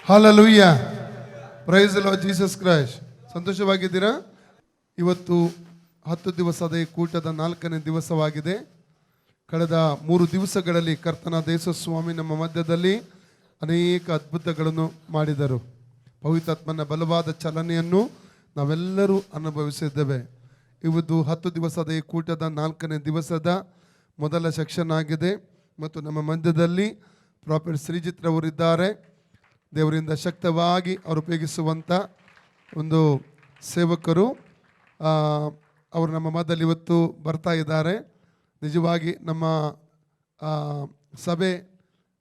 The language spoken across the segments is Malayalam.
Hallelujah, praise the Lord Jesus Christ. ಸಂತೋಷವಾಗಿದ್ದೀರಾ? ಇವತ್ತು 10 ದಿವಸದ ಈ ಕೂಟದ 4ನೇ ದಿವಸವಾಗಿದೆ. ಕಳೆದ 3 ದಿವಸಗಳಲ್ಲಿ ಕರ್ತನ ಯೇಸು ಸ್ವಾಮಿ ನಮ್ಮ ಮಧ್ಯದಲ್ಲಿ ಅನೇಕ ಅದ್ಭುತಗಳನ್ನು ಮಾಡಿದರು. ಪವಿತ್ರಾತ್ಮನ ಬಲವಾದ ಚಲನೆಯನ್ನು ನಾವೆಲ್ಲರೂ ಅನುಭವಿಸಿದ್ದೇವೆ. ಇವತ್ತು 10 ದಿವಸದ ಈ ಕೂಟದ 4ನೇ ದಿವಸದ ಮೊದಲ ಸೆಕ್ಷನ್ ಆಗಿದೆ ಮತ್ತು ನಮ್ಮ ಮಧ್ಯದಲ್ಲಿ ಪ್ರಾಫೆಟ್ ಶ್ರೀಜಿತ್ ರವರಿದ್ದಾರೆ. ದೇವರಿಂದ ಶಕ್ತವಾಗಿ ಅವರು ಉಪಯೋಗಿಸುವಂಥ ಒಂದು ಸೇವಕರು. ಅವರು ನಮ್ಮ ಮಧ್ಯದಲ್ಲಿ ಇವತ್ತು ಬರ್ತಾ ಇದ್ದಾರೆ. ನಿಜವಾಗಿ ನಮ್ಮ ಸಭೆ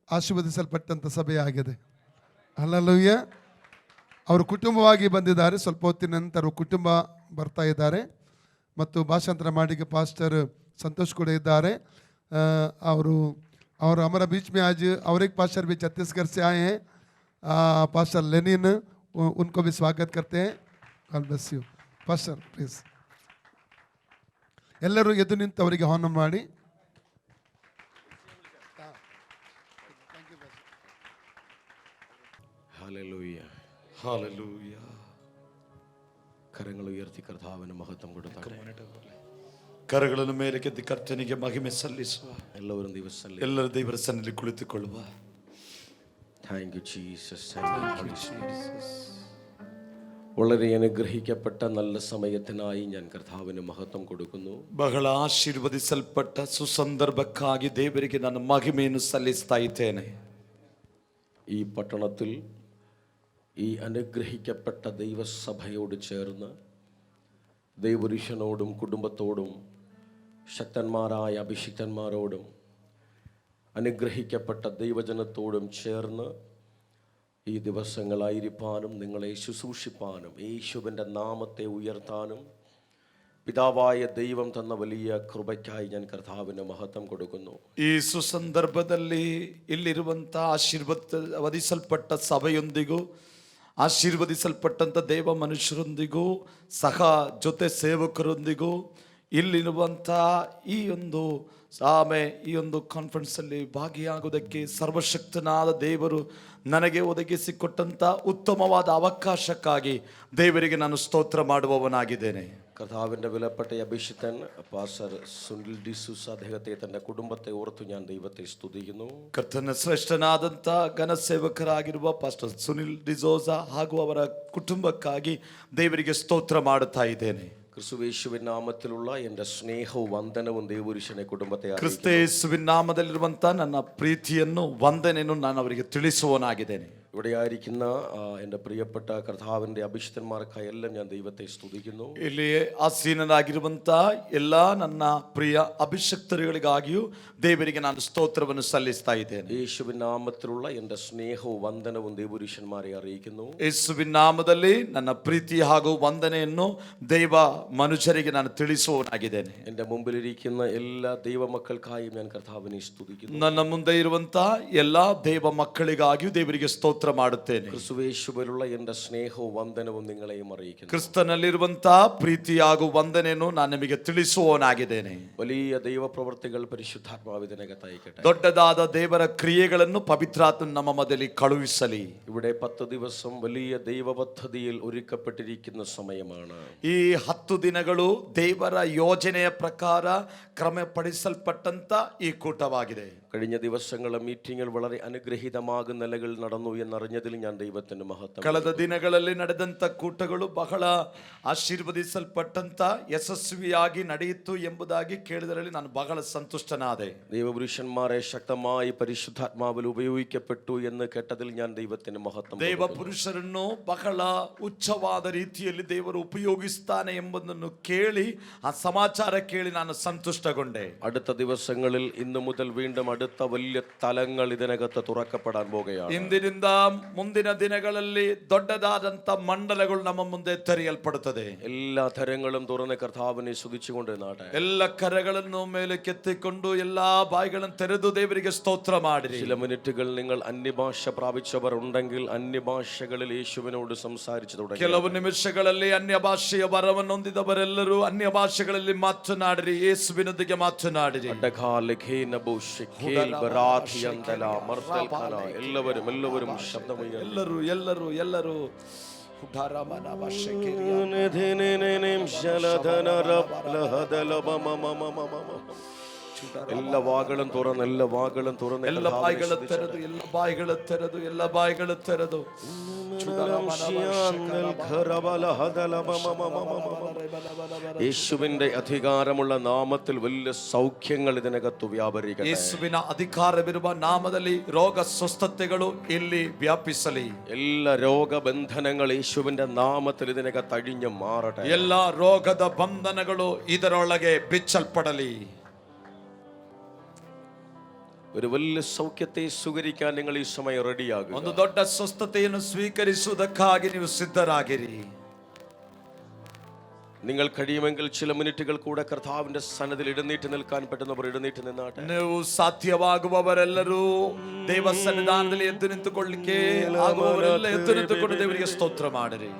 ಆಶೀರ್ವದಿಸಲ್ಪಟ್ಟಂಥ ಸಭೆಯಾಗಿದೆ. ಹಲ್ಲೆಲೂಯಾ. ಅವರು ಕುಟುಂಬವಾಗಿ ಬಂದಿದ್ದಾರೆ. ಸ್ವಲ್ಪ ಹೊತ್ತಿನ ನಂತರ ಕುಟುಂಬ ಬರ್ತಾ ಇದ್ದಾರೆ ಮತ್ತು ಭಾಷಾಂತರ ಮಾಡಿಗೆ ಪಾಸ್ಟರ್ ಸಂತೋಷ್ ಕೂಡ ಇದ್ದಾರೆ. और हमारा बीच में आज और एक पास्टर भी छत्तीसगढ़ से आए हैं, पास्टर लेनिन. उनको भी स्वागत करते हैं. God bless you. Pastor please ಎಲ್ಲರೂ ಎದ್ದು ನಿಂತು ಅವರಿಗೆ ಆಹ್ವಾನ ಮಾಡಿ. Hallelujah, hallelujah. ಕರಗಳು ಉಯರ್ತಿ ಕರ್ತವ್ಯನ ಮಹತ್ವ ಕೊಡುತ್ತಾರೆ. ಕರಗಳನ್ನು ಮೇಲೆ ಕೆತ್ತಿ ಕರ್ತನಿಗೆ ಮಹಿಮೆ ಸಲ್ಲಿಸುವ. ಎಲ್ಲರೂ ಎಲ್ಲರ ದೇವರ ಸನ್ನಿಧಿಯಲ್ಲಿ ಕುಳಿತುಕೊಳ್ಳುವ. Thank you Jesus. വളരെ അനുഗ്രഹിക്കപ്പെട്ട നല്ല സമയത്തിനായി ഞാൻ കർത്താവിന് മഹത്വം കൊടുക്കുന്നു. ಬಹಳ ಆಶೀರ್ವದಿಸಲ್ಪಟ್ಟ ಸುಸಂದರ್ಭಕ್ಕಾಗಿ ದೇವರಿಗೆ ನಾನು ಮಹಿಮೆಯನ್ನು ಸಲ್ಲಿಸ್ತಾ ಇದ್ದೇನೆ. ഈ പട്ടണത്തിൽ ഈ അനുഗ്രഹിക്കപ്പെട്ട ദൈവസഭയോട് ചേർന്ന് ദൈവപുരുഷനോടും കുടുംബത്തോടും ശക്തന്മാരായ അഭിഷിക്തന്മാരോടും അനുഗ്രഹിക്കപ്പെട്ട ദൈവജനത്തോടും ചേർന്ന് ഈ ദിവസങ്ങളായിരിക്കാനും നിങ്ങളെ ശുശ്രൂഷിപ്പാനും യേശുവിൻ്റെ നാമത്തെ ഉയർത്താനും പിതാവായ ദൈവം തന്ന വലിയ കൃപയ്ക്കായി ഞാൻ കർത്താവിന് മഹത്വം കൊടുക്കുന്നു. ಈ ಸುಸಂದರ್ಭದಲ್ಲಿ ಇಲ್ಲಿರುವಂಥ ಆಶೀರ್ವದಿಸಲ್ಪಟ್ಟ ಸಭೆಯೊಂದಿಗೂ ಆಶೀರ್ವದಿಸಲ್ಪಟ್ಟಂಥ ದೇವ ಮನುಷ್ಯರೊಂದಿಗೂ ಸಹ ಜೊತೆ ಸೇವಕರೊಂದಿಗೂ ಇಲ್ಲಿರುವಂಥ ಈ ಒಂದು ಕಾನ್ಫರೆನ್ಸಲ್ಲಿ ಭಾಗಿಯಾಗುವುದಕ್ಕೆ ಸರ್ವಶಕ್ತನಾದ ದೇವರು ನನಗೆ ಒದಗಿಸಿಕೊಟ್ಟಂಥ ಉತ್ತಮವಾದ ಅವಕಾಶಕ್ಕಾಗಿ ದೇವರಿಗೆ ನಾನು ಸ್ತೋತ್ರ ಮಾಡುವವನಾಗಿದ್ದೇನೆ. കർത്താവിൻ്റെ വിലപ്പെട്ട അഭിഷിക്തൻ പാസ്റ്റർ സുനിൽ ഡിസൂസ അദ്ദേഹത്തെ തൻ്റെ കുടുംബത്തെ ഓർത്തു ഞാൻ ദൈവത്തെ സ്തുതിക്കുന്നു. ಕರ್ತನ ಶ್ರೇಷ್ಠನಾದಂಥ ಘನ ಸೇವಕರಾಗಿರುವ ಪಾಸ್ಟರ್ ಸುನಿಲ್ ಡಿಸೋಜ ಹಾಗೂ ಅವರ ಕುಟುಂಬಕ್ಕಾಗಿ ದೇವರಿಗೆ ಸ್ತೋತ್ರ ಮಾಡುತ್ತಾ ಇದ್ದೇನೆ. ಕ್ರಿಸ್ತುವೇಶುವಿನ ನಾಮത്തിലുള്ള എൻ്റെ സ്നേഹവും വന്ദനവും ದೇವಪುರುಷನ ಕುಟುಂಬത്തെ ಕ್ರಿಸ್ತೇಸುವಿನ ನಾಮದಲ್ಲಿರುವಂಥ ನನ್ನ ಪ್ರೀತಿಯನ್ನು ವಂದನೆಯನ್ನು ನಾನು ಅವರಿಗೆ ತಿಳಿಸುವವನಾಗಿದ್ದೇನೆ. ഇവിടെ ആയിരിക്കുന്ന എൻ്റെ പ്രിയപ്പെട്ട കർത്താവിൻ്റെ അഭിഷിക്തന്മാർക്കായി എല്ലാം ഞാൻ ദൈവത്തെ സ്തുതിക്കുന്നു. ಇಲ್ಲಿ ಆಸೀನರಾಗಿರುವಂಥ ಎಲ್ಲ ನನ್ನ ಪ್ರಿಯ ಅಭಿಷಕ್ತರುಗಳಿಗಾಗಿಯೂ ದೇವರಿಗೆ ನಾನು ಸ್ತೋತ್ರವನ್ನು ಸಲ್ಲಿಸ್ತಾ ಇದ್ದೇನೆ. യേശുവിൻ നാമത്തിലുള്ള എൻ്റെ സ്നേഹവും വന്ദനവും ದೇವಪುರುಷന്മാരെ അറിയിക്കുന്നു. ಯೇಸುವಿನ ನಾಮದಲ್ಲಿ ನನ್ನ ಪ್ರೀತಿ ಹಾಗೂ ವಂದನೆಯನ್ನು ದೈವ ಮನುಷ್ಯರಿಗೆ ನಾನು ತಿಳಿಸುವವನಾಗಿದ್ದೇನೆ. എൻ്റെ മുമ്പിലിരിക്കുന്ന എല്ലാ ദൈവമക്കൾക്കായും ഞാൻ കർത്താവിനെ സ്തുതിക്കുന്നു. ನನ್ನ ಮುಂದೆ ಇರುವಂಥ ಎಲ್ಲ ದೈವ ಮಕ್ಕಳಿಗಾಗಿಯೂ ದೇವರಿಗೆ ಸ್ತೋತ್ರ ಮಾಡುತ್ತೇನೆ. ಕ್ರಿಸ್ತುವೇಶುವಿലുള്ള എൻ്റെ സ്നേഹവും വന്ദനവും നിങ്ങളെയും അറിയിക്കുന്നു. ಕ್ರಿಸ್ತನಲ್ಲಿರುವಂಥ ಪ್ರೀತಿ ಹಾಗೂ ವಂದನೆಯನ್ನು ನಾನು ನಿಮಗೆ ತಿಳಿಸುವವನಾಗಿದ್ದೇನೆ. വലിയ ദൈവപ്രവൃത്തികൾ പരിശുദ്ധാത്മാവ് ഇതിനകത്ത് അയക്കട്ടെ. ದೊಡ್ಡದಾದ ದೇವರ ಕ್ರಿಯೆಗಳನ್ನು ಪವಿತ್ರಾತ್ಮ ನಮ್ಮ ಮಧ್ಯದಲ್ಲಿ ಕಳುಹಿಸಲಿ. ഇവിടെ 10 ദിവസം വലിയ ദൈവ പദ്ധതിയിൽ ഒരുക്കപ്പെട്ടിരിക്കുന്ന സമയമാണ്. ಈ 10 ದಿನಗಳು ದೇವರ ಯೋಜನೆಯ ಪ್ರಕಾರ ಕ್ರಮಪಡಿಸಲ್ಪಟ್ಟಂತ ಈ ಕೂಟವಾಗಿದೆ. കഴിഞ്ഞ ദിവസങ്ങളിലെ മീറ്റിംഗുകൾ വളരെ അനുഗ്രഹീതമാകുന്ന നിലകൾ നടന്നു എന്നറിഞ്ഞതിൽ ഞാൻ ദൈവത്തിന് മഹത്വം. ಕಳೆದ ದಿನಗಳಲ್ಲಿ ನಡೆದಂತ ಕೂಟಗಳು ಬಹಳ ಆಶೀರ್ವದಿಸಲ್ಪಟ್ಟಂತ ಯಶಸ್ವಿಯಾಗಿ ನಡೆಯಿತು ಎಂಬುದಾಗಿ ಕೇಳಿದರಲ್ಲಿ ನಾನು ಬಹಳ ಸಂತುಷ್ಟನಾದೆ. ദൈവപുരുഷന്മാരെ ശക്തമായി പരിശുദ്ധാത്മാവിൽ ഉപയോഗിക്കപ്പെട്ടു എന്ന് കേട്ടതിൽ ഞാൻ ദൈവത്തിന് മഹത്വം. ದೇವ ಪುರುಷರನ್ನು ಬಹಳ ಉಚ್ಚವಾದ ರೀತಿಯಲ್ಲಿ ದೇವರು ಉಪಯೋಗಿಸ್ತಾನೆ ಎಂಬುದನ್ನು ಕೇಳಿ ಆ ಸಮಾಚಾರ ಕೇಳಿ ನಾನು ಸಂತುಷ್ಟಗೊಂಡೆ. അടുത്ത ദിവസങ്ങളിൽ ഇന്നു മുതൽ വീണ്ടും അടുത്ത വലിയ തലങ്ങൾ ഇതിനകത്ത് തുറക്കപ്പെടാൻ പോകുകയാണ്. ಇಂದಿನಿಂದ ಮುಂದಿನ ದಿನಗಳಲ್ಲಿ ದೊಡ್ಡದಾದಂತ ಮಂಡಲಗಳು ನಮ್ಮ ಮುಂದೆ ತೆರೆಯಲ್ಪಡುತ್ತದೆ. എല്ലാ തരങ്ങളും തുറന്ന് കർത്താവിനെ സ്തുതിച്ചുകൊണ്ട് നാട്ടെ. ಎಲ್ಲ ಕರಗಳನ್ನು ಮೇಲೆ ಕೆತ್ತಿಕೊಂಡು ಎಲ್ಲಾ ಬಾಯಿಗಳನ್ನು ತೆರೆದು ದೇವರಿಗೆ ಸ್ತೋತ್ರ ಮಾಡಿರಿ. ചില മിനിറ്റുകൾ നിങ്ങൾ അന്യഭാഷ പ്രാപിച്ചവർ ഉണ്ടെങ്കിൽ അന്യഭാഷകളിൽ യേശുവിനോട് സംസാരിച്ചു തുടങ്ങി. ಕೆಲವು ನಿಮಿಷಗಳಲ್ಲಿ ಅನ್ಯ ಭಾಷೆಯ ವರವನ್ನು ಹೊಂದಿದವರೆಲ್ಲರೂ ಅನ್ಯ ಭಾಷೆಗಳಲ್ಲಿ ಮಾತನಾಡಿರಿ, ಯೇಸುವಿನೊಂದಿಗೆ ಮಾತನಾಡಿರಿ. എല്ലാവരും ശബ്ദമുയർത്തി ಎಲ್ಲರೂ ಎಲ್ಲರೂ ಎಲ್ಲರೂ എല്ലാ വാകളും തുറന്ന് എല്ലാ വാകളും തുറന്ന് ಎಲ್ಲ ಬಾಯಿಗಳ ತೆರೆದು ಎಲ್ಲ ಬಾಯಿಗಳ ತೆರೆದು ಎಲ್ಲ ಬಾಯಿಗಳ ತೆರೆದು യേശുവിന്റെ അധികാരമുള്ള നാമത്തിൽ വലിയ സൗഖ്യങ്ങൾ ഇതിനകത്ത് വ്യാപരിക്കട്ടെ. ಯೇಸುವಿನ ಅಧಿಕಾರವಿರುವ ನಾಮದಲ್ಲಿ ರೋಗ ಸ್ವಸ್ಥತೆಗಳು ಇಲ್ಲಿ ವ್ಯಾಪಿಸಲಿ. എല്ലാ രോഗബന്ധനങ്ങൾ യേശുവിന്റെ നാമത്തിൽ ഇതിനകത്ത് അഴിഞ്ഞു മാറട്ടെ. ಎಲ್ಲ ರೋಗದ ಬಂಧನಗಳು ಇದರೊಳಗೆ ಬಿಚ್ಚಲ್ಪಡಲಿ. ഒരു വലിയ സൗഖ്യത്തെ സ്വീകരിക്കാൻ നിങ്ങൾ ഈ സമയം റെഡിയാകുക. ಒಂದು ದೊಡ್ಡ ಸ್ವಸ್ಥತೆಯನ್ನು ಸ್ವೀಕರಿಸುವುದಕ್ಕಾಗಿ ನೀವು ಸಿದ್ಧರಾಗಿರಿ. നിങ്ങൾ കഴിയുമെങ്കിൽ ചില മിനിറ്റുകൾ കൂടെ കർത്താവിന്റെ സന്നിധിയിൽ എഴുന്നേറ്റ് നിൽക്കാൻ പറ്റുന്നവർ എഴുന്നേറ്റ് നിന്നാട്ടെ. ನೀವು ಸಾಧ್ಯವಾಗುವವರೆಲ್ಲರೂ ದೇವ ಸನ್ನಿಧಾನದಲ್ಲಿ ಎದ್ದು ನಿಂತುಕೊಳ್ಳಿಕ್ಕೆ ಆಗುವವರೆಲ್ಲ ಎದ್ದು ನಿಂತುಕೊಂಡು ದೇವರಿಗೆ ಸ್ತೋತ್ರ ಮಾಡಿರಿ.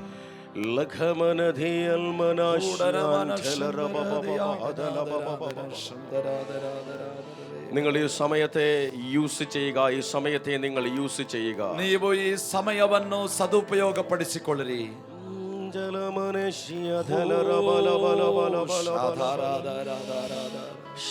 നിങ്ങൾ ഈ സമയത്തെ യൂസ് ചെയ്യുക. ഈ സമയത്തെ നിങ്ങൾ യൂസ് ചെയ്യുക. ನೀವು ಈ ಸಮಯವನ್ನು ಸದುಪಯೋಗಪಡಿಸಿಕೊಳ್ಳಿರಿ.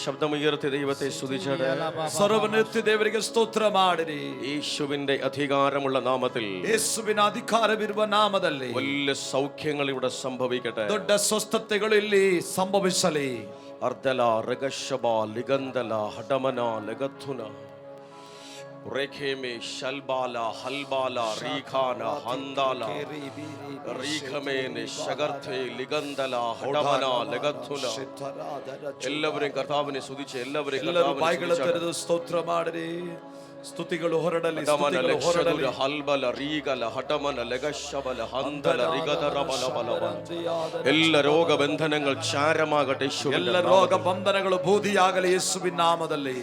ശബ്ദമുയർത്തി ദൈവത്തെ സ്തുതിച്ചേട്ടെ. ಸ್ವರವನ್ನೆತ್ತಿ ದೇವರಿಗೆ ಸ್ತೋತ್ರ ಮಾಡಿರಿ. യേശുവിന്റെ അധികാരമുള്ള നാമത്തിൽ ಯೇಸುವಿನ ಅಧಿಕಾರವಿರುವ ನಾಮದಲ್ಲಿ വലിയ സൗഖ്യങ്ങൾ ഇവിടെ സംഭവിക്കട്ടെ. ದೊಡ್ಡ ಸ್ವಸ್ಥತೆಗಳು ಇಲ್ಲಿ ಸಂಭವಿಸಲಿ. അർദ്ധല രഗശബ ലിഗന്ധല ഹടമന ലഗഥുന റേഖേമേ ശൽബാല ഹൽബാല റീഖാന ഹന്ദാല റീഖമേനെ ശഗർഥേ ലിഗന്ധല ഹടമന ലഗഥുന. എല്ലാവരും കർത്താവിനെ സ്തുതിച്ച് എല്ലാവരും ಬಾಯಿಗಳ ತೆರೆದು ಸ್ತೋತ್ರ ಮಾಡಿರಿ. ಸ್ತುತಿಗಳು ಹೊರಡಲಿ. എല്ലാ രോഗബന്ധനങ്ങൾ ക്ഷാരമാകട്ടെ. ಎಲ್ಲ ರೋಗ ಬಂಧನಗಳು ಬೂದಿಯಾಗಲಿ ಯೇಸುವಿನ ನಾಮದಲ್ಲಿ.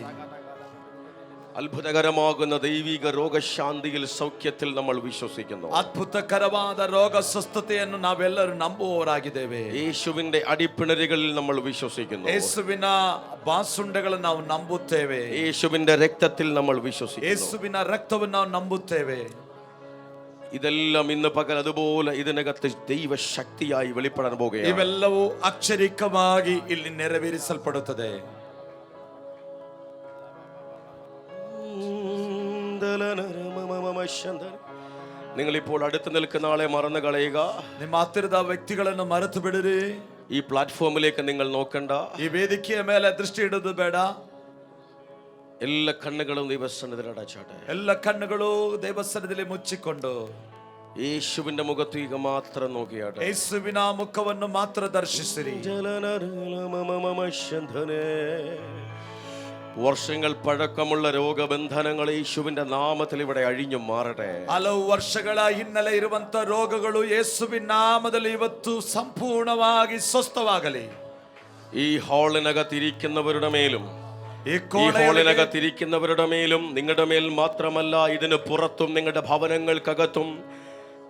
അത്ഭുതകരമാകുന്ന ദൈവിക രോഗശാന്തിയിൽ സൗഖ്യത്തിൽ നമ്മൾ വിശ്വസിക്കുന്നു. ಅದ್ಭುತಕರವಾದ ರೋಗ ಸ್ವಸ್ಥತೆಯನ್ನು ನಾವೆಲ್ಲರೂ ನಂಬುವವರಾಗಿದ್ದೇವೆ. യേശുവിന്റെ അടിപ്പിണരുകളിൽ നമ്മൾ വിശ്വസിക്കുന്നു. ಯೇಸುವಿನ ಬಾಸುಂಡೆಗಳನ್ನು ನಾವು ನಂಬುತ್ತೇವೆ. യേശുവിന്റെ രക്തത്തിൽ നമ്മൾ വിശ്വസിക്കുന്നു. ಯೇಸುವಿನ ರಕ್ತವನ್ನು ನಾವು ನಂಬುತ್ತೇವೆ. ഇതെല്ലാം ഇന്ന് പകൽ അതുപോലെ ഇതിനകത്ത് ദൈവശക്തിയായി വെളിപ്പെടാൻ പോകുകയാണ്. ಇವೆಲ್ಲವೂ ಅಕ್ಷರಿಕವಾಗಿ ಇಲ್ಲಿ ನೆರವೇರಿಸಲ್ಪಡುತ್ತದೆ. നിങ്ങൾ ഇപ്പോൾ അടുത്ത് നിൽക്കുന്ന ആളെ മറന്നു കളയുക. ನಿಮ್ಮ ಹತ್ತಿರದ ವ್ಯಕ್ತಿಗಳನ್ನು ಮರೆತು ಬಿಡಿರಿ. ഈ പ്ലാറ്റ്ഫോമിലേക്ക് നിങ്ങൾ നോക്കണ്ട. ಈ ವೇದಿಕೆಯ ಮೇಲೆ ದೃಷ್ಟಿ ಇಡೋದು ಬೇಡ. എല്ലാ കണ്ണുകളും ദൈവസന്നിധിയിൽ അടച്ചാട്ടെ. ಎಲ್ಲ ಕಣ್ಣುಗಳು ದೇವಸ್ಥಾನದಲ್ಲಿ ಮುಚ್ಚಿಕೊಂಡು യേശുവിന്റെ മുഖത്തേക്ക് മാത്രം നോക്കിയാട്ടെ. ಯೇಸುವಿನ ಮುಖವನ್ನು ಮಾತ್ರ ದರ್ಶಿಸಿರಿ. വർഷങ്ങൾ പഴക്കമുള്ള രോഗബന്ധനങ്ങൾ യേശുവിന്റെ നാമത്തിൽ ഇവിടെ അഴിഞ്ഞു മാറട്ടെ. ಹಲವು ವರ್ಷಗಳ ಹಿನ್ನೆಲೆ ಇರುವಂತ ರೋಗಗಳು ಯೇಸುವಿನ ನಾಮದಲ್ಲಿ ಇವತ್ತು ಸಂಪೂರ್ಣವಾಗಿ ಸ್ವಸ್ಥವಾಗಲಿ. ഈ ഹാളിനകത്തിരിക്കുന്നവരുടെ മേലും ഹാളിനകത്തിരിക്കുന്നവരുടെ മേലും നിങ്ങളുടെ മേൽ മാത്രമല്ല, ഇതിന് പുറത്തും നിങ്ങളുടെ ഭവനങ്ങൾക്കകത്തും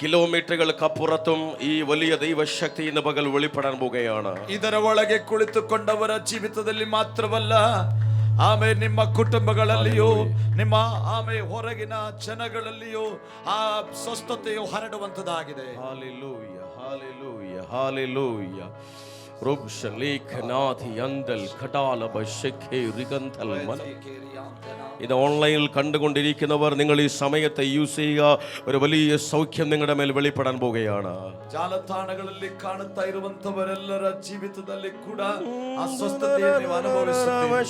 കിലോമീറ്ററുകൾക്കപ്പുറത്തും ഈ വലിയ ദൈവശക്തി ഇന്ന് പകൽ വെളിപ്പെടാൻ പോകുകയാണ്. ಇದರ ಒಳಗೆ ಕುಳಿತುಕೊಂಡವರ ಜೀವಿತದಲ್ಲಿ ಮಾತ್ರವಲ್ಲ, ಆಮೇಲೆ ನಿಮ್ಮ ಕುಟುಂಬಗಳಲ್ಲಿಯೂ ನಿಮ್ಮ ಹೊರಗಿನ ಜನಗಳಲ್ಲಿಯೂ ಆ ಸ್ವಸ್ಥತೆಯು ಹರಡುವಂತದಾಗಿದೆ. Hallelujah hallelujah hallelujah. ഇത് ഓൺലൈനിൽ കണ്ടുകൊണ്ടിരിക്കുന്നവർ നിങ്ങൾ ഈ സമയത്തെ യൂസ് ചെയ്യുക. ഒരു വലിയ സൗഖ്യം നിങ്ങളുടെ മേൽ വെളിപ്പെടാൻ പോവുകയാണ്. ಜಾಲತಾಣಗಳಲ್ಲಿ ಕಾಣುತ್ತಾ ಇರುವಂತವರೆಲ್ಲರ ಜೀವಿತದಲ್ಲಿ ಕೂಡ ಆ ಸ್ವಸ್ಥತೆಯನ್ನು ನೀವು ಅನುಭವಿಸುತ್ತೀರಿ.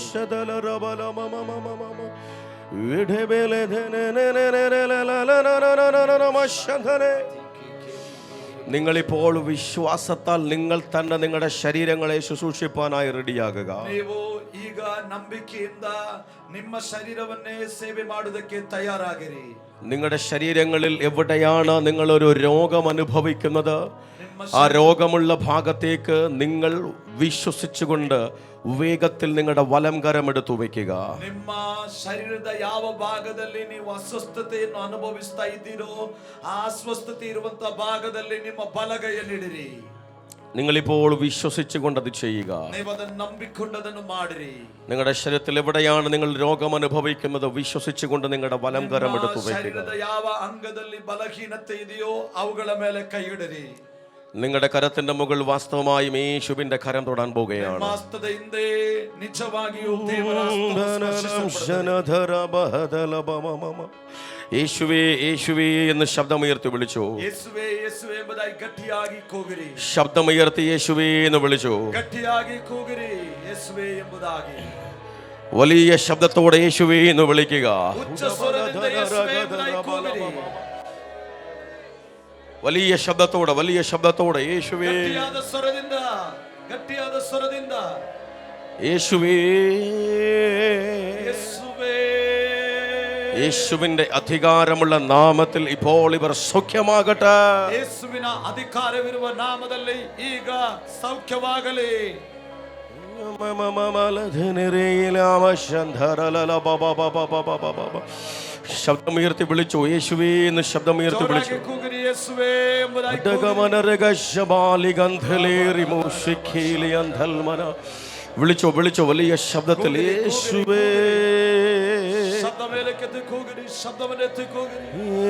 നിങ്ങളിപ്പോൾ വിശ്വാസത്താൽ നിങ്ങൾ തന്നെ നിങ്ങളുടെ ശരീരങ്ങളെ ശുശ്രൂഷിപ്പാനായി റെഡിയാകുക. ನೀವು ಈಗ ನಂಬಿಕೆಯಿಂದ ನಿಮ್ಮ ಶರೀರವನ್ನೇ ಸೇವೆ ಮಾಡುವುದಕ್ಕೆ ತಯಾರಾಗಿರಿ. നിങ്ങളുടെ ശരീരങ്ങളിൽ എവിടെയാണ് നിങ്ങളൊരു രോഗം അനുഭവിക്കുന്നത്, ആ രോഗമുള്ള ഭാഗത്തേക്ക് നിങ്ങൾ വിശ്വസിച്ചുകൊണ്ട് വേഗത്തിൽ നിങ്ങളുടെ വലം കരമെടുത്തു വയ്ക്കുക. ನಿಮ್ಮ ಶರೀರದ ಯಾವ ಭಾಗದಲ್ಲಿ ನೀವು ಅಸ್ವಸ್ಥತೆಯನ್ನು ಅನುಭವಿಸ್ತಾ ಇದ್ದೀರೋ ಆ ಅಸ್ವಸ್ಥತೆ ಇರುವಂತ ಭಾಗದಲ್ಲಿ ನಿಮ್ಮ ಬಲಗೈಯನ್ನಿಡಿರಿ. നിങ്ങളിപ്പോൾ വിശ്വസിച്ചുകൊണ്ട് അത് ചെയ്യുക. നിങ്ങളുടെ ശരീരത്തിൽ എവിടെയാണ് നിങ്ങൾ രോഗം അനുഭവിക്കുന്നത് വിശ്വസിച്ചുകൊണ്ട് നിങ്ങളുടെ വലം കരം എടുത്തു വയ്ക്കുക. നിങ്ങളുടെ കരത്തിന്റെ മുകൾ വാസ്തവമായും യേശുവിന്റെ കരം തൊടാൻ പോകുകയാണ്. യേശുവേ യേശുവേ എന്ന് ശബ്ദമുയർത്തി വിളിച്ചു. ശബ്ദമുയർത്തി യേശുവേ എന്ന് വിളിച്ചു. വലിയ ശബ്ദത്തോടെ യേശുവേ എന്ന് വിളിക്കുക. വലിയ ശബ്ദത്തോടെ യേശുവേ യേശുവേ. യേശുവിന്റെ അധികാരമുള്ള നാമത്തിൽ ഇപ്പോൾ ഇവർ സൗഖ്യമാകട്ടെ. ಯೇಸುವಿನ ಅಧಿಕಾರವಿರುವ ನಾಮದಲ್ಲಿ ಈಗ ಸೌಖ್ಯವಾಗಲಿ. ശബ്ദമുയർത്തി വിളിച്ചു യേശുവേ എന്ന് ശബ്ദമുയർത്തി വിളിച്ചു. വിളിച്ചോ വിളിച്ചോ വലിയ ശബ്ദത്തിൽ യേശുവേ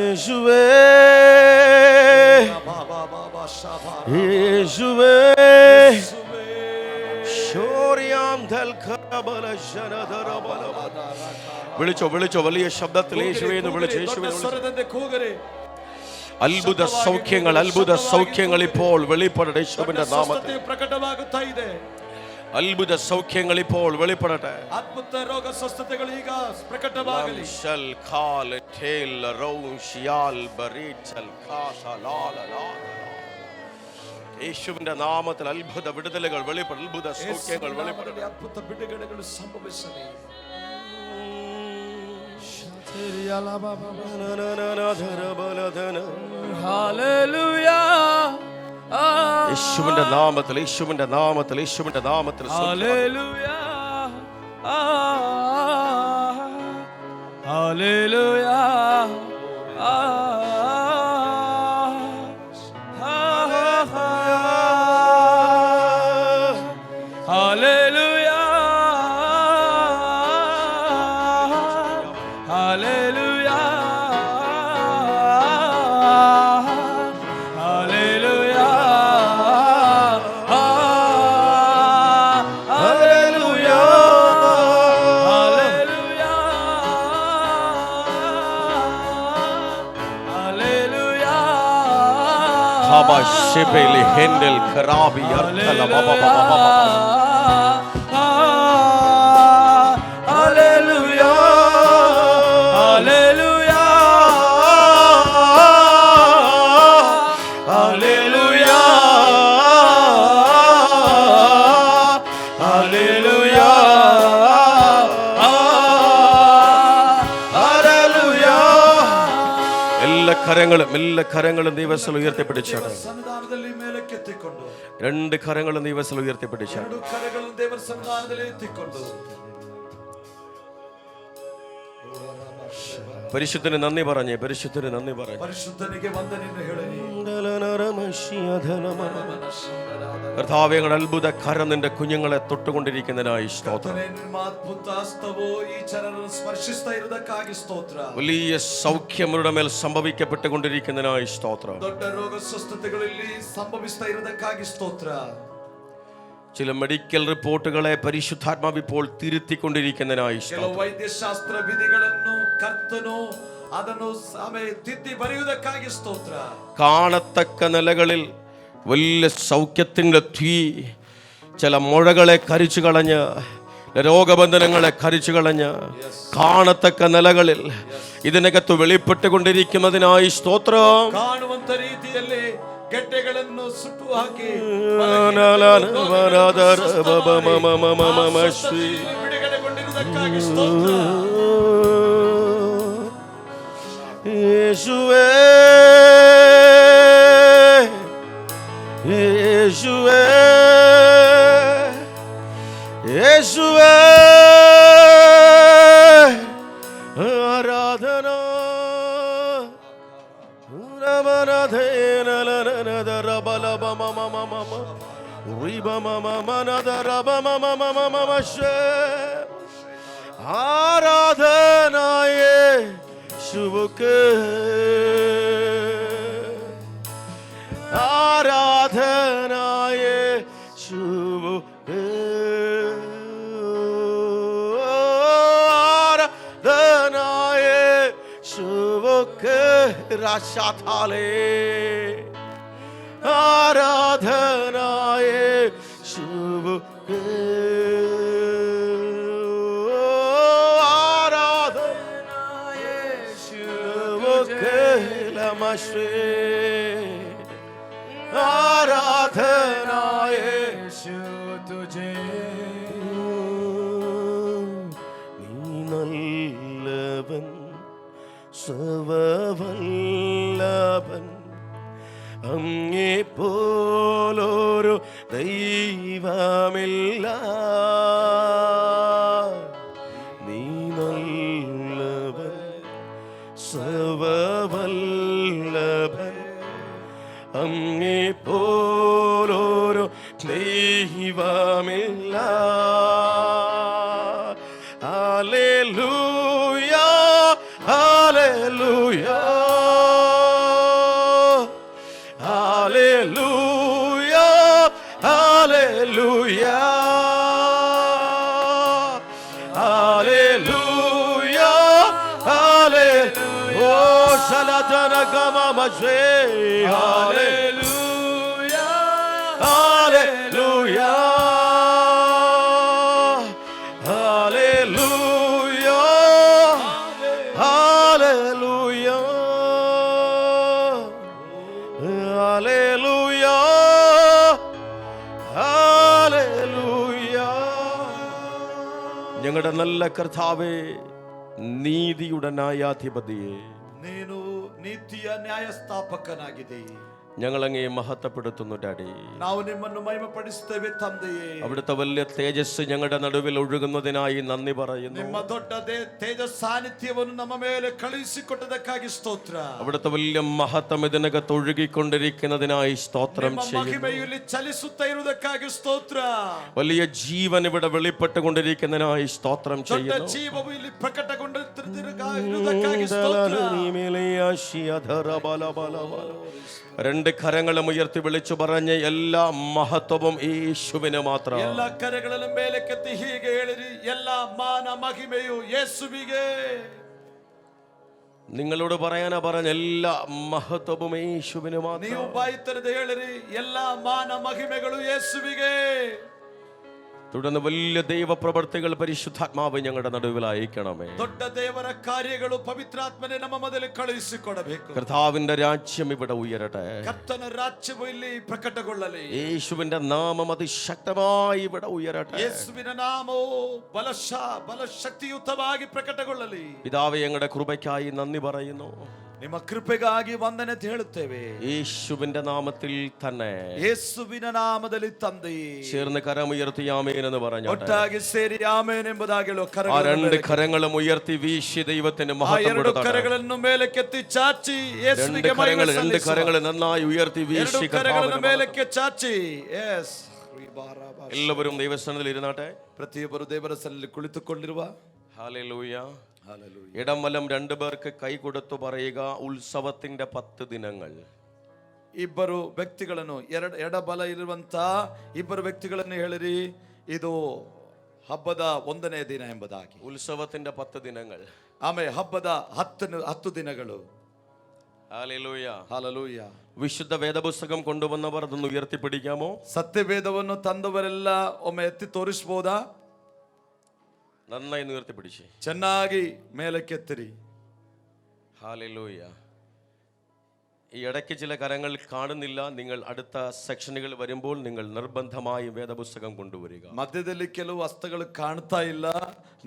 യേശുവേ യേശുവേ. വിളിച്ചോ വിളിച്ചോ വലിയ ശബ്ദത്തിൽ യേശുവേ എന്ന് വിളിച്ചു. യേശുവേ അത്ഭുത സൗഖ്യങ്ങൾ ഇപ്പോൾ വെളിപ്പെടട്ടെ. യേശുവിന്റെ നാമത്തിൽ അത്ഭുത സൗഖ്യങ്ങൾ ഇപ്പോൾ വെളിപ്പെടട്ടെ. ಅದ್ಭುತ ರೋಗ ಸ್ವಸ್ಥತೆಗಳು ಈಗ ಪ್ರಕಟವಾಗಲಿ. യേശുവിന്റെ നാമത്തിൽ അത്ഭുത വിടുതലുകൾ വെളിപ്പെട. അത്ഭുത സൗഖ്യങ്ങൾ വെളിപ്പെടട്ടെ. ಅದ್ಭುತ ಬಿಡುಗಡೆಗಳು ಸಂಭವಿಸಲಿ. ഹല്ലേലൂയ. യേശുവിന്റെ നാമത്തിൽ യേശുവിന്റെ നാമത്തിൽ യേശുവിന്റെ നാമത്തിൽ hallelujah. Hallelujah. Hallelujah. Hallelujah. hendel karabi yarkala baba baba Hallelujah. Hallelujah. Hallelujah. Hallelujah. എല്ലാ കരങ്ങളും ദൈവത്തിൽ ഉയർത്തിപ്പിടിച്ചാണ്. രണ്ട് കരങ്ങളും ദൈവത്തിൽ ഉയർത്തിപ്പിടിച്ചാണ്. പരിശുദ്ധന് നന്ദി പറഞ്ഞേ. പരിശുദ്ധന് നന്ദി പറഞ്ഞേ. കർത്താവേ, ഞങ്ങളുടെ അത്ഭുത കരം നിന്റെ കുഞ്ഞുങ്ങളെ തൊട്ടുകൊണ്ടിരിക്കുന്നതിനായി സ്തോത്രം. വലിയ സൗഖ്യം അവരുടെ മേൽ സംഭവിക്കപ്പെട്ടുകൊണ്ടിരിക്കുന്നതിനായി സ്തോത്രം. ചില മെഡിക്കൽ റിപ്പോർട്ടുകളെ പരിശുദ്ധാത്മാവ് ഇപ്പോൾ തിരുത്തിക്കൊണ്ടിരിക്കുന്നതിനായി ವೈದ್ಯಶಾಸ್ತ್ರ ವಿಧಿಗಳನ್ನು ಕರ್ತನು ಅದನ್ನು ತಿದ್ದಿ ಬರೆಯುವುದಕ್ಕಾಗಿ ಸ್ತೋತ್ರ. കാണത്തക്ക നിലകളിൽ വലിയ സൗഖ്യത്തിന്റെ തീ ചില മുഴകളെ കരിച്ചു കളഞ്ഞ്, രോഗബന്ധനങ്ങളെ കരിച്ചു കളഞ്ഞ് കാണത്തക്ക നിലകളിൽ ഇതിനകത്ത് വെളിപ്പെട്ടുകൊണ്ടിരിക്കുന്നതിനായി സ്തോത്രം. കാണുವಂತ ರೀತಿಯಲ್ಲಿ ಗೆಡ್ಡೆಗಳನ್ನು ಸುಟ್ಟು ಹಾಕಿ ಬಿಡುಗಡೆಗೊಂಡಿರುವುದಕ್ಕಾಗಿ ಸ್ತೋತ್ರ. യേശുവേ യേശുവേ യേശുവേ ആരാധന രമനധേന ലനനദ രബലബമമമമ ആരാധനായേ ശുഭക്ക് ആരാധനായേ ശുഭക്ക് ആരാധനായേ ശുഭക്ക് രാശാഥാലേ ആരാധനായേ ശുഭക്ക് ആരാധനായേ ശുഭക്ക് ലമശ്വേ ആരാധനായേ നീ നല്ലവൻ സർവവല്ലഭൻ അങ്ങേ പോലൊരു ദൈവമില്ല നീ നല്ലവൻ സർവവല്ലഭൻ അങ്ങേ പോലൊരു ദൈവമില്ല hallelujah hallelujah hallelujah hallelujah hallelujah hallelujah ഓ ശലജന ഗമമജേ hallelujah hallelujah hallelujah hallelujah hallelujah hallelujah ഞങ്ങളുടെ നല്ല കർത്താവേ നീതിയുടെ ന്യായാധിപതിയെ ನೀನು ನೀತಿಯ ನ್ಯಾಯಸ್ಥಾಪಕನಾಗಿದೆ. ഞങ്ങളങ്ങേ മഹത്വപ്പെടുത്തുന്നു ഡാഡി. ನಾವು ನಿಮ್ಮನ್ನು ಮಹಿಮೆಪಡಿಸುತ್ತೇವೆ ತಂದೆಯೇ. അവിടുത്തെ വലിയ തേജസ് ഞങ്ങളുടെ നടുവിൽ ഒഴുകുന്നതിനായി നന്ദി പറയുന്നു. ನಿಮ್ಮ ದೊಡ್ಡ ತೇಜಸ್ ಸಾನ್ನಿಧ್ಯವನ್ನು ನಮ್ಮ ಮೇಲೆ ಕಳುಹಿಸಿಕೊಟ್ಟದಕ್ಕಾಗಿ ಸ್ತೋತ್ರ. അവിടുത്തെ വലിയ മഹത്വം ഇതിനകത്ത് ഒഴുകിക്കൊണ്ടിരിക്കുന്നതിനായി സ്തോത്രം ചെയ്യുന്നു. മഹിമയിൽ ചലിಸುತ್ತಾ ಇರುವುದಕ್ಕಾಗಿ ಸ್ತೋತ್ರ. വലിയ ജീവൻ ഇവിടെ വെളിപ്പെട്ടുകൊണ്ടിരിക്കുന്നതിനായി സ്തോത്രം ചെയ്യുന്നു. ದೊಡ್ಡ ಜೀವವು ಇಲ್ಲಿ ಪ್ರಕಟಗೊಂಡಿರುವುದಕ್ಕಾಗಿ ಸ್ತೋತ್ರ. രണ്ട് കരങ്ങളും ഉയർത്തി വിളിച്ചു പറഞ്ഞ എല്ലാ മഹത്വവും യേശുവിന് മാത്രം. എല്ലാ കരങ്ങളും മേലേക്കെത്തി ಹೀಗೆ ಹೇಳಿರಿ, എല്ലാ മാന മഹിമയും യേശുവിಗೆ. നിങ്ങളോട് പറയാനാ പറഞ്ഞ എല്ലാ മഹത്വവും യേശുവിന് മാത്രം. ನೀವು ಬಾಯಿ ತೆರೆದು ಹೇಳಿರಿ, എല്ലാ മാന മഹിമಗಳು യേശുവിಗೆ. തുടർന്ന് വലിയ ദൈവപ്രവർത്തികൾ പരിശുദ്ധാത്മാവ് ഞങ്ങളുടെ നടുവിൽ അയക്കണമേ. ದೊಡ್ಡ ದೇವರ ಕಾರ್ಯಗಳು ಪವಿತ್ರಾತ್ಮನೇ ನಮ್ಮ ಮೊದಲು ಕಳುಹಿಸಿಕೊಡಬೇಕು. കർത്താവിന്റെ രാജ്യം ഇവിടെ ഉയരട്ടെ. ಕರ್ತನ ರಾಜ್ಯವು ಇಲ್ಲಿ ಪ್ರಕಟಗೊಳ್ಳಲಿ. യേശുവിന്റെ നാമം അതിശക്തമായി ഇവിടെ ഉയരട്ടെ. ಯೇಸುವಿನ ನಾಮವು ಬಲಶಕ್ತಿಯುತವಾಗಿ ಪ್ರಕಟಗೊಳ್ಳಲಿ. പിതാവേ, ഞങ്ങളുടെ കൃപയ്ക്കായി നന്ദി പറയുന്നു. ನಿಮ್ಮ ಕೃಪೆಗಾಗಿ ವಂದನೆ ಹೇಳುತ್ತೇವೆ. യേശുവിന്റെ നാമത്തിൽ തന്നെ ಯೇಸುವಿನ ನಾಮದಲ್ಲಿ ತಂದೆಯೇ. ചേർന്ന് കരമുയർത്തി ആമേൻ എന്ന് പറഞ്ഞു. ಒಟ್ಟಾಗಿ ಸೇರಿ ಆಮೇನ್ ಎಂಬುದಾಗಿ ആ രണ്ട് കരങ്ങളും ഉയർത്തി വീശി ദൈവത്തിന് മഹത്വം കൊടുത്തു. കരಗಳನ್ನು ಮೇಲಕ್ಕೆತ್ತಿ ಚಾಚಿ ಯೇಸುವಿಗೆ ಮಹಿಮೆ രണ്ട് ಸಲ್ಲಿಸುವ. കരങ്ങൾ നന്നായി ഉയർത്തി വീശി ಕರಗಳನ್ನು ಮೇಲಕ್ಕೆ ಚಾಚಿ. ಎಸ್, എല്ലാവരും ദൈവസ്ഥാനത്തിൽ ഇരുന്നാട്ടെ. ಪ್ರತಿಯೊಬ್ಬರು ದೇವರ ಸನ್ನಿಧಿಯಲ್ಲಿ ಕುಳಿತುಕೊಂಡಿರುವ. ഹല്ലേലൂയ. ഇടം വലം രണ്ടു പേർക്ക് കൈ കൊടുത്തു പറയുക, ഉത്സവത്തിന്റെ 10 ദിനങ്ങൾ. ಇಬ್ಬರು ವ್ಯಕ್ತಿಗಳನ್ನು ಎಡಬಲ ಇರುವಂತ ಇಬ್ಬರು ವ್ಯಕ್ತಿಗಳನ್ನು ಹೇಳಿರಿ, ಇದು ಹಬ್ಬದ 1ನೇ ದಿನ ಎಂಬುದಾಗಿ. ഉത്സവത്തിന്റെ 10 ദിനങ്ങൾ. ಆಮೇಲೆ ಹಬ್ಬದ 10 ದಿನಗಳು. ഹല്ലേലൂയ. ಹಲ್ಲೆಲೂಯ. വിശുദ്ധ വേദപുസ്തകം കൊണ്ടുവന്നവർ അതൊന്ന് ഉയർത്തിപ്പിടിക്കാമോ? ಸತ್ಯವೇದವನ್ನು ತಂದವರೆಲ್ಲ ಒಮ್ಮೆ ಎತ್ತಿ ತೋರಿಸಬಹುದಾ? നന്നായി ഉയർത്തിപ്പിടിച്ചേ. ಚೆನ್ನಾಗಿ ಮೇಲಕ್ಕೆತ್ತಿರಿ. ഹല്ലേലൂയ. ഈ ഇടയ്ക്ക് ചില കരങ്ങൾ കാണുന്നില്ല. നിങ്ങൾ അടുത്ത സെക്ഷനുകൾ വരുമ്പോൾ നിങ്ങൾ നിർബന്ധമായി വേദപുസ്തകം കൊണ്ടുവരിക. ಮಧ್ಯದಲ್ಲಿ ಕೆಲವು ಹಸ್ತಗಳು ಕಾಣ್ತಾ ಇಲ್ಲ.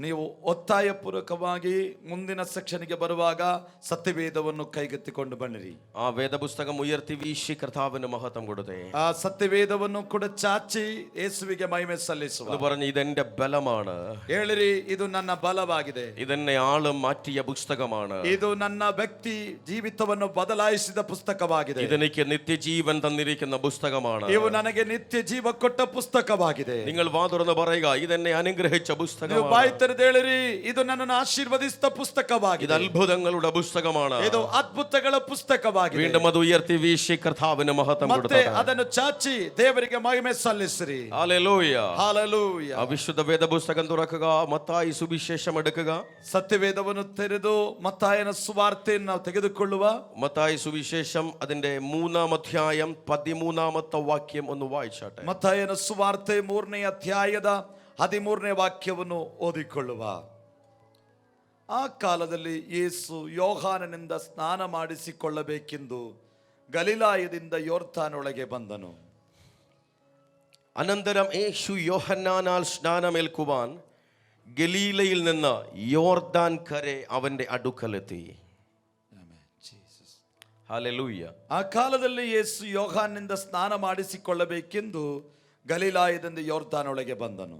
ನೀವು ಒತ್ತಾಯ ಪೂರ್ವಕವಾಗಿ ಮುಂದಿನ ಸೆಕ್ಷನ್ಗೆ ಬರುವಾಗ ಸತ್ಯವೇದವನ್ನು ಕೈಗೆತ್ತಿಕೊಂಡು ಬನ್ನಿರಿ. ആ വേദപുസ്തകം ഉയർത്തി വീശി കർത്താവിന് മഹത്വം കൊടുത്തേ. ಆ ಸತ್ಯವೇದವನ್ನು ಕೂಡ ಚಾಚಿ ಯೇಸುವಿಗೆ ಮಹಿಮೆ ಸಲ್ಲಿಸುವ. അത് പറഞ്ഞ് ഇതെന്റെ ബലമാണ്, ಹೇಳಿರಿ, ಇದು ನನ್ನ ಬಲವಾಗಿದೆ. ഇതെന്നെ ആളും മാറ്റിയ പുസ്തകമാണ്. ಇದು ನನ್ನ ವ್ಯಕ್ತಿ ಜೀವಿತವನ್ನು ಬದಲಾಯಿಸಿದ ಪುಸ್ತಕವಾಗಿದೆ. ഇതെനിക്ക് നിത്യജീവൻ തന്നിരിക്കുന്ന പുസ്തകമാണ്. ಇವು ನನಗೆ ನಿತ್ಯ ಜೀವ ಕೊಟ್ಟ ಪುಸ್ತಕವಾಗಿದೆ. നിങ്ങൾ വാ തുറന്ന് പറയുക, ഇതെന്നെ അനുഗ്രഹിച്ച ನೀವು പുസ്തകമാണ്. ಬಾಯಿ ತೆರೆದು ಹೇಳಿರಿ, ಇದು ನನ್ನನ್ನು ಆಶೀರ್ವದಿಸಿದ ഇത് ಪುಸ್ತಕವಾಗಿದೆ. അത്ഭുതങ്ങളുടെ പുസ്തകമാണ്. ಇದು ಅದ್ಭುತಗಳ ಪುಸ್ತಕವಾಗಿದೆ. വീണ്ടും അത് ഉയർത്തി വീശി കർത്താവിന് മഹത്വം ಮತ್ತೆ കൊടുക്കുക. ಅದನ್ನು ಚಾಚಿ ದೇವರಿಗೆ ಮಹಿಮೆ ಸಲ್ಲಿಸಿರಿ. ഹല്ലേലൂയ. ಹಾಲೆಲೂಯ. ആ വിശുദ്ധ വേദപുസ്തകം തുറക്കുക, മത്തായി സുവിശേഷം എടുക്കുക. ಸತ್ಯವೇದವನ್ನು ತೆರೆದು ಮತ್ತಾಯನ ಸುವಾರ್ತೆಯನ್ನು ನಾವು ತೆಗೆದುಕೊಳ್ಳುವ. മത്തായി സുവിശേഷം അതിന്റെ 3-ാം അധ്യായം 13-ാമത്തെ വാക്യം ഒന്ന് വായിച്ചാട്ടെ. ಮತ್ತಾಯನ ಸುವಾರ್ತೆ 3ನೇ ಅಧ್ಯಾಯದ 13ನೇ ವಾಕ್ಯವನ್ನು ಓದಿಕೊಳ್ಳುವ. ಆ ಕಾಲದಲ್ಲಿ ಯೇಸು ಯೋಹಾನನಿಂದ ಸ್ನಾನ ಮಾಡಿಸಿಕೊಳ್ಳಬೇಕೆಂದು ಗಲಿಲಾಯದಿಂದ ಯೋರ್ದಾನೊಳಗೆ ಬಂದನು. അനന്തരം യേശു യോഹന്നാനാൽ സ്നാനമേൽക്കുവാൻ ഗലീലയിൽ നിന്ന് യോർദാൻ കരെ അവന്റെ അടുക്കലെത്തി. ഹല്ലേലൂയ. ಆ ಕಾಲದಲ್ಲಿ ಯೇಸು ಯೋಹಾನನಿಂದ ಸ್ನಾನ ಮಾಡಿಸಿಕೊಳ್ಳಬೇಕೆಂದು ಗಲಿಲಾಯದಿಂದ ಯೋರ್ದಾನೊಳಗೆ ಬಂದನು.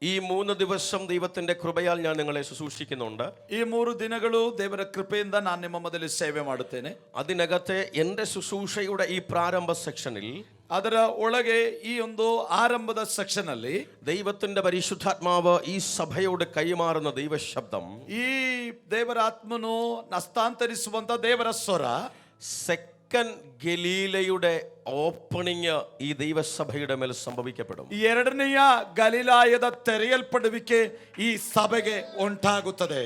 ഈ 3 ദിവസം ദൈവത്തിന്റെ കൃപയാൽ ഞാൻ നിങ്ങളെ ശുശ്രൂഷിക്കുന്നുണ്ട്. ಈ 3 ದಿನಗಳು ದೇವರ ಕೃಪೆಯಿಂದ ನಾನು ನಿಮ್ಮ ಮೊದಲು ಸೇವೆ ಮಾಡುತ್ತೇನೆ. അതിനകത്തെ എൻ്റെ ശുശ്രൂഷയുടെ ഈ പ്രാരംഭ സെക്ഷനിൽ ಅದರ ಒಳಗೆ ಈ ಒಂದು ಆರಂಭದ ಸೆಕ್ಷನ್ ಅಲ್ಲಿ ദൈവത്തിന്റെ പരിശുദ്ധാത്മാവ് ഈ സഭയോട് കൈമാറുന്ന ദൈവശബ്ദം, ಈ ದೇವರ ಆತ್ಮನು ಹಸ್ತಾಂತರಿಸುವಂತ ದೇವರ ಸ್ವರ, സെക്കൻഡ് ഗലീലയുടെ ഓപ്പണിംഗ് ഈ ദൈവസഭയുടെ മേൽ സംഭവിക്കപ്പെടും. 2ನೆಯ ಗಲಿಲಾಯದ ತೆರೆಯಲ್ಪಡುವಿಕೆ ಈ ಸಭೆಗೆ ಉಂಟಾಗುತ್ತದೆ.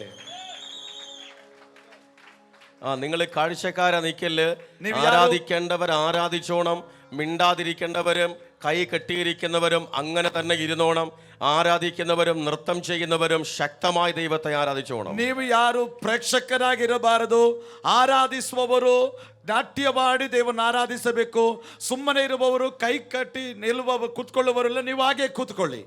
നിങ്ങൾ കാഴ്ചക്കാരെ നിൽക്കല്. ನೀವು ആരാധിക്കേണ്ടവർ ആരാധിച്ചോണം, മിണ്ടാതിരിക്കേണ്ടവരും കൈ കെട്ടിയിരിക്കുന്നവരും അങ്ങനെ തന്നെ ഇരുന്നോണം. ആരാധിക്കുന്നവരും നൃത്തം ചെയ്യുന്നവരും ശക്തമായി ദൈവത്തെ ആരാധിച്ചോണം. ನೀವು ಯಾರು ಪ್ರೇಕ್ಷಕರಾಗಿರಬಾರದು. ಆರಾಧಿಸುವವರು ನಾಟ್ಯ ಮಾಡಿ ದೇವರನ್ನು ಆರಾಧಿಸಬೇಕು. ಸುಮ್ಮನೆ ಇರುವವರು ಕೈ ಕಟ್ಟಿ ನಿಲ್ಲುವ ಕೂತ್ಕೊಳ್ಳುವವರೆಲ್ಲ ನೀವು ಹಾಗೆ ಕೂತ್ಕೊಳ್ಳಿ.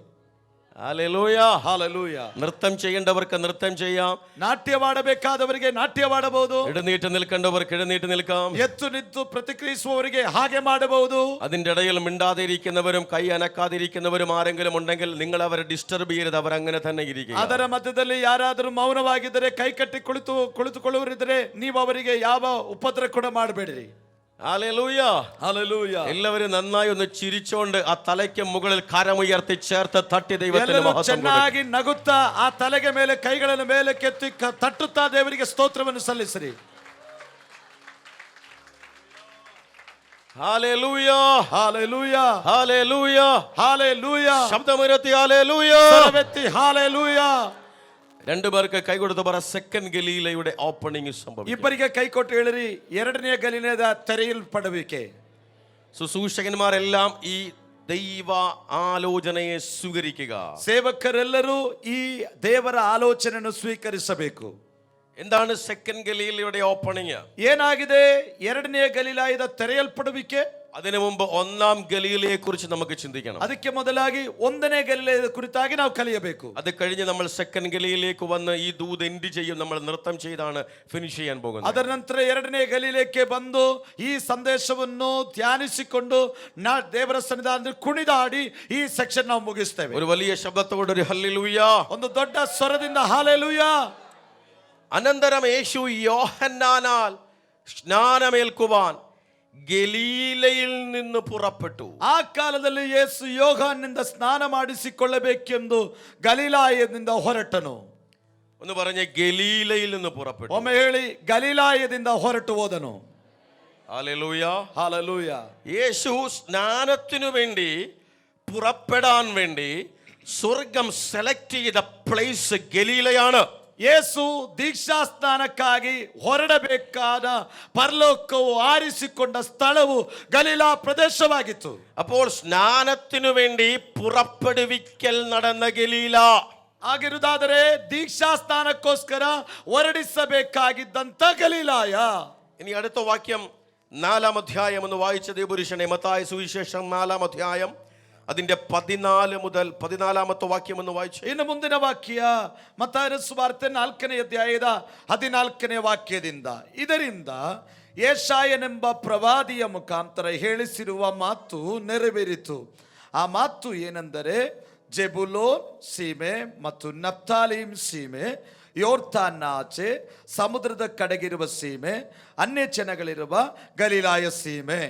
ഹല്ലേലൂയ. ಹಾಲೆಲೂಯ. നൃത്തം ചെയ്യേണ്ടവർക്ക് നൃത്തം ചെയ്യാം. ನಾಟ್ಯವಾಡಬೇಕಾದವರಿಗೆ ನಾಟ್ಯವಾಡಬಹುದು. എഴുന്നേറ്റ് നിൽക്കേണ്ടവർക്ക് എഴുന്നേറ്റ് നിൽക്കാം. ಎತ್ತು ನಿಂತು ಪ್ರತಿಕ್ರಿಯಿಸುವವರಿಗೆ ಹಾಗೆ ಮಾಡಬಹುದು. അതിന്റെ ഇടയിൽ മിണ്ടാതെ ഇരിക്കുന്നവരും കൈ അനക്കാതിരിക്കുന്നവരും ആരെങ്കിലും ഉണ്ടെങ്കിൽ നിങ്ങൾ അവരെ ഡിസ്റ്റർബ് ചെയ്യരുത്. അവർ അങ്ങനെ തന്നെ ഇരിക്കുക. ಅದರ ಮಧ್ಯದಲ್ಲಿ ಯಾರಾದರೂ ಮೌನವಾಗಿದ್ದರೆ, ಕೈ ಕಟ್ಟಿ ಕುಳಿತುಕೊಳ್ಳುವರಿದ್ದರೆ ನೀವು ಅವರಿಗೆ ಯಾವ ಉಪದ್ರ ಕೂಡ ಮಾಡಬೇಡಿರಿ. ഹല്ലേലൂയ. ಹಾಲೆಲೂಯ. എല്ലാവരും നന്നായി ഒന്ന് ചിരിച്ചോണ്ട് ആ തലയ്ക്ക് മുകളിൽ കരമുയർത്തി ചേർത്ത് തട്ടി ദൈവത്തിന് ಎಲ್ಲರೂ മഹത്വം ಚೆನ್ನಾಗಿ ನಗುತ್ತಾ ಆ ತಲೆಗೆ ಮೇಲೆ ಕೈಗಳನ್ನು ಮೇಲೆ ಕೆತ್ತಿ ತಟ್ಟುತ್ತಾ ದೇವರಿಗೆ ಸ್ತೋತ್ರವನ್ನು ಸಲ್ಲಿಸಿರಿ. ഹല്ലേലൂയ. ಹಾಲೆಲೂಯ. ഹല്ലേലൂയ. ಹಾಲೆಲೂಯ. ശബ്ദമുയർത്തി ഹല്ലേലൂയ. ಸ್ವರವೆತ್ತಿ ಹಾಲೆಲೂಯ. രണ്ടുപേർക്ക് കൈ കൊടുത്ത് പറ, സെക്കൻഡ് ഗലീലയുടെ ഓപ്പണിംഗ് സംഭവിക്കും. ಇಬ್ಬರಿಗೆ ಕೈ ಕೊಟ್ಟು ಹೇಳಿರಿ, 2ನೇ ಗಲಿಲಾಯದ ತೆರೆಯಲ್ಪಡುವಿಕೆ. ശുശ്രൂഷകന്മാരെല്ലാം ഈ ദൈവ ആലോചനയെ സ്വീകരിക്കുക. ಸೇವಕರೆಲ್ಲರೂ ಈ ದೇವರ ಆಲೋಚನೆಯನ್ನು ಸ್ವೀಕರಿಸಬೇಕು. എന്താണ് സെക്കൻഡ് ഗലീലയുടെ ഓപ്പണിംഗ്? ಏನಾಗಿದೆ 2ನೇ ಗಲಿಲಾಯದ ತೆರೆಯಲ್ಪಡುವಿಕೆ? അതിനു മുമ്പ് 1-ാം ഗലീലയെ കുറിച്ച് നമുക്ക് ചിന്തിക്കണം. ಅದಕ್ಕೆ ಮೊದಲಾಗಿ 1ನೇ ಗಲಿಲಾಯದ ಕುರಿತಾಗಿ ನಾವು ಕಲಿಯಬೇಕು. അത് കഴിഞ്ഞ് നമ്മൾ സെക്കൻഡ് ഗലീലയിലേക്ക് വന്ന് ഈ ദൂത് എൻഡ് ചെയ്യും. നമ്മൾ നൃത്തം ചെയ്താണ് ഫിനിഷ് ചെയ്യാൻ പോകുന്നത്. ಅದರ ನಂತರ 2ನೇ ಗಲಿಲಾಯಕ್ಕೆ ಬಂದು ಈ ಸಂದೇಶವನ್ನು ಧ್ಯಾನಿಸಿಕೊಂಡು ದೇವರ ಸನ್ನಿಧಾನದಲ್ಲಿ ಕುಣಿದಾಡಿ ಈ ಸೆಕ್ಷನ್ ನಾವು ಮುಗಿಸ್ತೇವೆ. ഒരു വലിയ ശബ്ദത്തോടെ ഒരു ഹല്ലേലൂയ. ಒಂದು ದೊಡ್ಡ ಸ್ವರದಿಂದ ಹಾಲೆಲೂಯ. അനന്തരം യേശു യോഹന്നാനാൽ സ്നാനമേൽക്കുവാൻ ഗലീലയിൽ നിന്ന് പുറപ്പെട്ടു. ಆ ಕಾಲದಲ್ಲಿ ಯೇಸು ಯೋಹಾನನಿಂದ ಸ್ನಾನ ಮಾಡಿಸಿಕೊಳ್ಳಬೇಕೆಂದು ಗಲಿಲಾಯದಿಂದ ಹೊರಟನು. ഒന്ന് പറഞ്ഞ ഗലീലയിൽ നിന്ന് പുറപ്പെട്ടു. ಒಮ್ಮೆ ಹೇಳಿ, ಗಲಿಲಾಯದಿಂದ ಹೊರಟು ಹೋದನು. ഹല്ലേലൂയ. ಹಾಲೆಲೂಯ. യേശു സ്നാനത്തിനു വേണ്ടി പുറപ്പെടാൻ വേണ്ടി സ്വർഗം സെലക്ട് ചെയ്ത പ്ലേസ് ഗലീലയാണ്. ಯೇಸು ದೀಕ್ಷಾ ಸ್ನಾನಕ್ಕಾಗಿ ಹೊರಡಬೇಕಾದ ಪರಲೋಕವು ಆರಿಸಿಕೊಂಡ ಸ್ಥಳವು ಗಲಿಲಾ ಪ್ರದೇಶವಾಗಿತ್ತು. അപ്പോൾ സ്നാനത്തിനു വേണ്ടി പുറപ്പെടുവിക്കൽ നടന്ന ഗലീല. ಆಗಿರುವುದಾದರೆ ದೀಕ್ಷಾ ಸ್ನಾನಕ್ಕೋಸ್ಕರ ಹೊರಡಿಸಬೇಕಾಗಿದ್ದಂತ ಗಲಿಲಾಯ. ഇനി അടുത്ത വാക്യം 4-ാം അധ്യായം ഒന്ന് വായിച്ച ദേവപുരുഷനെ, മത്തായി സുവിശേഷം 4-ാം അധ്യായം അതിന്റെ 14 മുതൽ 14-ാമത്തെ വാക്യം ഒന്ന് വായിച്ചു. ಇನ್ನು ಮುಂದಿನ ವಾಕ್ಯ ಮತ್ತಾಯನ ಸುವಾರ್ತೆ 4ನೇ ಅಧ್ಯಾಯದ 14ನೇ ವಾಕ್ಯದಿಂದ, ಇದರಿಂದ ಯೆಶಾಯನೆಂಬ ಪ್ರವಾದಿಯ ಮುಖಾಂತರ ಹೇಳಿಸಿರುವ ಮಾತು ನೆರವೇರಿತು. ಆ ಮಾತು ಏನೆಂದರೆ, ಜೆಬುಲೋನ್ ಸೀಮೆ ಮತ್ತು ನಫ್ತಾಲಿಮ್ ಸೀಮೆ ಯೋರ್ತಾನ್ನ ಆಚೆ ಸಮುದ್ರದ ಕಡೆಗಿರುವ ಸೀಮೆ, ಅನ್ಯ ಜನಗಳಿರುವ ಗಲಿಲಾಯ ಸೀಮೆ.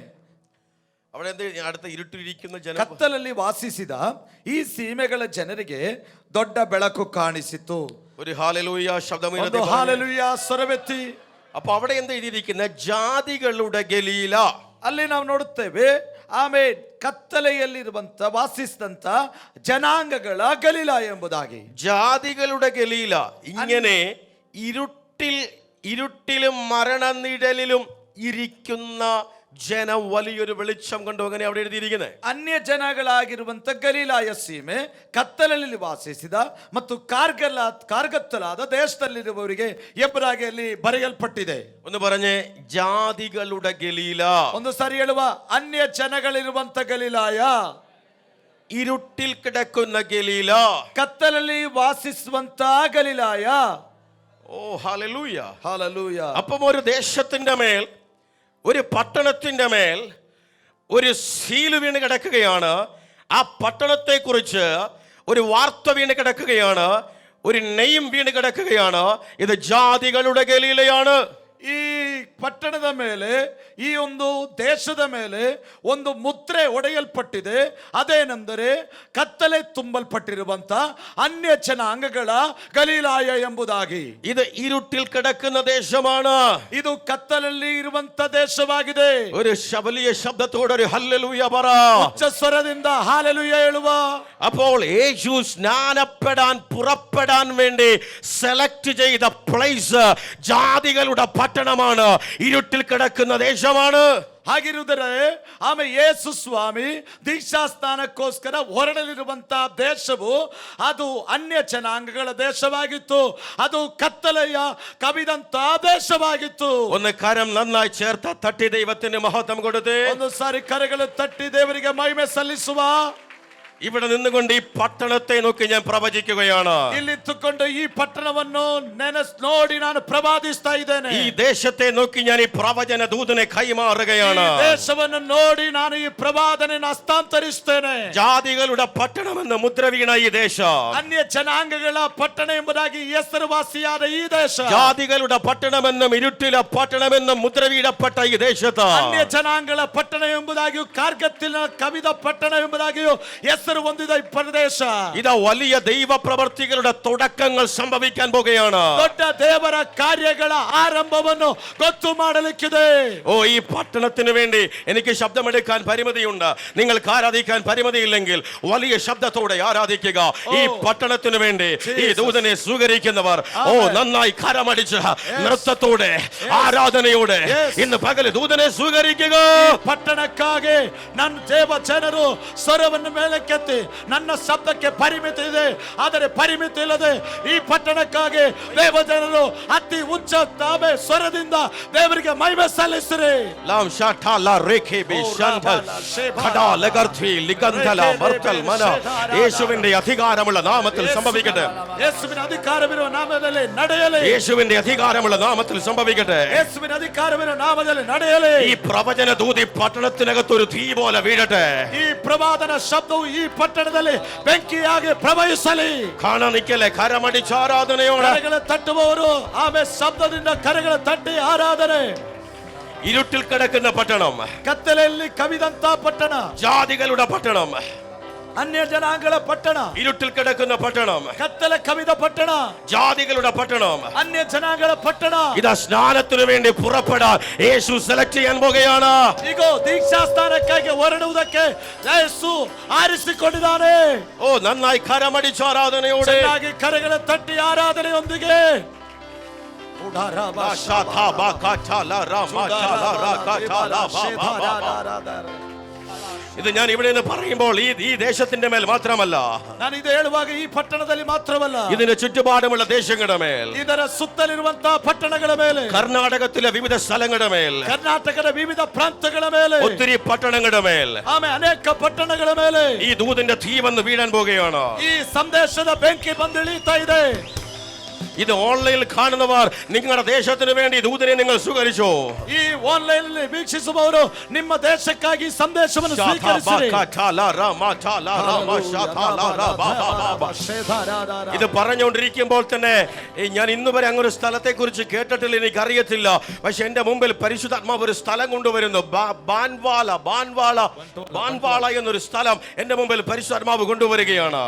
അവിടെ എന്ത് അടുത്ത ഇരുട്ടിരിക്കുന്ന ജനം ಕತ್ತಲಲ್ಲಿ ವಾಸಿಸಿದ ಈ ಸೀಮೆಗಳ ಜನರಿಗೆ ದೊಡ್ಡ ಬೆಳಕು ಕಾಣಿಸಿತು. ഒരു ഹാലലൂയ ശബ്ദം ಒಂದು ಹಾಲೆಲೂಯ ಸ್ವರವೆತ್ತಿ. അപ്പൊ അവിടെ എന്ത് എഴുതിയിരിക്കുന്ന ജാതികളുടെ ഗലീല. ಅಲ್ಲಿ ನಾವು ನೋಡುತ್ತೇವೆ ಆಮೇಲೆ ಕತ್ತಲೆಯಲ್ಲಿರುವಂತ ವಾಸಿಸಿದಂತ ಜನಾಂಗಗಳ ಗಲೀಲ ಎಂಬುದಾಗಿ. ജാതികളുടെ ഗലീല. ഇങ്ങനെ ഇരുട്ടിലും മരണനിഴലിലും ഇരിക്കുന്ന ജനം വലിയൊരു വെളിച്ചം കണ്ടു. അങ്ങനെ അവിടെ എഴുതിയിരിക്കുന്നത് ಅನ್ಯ ಜನಗಳಾಗಿರುವಂತ ಗಲೀಲಾಯ ಸೀಮೆ, ಕತ್ತಲಲ್ಲಿ ವಾಸಿಸಿದ ಮತ್ತು ಕಾರ್ಗತ್ತಲಾದ ದೇಶದಲ್ಲಿರುವವರಿಗೆ ಎಂಬುದಾಗಿ ಅಲ್ಲಿ ಬರೆಯಲ್ಪಟ್ಟಿದೆ. ഒന്ന് പറഞ്ഞേ, ജാതികളുടെ ഗലീല. ಒಂದು ಸಾರಿ ಹೇಳುವ, ಅನ್ಯ ಜನಗಳಿರುವಂತ ಗಲೀಲಾಯ, ഇരുട്ടിൽ കിടക്കുന്ന ഗലീല, ಕತ್ತಲಲ್ಲಿ ವಾಸಿಸುವಂತ ಗಲೀಲಾಯ. ഓ ഹല്ലേലൂയ. ಹಾಲೆಲೂಯ. അപ്പം ഒരു ദേശത്തിന്റെ മേൽ, ഒരു പട്ടണത്തിന്റെ മേൽ ഒരു സീല് വീണ് കിടക്കുകയാണ്. ആ പട്ടണത്തെ കുറിച്ച് ഒരു വാർത്ത വീണ് കിടക്കുകയാണ്, ഒരു നെയ്യും വീണ് കിടക്കുകയാണ്. ഇത് ജാതികളുടെ ഗലീലയാണ്. ಈ ಪಟ್ಟಣದ ಮೇಲೆ, ಈ ಒಂದು ದೇಶದ ಮೇಲೆ ಒಂದು ಮುದ್ರೆ ಒಡೆಯಲ್ಪಟ್ಟಿದೆ. ಅದೇನೆಂದರೆ ಕತ್ತಲೆ ತುಂಬಲ್ಪಟ್ಟಿರುವಂತ ಅನ್ಯ ಜನಾಂಗಗಳ ಗಲೀಲಾಯ ಎಂಬುದಾಗಿ. ഇത് ഇരുട്ടിൽ കിടക്കുന്ന ദേശമാണ്. ಇದು ಕತ್ತಲಲ್ಲಿ ಇರುವಂತ ದೇಶವಾಗಿದೆ. ഒരു വലിയ ശബ്ദത്തോടെ ഒരു ഹല്ലേലൂയ പറ. ಉಚ್ಚ ಸ್ವರದಿಂದ ಹಾಲೆಲೂಯ ಹೇಳುವ. അപ്പോൾ യേശു സ്നാനപ്പെടാൻ പുറപ്പെടാൻ വേണ്ടി സെലക്ട് ചെയ്ത പ്ലേസ് ജാതികളുടെ പട്ടണമാണ്, ഇരുട്ടിൽ കിടക്കുന്ന ദേശമാണ്. ಹಾಗಿರುವುದರೆ ಆಮೇಲೆ ಯೇಸು ಸ್ವಾಮಿ ದೀಕ್ಷಾ ಸ್ನಾನಕ್ಕೋಸ್ಕರ ಹೊರಡಲಿರುವಂತಹ ದೇಶವು ಅದು ಅನ್ಯ ಜನಾಂಗಗಳ ದೇಶವಾಗಿತ್ತು. ಅದು ಕತ್ತಲೆಯ ಕವಿದಂತ ದೇಶವಾಗಿತ್ತು. ഒന്ന് കരം നന്നായി ചേർത്ത തട്ടി ദൈവത്തിന് മഹത്വം കൊടുത്തേ. ಒಂದು ಸಾರಿ ಕರೆಗಳು ತಟ್ಟಿ ದೇವರಿಗೆ ಮಹಿಮೆ ಸಲ್ಲಿಸುವ. ഇവിടെ നിന്നുകൊണ്ട് ഈ പട്ടണത്തെ നോക്കി ഞാൻ പ്രവചിക്കുകയാണ്. ಇಲ್ಲಿತ್ತುಕೊಂಡು ಈ ಪಟ್ಟಣವನ್ನು ನೋಡಿ ನಾನು ಪ್ರವಾದಿಸ್ತಾ ಇದ್ದೇನೆ. ഈ ദേശത്തെ നോക്കി ഞാൻ ഈ പ്രവചന ദൂതനെ കൈമാറുകയാണ്. ಈ ದೇಶವನ್ನು ನೋಡಿ ನಾನು ಈ ಪ್ರವಾದನೆಯನ್ನು ಹಸ್ತಾಂತರಿಸ್ತೇನೆ. ജാതികളുടെ പട്ടണമെന്ന് മുദ്ര വീണ ഈ ദേശം, ಅನ್ಯ ಜನಾಂಗಗಳ ಪಟ್ಟಣ ಎಂಬುದಾಗಿ ಹೆಸರುವಾಸಿಯಾದ ಈ ದೇಶ, ജാതികളുടെ പട്ടണമെന്നും ഇരുട്ടിലെ പട്ടണമെന്നും മുദ്ര വീഴപ്പെട്ട ഈ ദേശത്ത് ಅನ್ಯ ಜನಾಂಗಗಳ ಪಟ್ಟಣ ಎಂಬುದಾಗಿಯೂ ಕಾರ್ಗತ್ತಿನ ಕವಿದ ಪಟ್ಟಣ ಎಂಬುದಾಗಿಯೂ ಹೆಸರು ಹೊಂದಿದ ಈ ಪ್ರದೇಶ. ഇത് വലിയ ദൈവ പ്രവർത്തികളുടെ തുടക്കങ്ങൾ സംഭവിക്കാൻ പോകുകയാണ്. ದೊಡ್ಡ ದೇವರ ಕಾರ್ಯಗಳ ಆರಂಭವನ್ನು ಗೊತ್ತು ಮಾಡಲಿಕ್ಕಿದೆ. ഓ, ഈ പട്ടണത്തിന് വേണ്ടി എനിക്ക് ശബ്ദമെടുക്കാൻ പരിമിതിയുണ്ട്. നിങ്ങൾക്ക് ആരാധിക്കാൻ പരിമിതിയില്ലെങ്കിൽ വലിയ ശബ്ദത്തോടെ ആരാധിക്കുക. ഈ പട്ടണത്തിന് വേണ്ടി ഈ ദൂതനെ സ്വീകരിക്കുന്നവർ ഓ നന്നായി കരമടിച്ച് നൃത്തത്തോടെ ആരാധനയോടെ ഇന്ന് പകല് ദൂതനെ സ്വീകരിക്കുക. ಪಟ್ಟಣಕ್ಕಾಗಿ ನನ್ನ ದೇವ ಜನರು ಸ್ವರವನ್ನು ಮೇಲಕ್ಕೆತ್ತಿ, ನನ್ನ ಶಬ್ದಕ್ಕೆ ಪರಿಮಿತಿ ಇದೆ, ಆದರೆ ಪರಿಮಿತಿ ಇಲ್ಲದೆ ಈ ಪಟ್ಟಣಕ್ಕಾಗಿ ದೇವ ಜನರು ಅತಿ ಉಚ್ಚ ತಾವೇ ಸ್ವರದಿಂದ ದೇವರಿಗೆ ಮಹಿಮೆ ಸಲ್ಲಿಸಿರಿ. ലാം ഷാഠാല രേഖേ ബി ശാന്തൽ ഖഡാ ലഗർഥി ലിഗന്ധല മർക്കൽ മന. യേശുവിന്റെ അധികാരമുള്ള നാമത്തിൽ സംഭവിക്കട്ടെ. ಯೇಸುವಿನ ಅಧಿಕಾರವಿರುವ ನಾಮದಲ್ಲಿ ನಡೆಯಲಿ. യേശുവിന്റെ അധികാരമുള്ള നാമത്തിൽ സംഭവിക്കട്ടെ. ಯೇಸುವಿನ ಅಧಿಕಾರವಿರುವ ನಾಮದಲ್ಲಿ ನಡೆಯಲಿ. ഈ പ്രവചന ദൂതി പട്ടണത്തിനകത്ത് ഒരു തീ പോലെ വീഴട്ടെ. ಈ ಪ್ರವಾದನ ಶಬ್ದವು ಈ ಪಟ್ಟಣದಲ್ಲಿ ಬೆಂಕಿಯಾಗಿ ಪ್ರವಹಿಸಲಿ. കാണാൻ നിൽക്കല്ലേ, കരമടിച്ച് ആരാധനയോടെ ಕರೆಗಳ ತಟ್ಟುವವರು ಆಮೇಲೆ ಶಬ್ದದಿಂದ ಕರೆಗಳ ತಟ್ಟಿ ಆರಾಧನೆ. ഇരുട്ടിൽ കിടക്കുന്ന പട്ടണം, ಕತ್ತಲೆಯಲ್ಲಿ ಕವಿದಂತ ಪಟ್ಟಣ, ജാതികളുടെ പട്ടണം, ಅನ್ಯ ಜನಾಂಗಗಳ ಪಟ್ಟಣ, ഇരുട്ടിൽ കിടക്കുന്ന പട്ടണം, ಕತ್ತಲೆ ಕವಿದ ಪಟ್ಟಣ, ജാതികളുടെ പട്ടണം. ಅನ್ಯ ಜನಾಂಗಗಳ ಪಟ್ಟಣ. ഇതാ സ്നാനത്തിനു വേണ്ടി പുറപ്പെടാൻ യേശു സെലക്ട് ചെയ്യാൻ പോകുകയാണ്. ಈಗ ದೀಕ್ಷಾ ಸ್ಥಾನಕ್ಕಾಗಿ ಹೊರಡುವುದಕ್ಕೆ ಯೇಸು ಆರಿಸಿಕೊಂಡಿದ್ದಾನೆ. ഓ, നന്നായി കരമടിച്ച് ആരാധനയോടെ ಚೆನ್ನಾಗಿ ಕರೆಗಳ ತಟ್ಟಿ ಆರಾಧನೆಯೊಂದಿಗೆ ഇത് ഞാൻ ഇവിടെ നിന്ന് പറയുമ്പോൾ ഈ ദേശത്തിന്റെ മേൽ മാത്രമല്ല, ನಾನು ಇದು ಹೇಳುವಾಗ ಈ ಪಟ್ಟಣದಲ್ಲಿ ಮಾತ್ರವಲ್ಲ, ഇതിന് ചുറ്റുപാടുമുള്ള ദേശങ്ങളുടെ മേൽ, ಇದರ ಸುತ್ತಲಿರುವಂತಹ ಪಟ್ಟಣಗಳ ಮೇಲೆ, കർണാടകത്തിലെ വിവിധ സ്ഥലങ്ങളുടെ മേൽ, ಕರ್ನಾಟಕದ ವಿವಿಧ ಪ್ರಾಂತಗಳ ಮೇಲೆ, ഒത്തിരി പട്ടണങ്ങളുടെ മേൽ ಆಮೇಲೆ ಅನೇಕ ಪಟ್ಟಣಗಳ ಮೇಲೆ ഈ ദൂതിന്റെ തീ വന്ന് വീഴാൻ പോകുകയാണ്. ಈ ಸಂದೇಶದ ಬೆಂಕಿ ಬಂದಿಳಿತಾ ಇದೆ. ഇത് ഓൺലൈനിൽ കാണുന്നവർ നിങ്ങളുടെ ദേശത്തിന് വേണ്ടി ദൂതനെ നിങ്ങൾ സ്വീകരിച്ചു. ಈ ಆನ್ಲೈನ್ ವೀಕ್ಷಿಸುವವರು ನಿಮ್ಮ ದೇಶಕ್ಕಾಗಿ ಸಂದೇಶವನ್ನು ಸ್ವೀಕರಿಸಿರಿ. ഇത് പറഞ്ഞുകൊണ്ടിരിക്കുമ്പോൾ തന്നെ ഞാൻ ഇന്നുവരെ അങ്ങൊരു സ്ഥലത്തെ കുറിച്ച് കേട്ടിട്ടില്ല, എനിക്ക് അറിയത്തില്ല. പക്ഷെ എന്റെ മുമ്പിൽ പരിശുദ്ധാത്മാവ് ഒരു സ്ഥലം കൊണ്ടുവരുന്നു. ബാൻവാള എന്നൊരു സ്ഥലം എന്റെ മുമ്പിൽ പരിശുദ്ധാത്മാവ് കൊണ്ടുവരികയാണ്.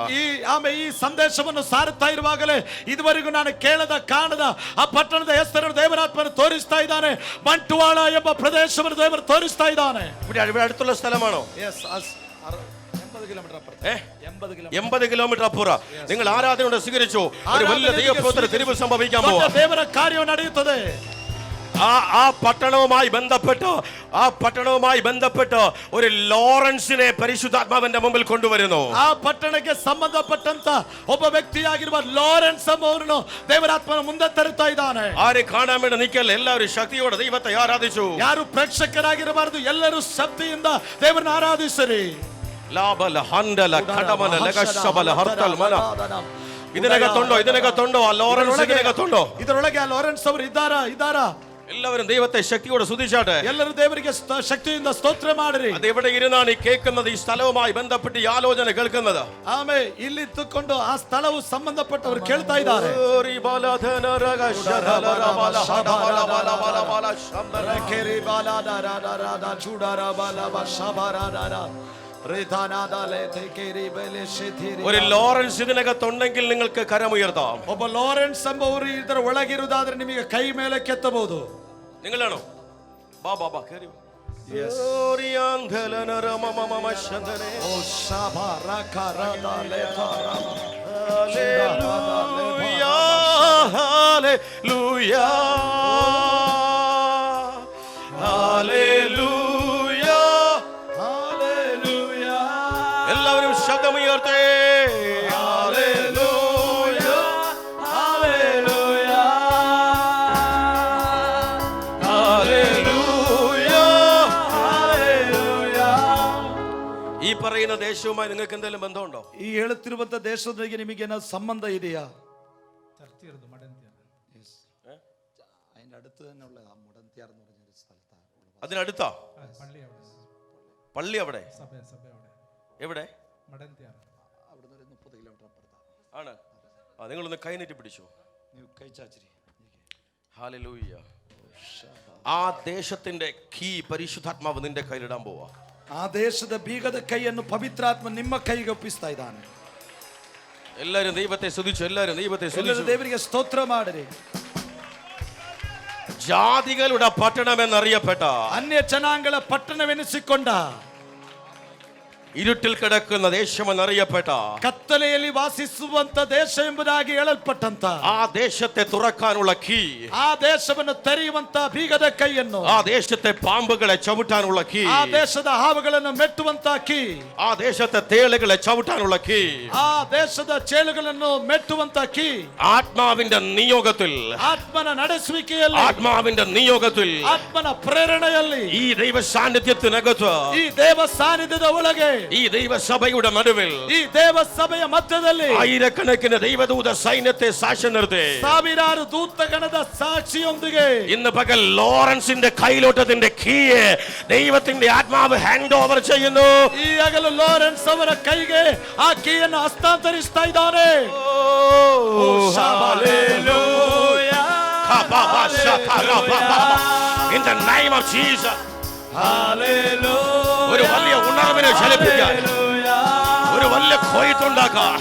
ಈ ಸಂದೇಶವನ್ನು ಸಾರುತ್ತಾ ಇರುವಾಗಲೇ ಇದುವರೆಗೂ ನಾನು ಕೇಳದ ಕಾಣದ ಆ ಪಟ್ಟಣದ ಹೆಸರನ್ನು ದೇವರಾತ್ಮನು ತೋರಿಸ್ತಾ ಇದ್ದಾನೆ. ಬಂಟ್ವಾಳ ಎಂಬ ಪ್ರದೇಶವನ್ನು ದೇವರು ತೋರಿಸ್ತಾ ಇದ್ದಾನೆ. ഇവിടെ അടുത്തുള്ള സ്ഥലമാണോ? 80 കിലോമീറ്റർ അപ്പുറം നിങ്ങൾ ആരാധനയോടെ സ്വീകരിച്ചു. ഒരു വലിയ ദൈവപ്രവൃത്തി തിരുവ് സംഭവിക്കാൻ പോകുന്നു. ದೇವರ ಕಾರ್ಯ ನಡೆಯುತ್ತದೆ. ആ പട്ടണവുമായി ബന്ധപ്പെട്ട് ഒരു ലോറൻസിനെ പരിശുദ്ധാത്മാവിന്റെ മുമ്പിൽ കൊണ്ടുവരുന്നു. ಆ ಪಟ್ಟಣಕ್ಕೆ ಸಂಬಂಧಪಟ್ಟಂತ ಒಬ್ಬ ವ್ಯಕ್ತಿಯಾಗಿರುವ ಲಾರೆನ್ಸ್ ಅವರನ್ನು ದೇವರಾತ್ಮನ ಮುಂದೆ ತರುತ್ತಾ ಇದ್ದಾನೆ. ആരെ കാണാൻ വേണ്ടി നിൽക്കല്ല, എല്ലാവരും ശക്തിയോടെ ദൈവത്തെ ആരാധിച്ചു. ಯಾರು ಪ್ರೇಕ್ಷಕರಾಗಿರಬಾರದು, ಎಲ್ಲರೂ ಶಕ್ತಿಯಿಂದ ದೇವರನ್ನು ಆರಾಧಿಸಿರಿ. ലാബല ഹണ്ടല കടമന ലഗശബല ഹർതൽ മന. ഇതിനകത്തുണ്ടോ ആ ലോറൻസ്? ഇതിനകത്തുണ്ടോ? ಇದರೊಳಗೆ ಆ ಲಾರೆನ್ಸ್ ಅವರು ಇದ್ದಾರಾ? എല്ലാവരും ദൈവത്തെ ശക്തിയോടെ സ്തുതിച്ചാട്ടെ. ಎಲ್ಲರೂ ದೇವರಿಗೆ ശക്തിಯಿಂದ ಸ್ತೋತ್ರ ಮಾಡಿರಿ. അത് എവിടെ ഇരുന്നാണ് ഈ കേൾക്കുന്നത്, ഈ സ്ഥലവുമായി ബന്ധപ്പെട്ട് ഈ ആലോചന കേൾക്കുന്നത്? ಆಮೇಲೆ ಇಲ್ಲಿ ಇದ್ದುಕೊಂಡು ಆ ಸ್ಥಳವು ಸಂಬಂಧಪಟ್ಟವರು ಕೇಳ್ತಾ ಇದ್ದಾರೆ. ഒരു ലോറൻസ് ഇതിനകത്തുണ്ടെങ്കിൽ നിങ്ങൾക്ക് കരമുയർത്താം. ಒಬ್ಬ ಲಾರೆನ್ಸ್ ಎಂಬವರು ಇದರ ಒಳಗಿರುವುದಾದ್ರೆ ನಿಮಗೆ ಕೈ ಮೇಲೆ ಕೆತ್ತಬಹುದು. നിങ്ങളാണോ? ബാ കേറി. എല്ലാവരും ശബ്ദമുയർത്തേ. ഈ പറയുന്ന ദേശവുമായി നിങ്ങൾക്ക് എന്തെങ്കിലും ബന്ധമുണ്ടോ? ಈ ಹೇಳುತ್ತಿರುವಂತ ದೇಶದೊಂದಿಗೆ ನಿಮಗೆ ಏನಾದ್ರು ಸಂಬಂಧ ಇದೆಯಾ? അതിനടുത്താ പള്ളി? അവിടെ എവിടെ ആണ്? നിങ്ങളൊന്ന് കൈ നീട്ടി പിടിച്ചു. ഹല്ലേലൂയ. ആ ദേശത്തിന്റെ കീ പരിശുദ്ധാത്മാവ് നിന്റെ കയ്യിലിടാൻ പോവാ. ಆ ದೇಶದ ಬೀಗದ ಕೈಯನ್ನು ಪವಿತ್ರಾತ್ಮ ನಿಮ್ಮ ಕೈಗೆ ಒಪ್ಪಿಸ್ತಾ ಇದ್ದಾನೆ. എല്ലാവരും ദൈവത്തെ സ്തുതിച്ചു. ಎಲ್ಲರೂ ದೇವರಿಗೆ ಸ್ತೋತ್ರ ಮಾಡಿರಿ. ജാതികളുടെ പട്ടണമെന്നറിയപ്പെട്ട, ಅನ್ಯ ಜನಾಂಗಗಳ ಪಟ್ಟಣವೆನಿಸಿಕೊಂಡ, ഇരുട്ടിൽ കിടക്കുന്ന ദേശമെന്നറിയപ്പെട്ട, ಕತ್ತಲೆಯಲ್ಲಿ ವಾಸಿಸುವಂತ ದೇಶ ಎಂಬುದಾಗಿ ಹೇಳಲ್ಪಟ್ಟಂತ ആ ദേശത്തെ തുറക്കാനുള്ള കീ, ಆ ದೇಶವನ್ನು ತೆರೆಯುವಂತ ಬೀಗದ ಕೈಯನ್ನು, ആ ദേശത്തെ പാമ്പുകളെ ചവിട്ടാനുള്ള കീ, ಆ ದೇಶದ ಹಾವುಗಳನ್ನು ಮೆಟ್ಟುವಂತ ಕೀ, ആ ദേശത്തെ തേളുകളെ ചവിട്ടാനുള്ള കീ, ಆ ದೇಶದ ಚೇಳುಗಳನ್ನು ಮೆಟ್ಟುವಂತ ಕೀ, ആത്മാവിന്റെ നിയോഗത്തിൽ, ಆತ್ಮನ ನಡೆಸುವಿಕೆಯಲ್ಲಿ, ആത്മാവിന്റെ നിയോഗത്തിൽ, ಆತ್ಮನ ಪ್ರೇರಣೆಯಲ್ಲಿ, ഈ ദൈവ സാന്നിധ്യത്തിനകത്ത്, ಈ ದೇವ ಸಾನ್ನಿಧ್ಯದ ಒಳಗೆ, ഈ ദൈവസഭയുടെ നടുവിൽ, ಈ ದೇವ ಸಭೆಯ ಮಧ್ಯದಲ್ಲಿ ആയിരക്കണക്കിന് ദൈവദൂത സൈന്യത്തെ സാക്ഷി നിർത്തി ಸಾವಿರಾರು ದೂತಗಣದ ಸಾಕ್ಷಿಯೊಂದಿಗೆ ഇന്ന് പകൽ ലോറൻസിന്റെ കയ്യിലോട്ടത്തിന്റെ കീയെ ദൈവത്തിന്റെ ആത്മാവ് ഹാൻഡ് ഓവർ ചെയ്യുന്നു. ಈ ಹಗಲು ಲಾರೆನ್ಸ್ ಅವರ ಕೈಗೆ ಆ ಕೀಯನ್ನು ಹಸ್ತಾಂತರಿಸ್ತಾ ಇದ್ದಾನೆ. In the name of Jesus. ഒരു വലിയ ഉണർവിനെ ചലിപ്പിക്കാൻ, ഒരു വലിയ കൊയ്ത്തുണ്ടാക്കാൻ,